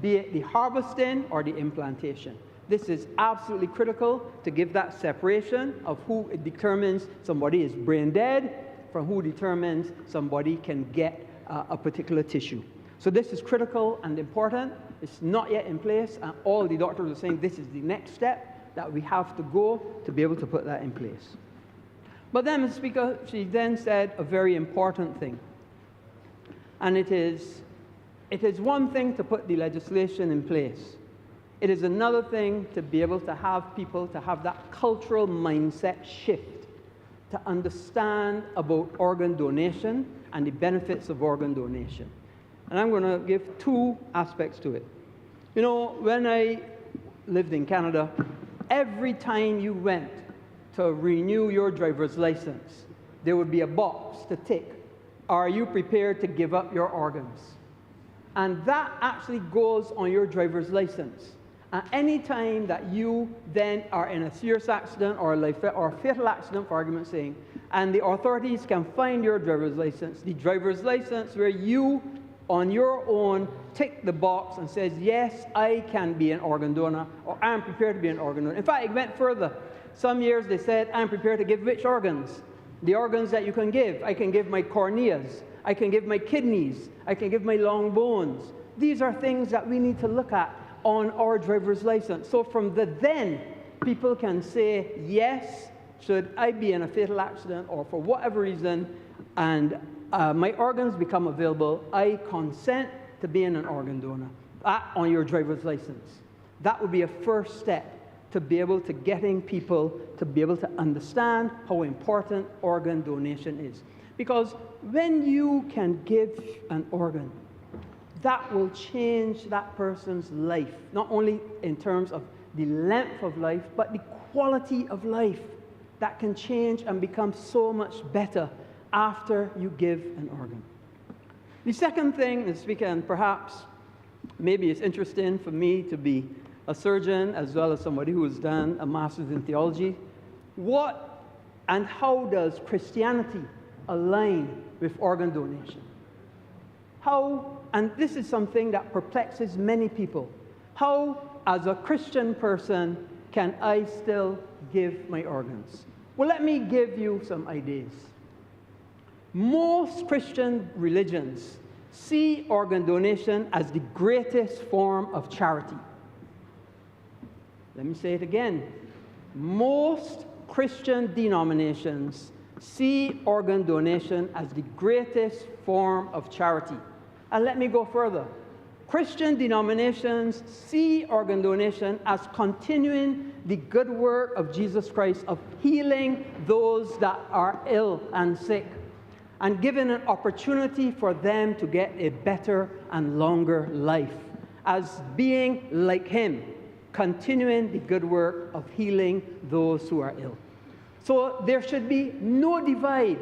be it the harvesting or the implantation. This is absolutely critical to give that separation of who determines somebody is brain dead from who determines somebody can get a particular tissue. So this is critical and important. It's not yet in place, and all the doctors are saying this is the next step that we have to go to be able to put that in place. But then, Mr. Speaker, she then said a very important thing. And it is one thing to put the legislation in place. It is another thing to be able to have people to have that cultural mindset shift, to understand about organ donation and the benefits of organ donation. And I'm going to give two aspects to it. You know, when I lived in Canada, every time you went to renew your driver's license, there would be a box to tick. Are you prepared to give up your organs? And that actually goes on your driver's license. And any time that you then are in a serious accident or a fatal accident, for argument's sake, and the authorities can find your driver's license, the driver's license where you on your own tick the box and says, yes, I can be an organ donor, or I'm prepared to be an organ donor. In fact, it went further. Some years they said, I'm prepared to give which organs? The organs that you can give. I can give my corneas. I can give my kidneys. I can give my long bones. These are things that we need to look at on our driver's license. So from the then, people can say, yes, should I be in a fatal accident or for whatever reason, and my organs become available, I consent to being an organ donor. On your driver's license. That would be a first step to be able to getting people to be able to understand how important organ donation is. Because when you can give an organ, that will change that person's life, not only in terms of the length of life, but the quality of life. That can change and become so much better after you give an organ. The second thing, Mr. Speaker, and perhaps maybe it's interesting for me to be a surgeon as well as somebody who has done a master's in theology. What and how does Christianity align with organ donation? How, and this is something that perplexes many people, how, as a Christian person, can I still give my organs? Well, let me give you some ideas. Most Christian religions see organ donation as the greatest form of charity. Let me say it again. Most Christian denominations see organ donation as the greatest form of charity. And let me go further. Christian denominations see organ donation as continuing the good work of Jesus Christ of healing those that are ill and sick and giving an opportunity for them to get a better and longer life as being like Him, continuing the good work of healing those who are ill. So there should be no divide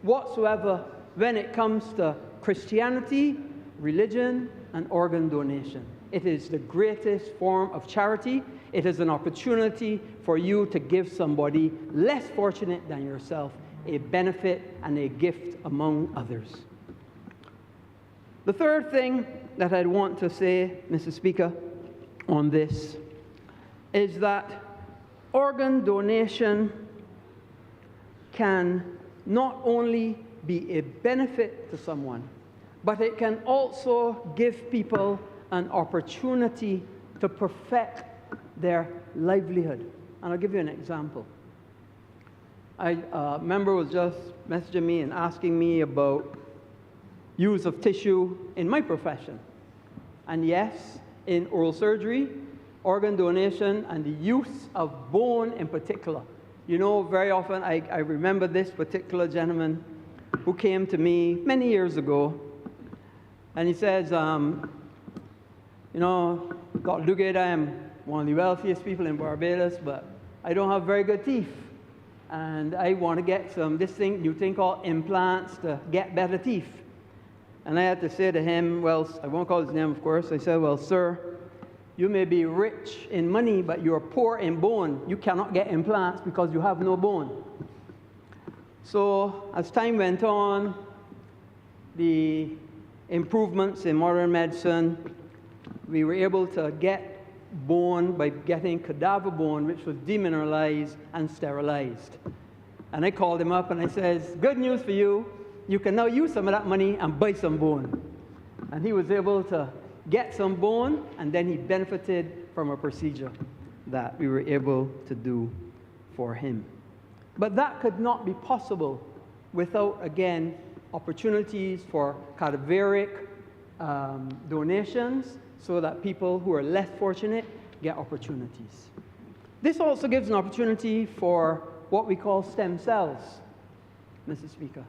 whatsoever when it comes to Christianity, religion, and organ donation. It is the greatest form of charity. It is an opportunity for you to give somebody less fortunate than yourself a benefit and a gift among others. The third thing that I'd want to say, Mr. Speaker, on this is that organ donation can not only be a benefit to someone, but it can also give people an opportunity to perfect their livelihood. And I'll give you an example. A member was just messaging me and asking me about use of tissue in my profession. And yes, in oral surgery, organ donation, and the use of bone in particular. You know, very often I remember this particular gentleman who came to me many years ago, and he says, you know, Dr. Duguay, I am one of the wealthiest people in Barbados, but I don't have very good teeth. And I want to get this new thing called implants to get better teeth. And I had to say to him, well, I won't call his name, of course. I said, well, sir, you may be rich in money, but you're poor in bone. You cannot get implants because you have no bone. So as time went on, the improvements in modern medicine, we were able to get bone by getting cadaver bone, which was demineralized and sterilized. And I called him up and I says, good news for you. You can now use some of that money and buy some bone. And he was able to get some bone, and then he benefited from a procedure that we were able to do for him. But that could not be possible without, again, opportunities for cadaveric donations so that people who are less fortunate get opportunities. This also gives an opportunity for what we call stem cells, Mr. Speaker.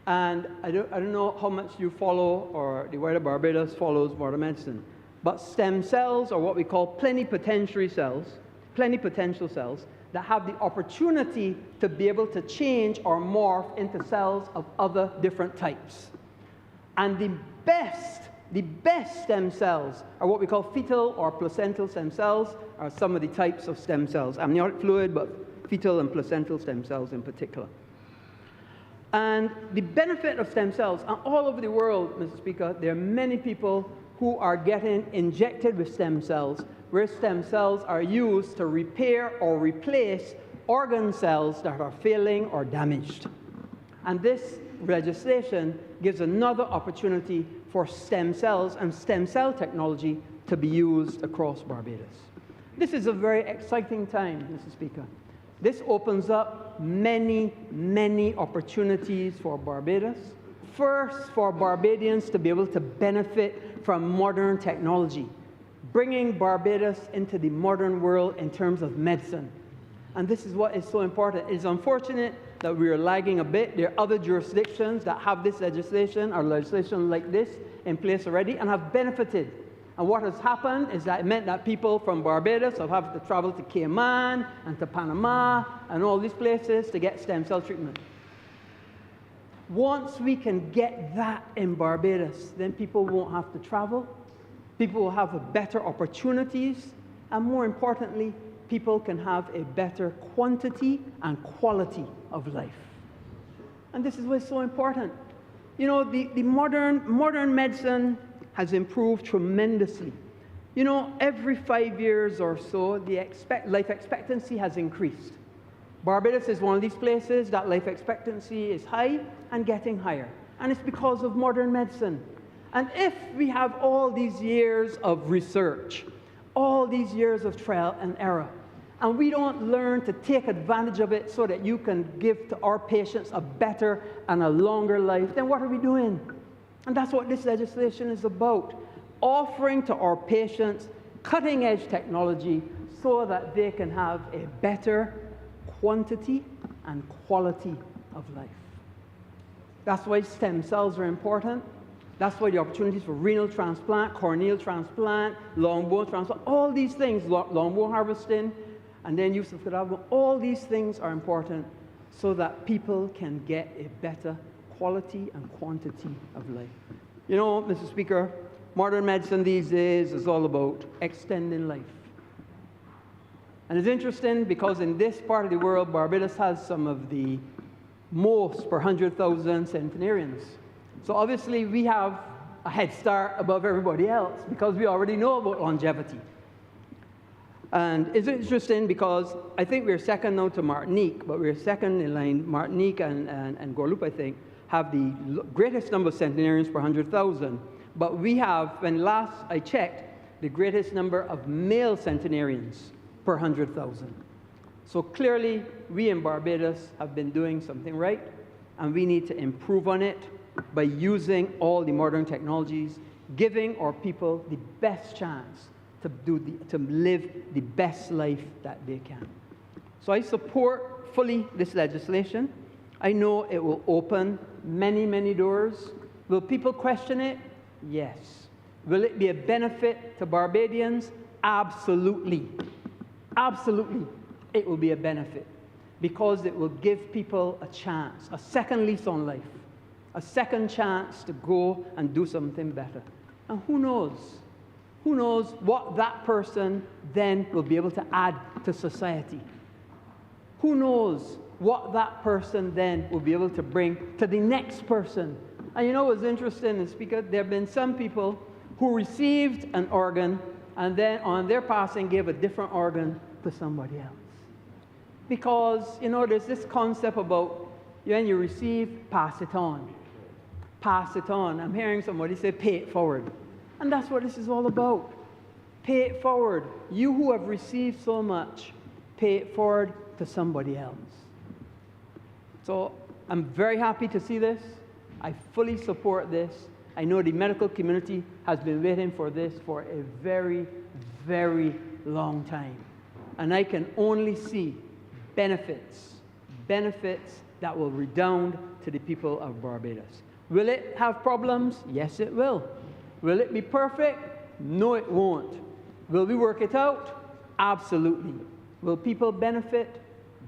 And I don't know how much you follow or the wider Barbados follows modern medicine, but stem cells are what we call plenipotentiary cells, plenipotential cells that have the opportunity to be able to change or morph into cells of other different types. And the best stem cells are what we call fetal or placental stem cells, are some of the types of stem cells. Amniotic fluid, but fetal and placental stem cells in particular. And the benefit of stem cells, and all over the world, Mr. Speaker, there are many people who are getting injected with stem cells, where stem cells are used to repair or replace organ cells that are failing or damaged. And this legislation gives another opportunity for stem cells and stem cell technology to be used across Barbados. This is a very exciting time, Mr. Speaker. This opens up many, many opportunities for Barbados. First, for Barbadians to be able to benefit from modern technology, bringing Barbados into the modern world in terms of medicine. And this is what is so important. It's unfortunate that we are lagging a bit. There are other jurisdictions that have this legislation or legislation like this in place already and have benefited. And what has happened is that it meant that people from Barbados have had to travel to Cayman and to Panama and all these places to get stem cell treatment. Once we can get that in Barbados, then people won't have to travel, people will have better opportunities, and more importantly, people can have a better quantity and quality of life. And this is what's so important. You know, the modern medicine has improved tremendously. You know, every 5 years or so, the life expectancy has increased. Barbados is one of these places that life expectancy is high and getting higher. And it's because of modern medicine. And if we have all these years of research, all these years of trial and error, and we don't learn to take advantage of it so that you can give to our patients a better and a longer life, then what are we doing? And that's what this legislation is about, offering to our patients cutting-edge technology so that they can have a better quantity and quality of life. That's why stem cells are important. That's why the opportunities for renal transplant, corneal transplant, long bone transplant, all these things, long bone harvesting, and then use of cadaver, all these things are important so that people can get a better quality and quantity of life. You know, Mr. Speaker, modern medicine these days is all about extending life. And it's interesting because in this part of the world, Barbados has some of the most per 100,000 centenarians. So obviously we have a head start above everybody else because we already know about longevity. And it's interesting because I think we're second now to Martinique, but we're second in line. Martinique and Guadeloupe, I think, have the greatest number of centenarians per 100,000. But we have, when last I checked, the greatest number of male centenarians per 100,000. So clearly, we in Barbados have been doing something right, and we need to improve on it by using all the modern technologies, giving our people the best chance to live the best life that they can. So I support fully this legislation. I know it will open many, many doors. Will people question it? Yes. Will it be a benefit to Barbadians? Absolutely. Absolutely, it will be a benefit because it will give people a chance, a second lease on life, a second chance to go and do something better. And who knows? Who knows what that person then will be able to add to society? Who knows what that person then will be able to bring to the next person? And you know what's interesting is because there have been some people who received an organ and then on their passing gave a different organ to somebody else. Because, you know, there's this concept about when you receive, pass it on. Pass it on. I'm hearing somebody say, pay it forward. And that's what this is all about. Pay it forward. You who have received so much, pay it forward to somebody else. So I'm very happy to see this. I fully support this. I know the medical community has been waiting for this for a very, very long time. And I can only see benefits that will redound to the people of Barbados. Will it have problems? Yes, it will. Will it be perfect? No, it won't. Will we work it out? Absolutely. Will people benefit?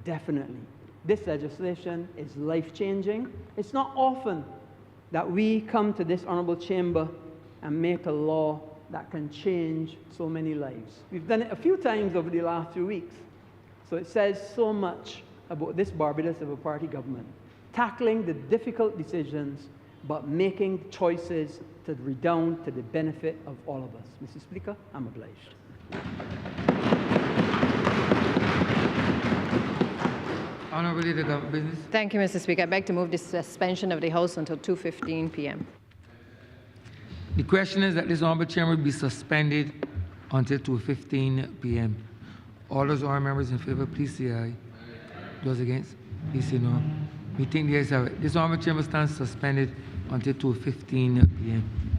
Definitely. This legislation is life-changing. It's not often that we come to this honorable chamber and make a law that can change so many lives. We've done it a few times over the last few weeks. So it says so much about this Barbados of a party government. tackling the difficult decisions, but making choices to redound to the benefit of all of us. Mr. Speaker, I'm obliged. Honourable Leader of Government Business. Thank you, Mr. Speaker. I beg to move the suspension of the House until 2:15 p.m. The question is that this honourable chamber be suspended until 2:15 p.m. All those honourable members in favour, please say aye. Those against, please say no. We think the ayes have it. This honourable chamber stands suspended until 2:15 p.m.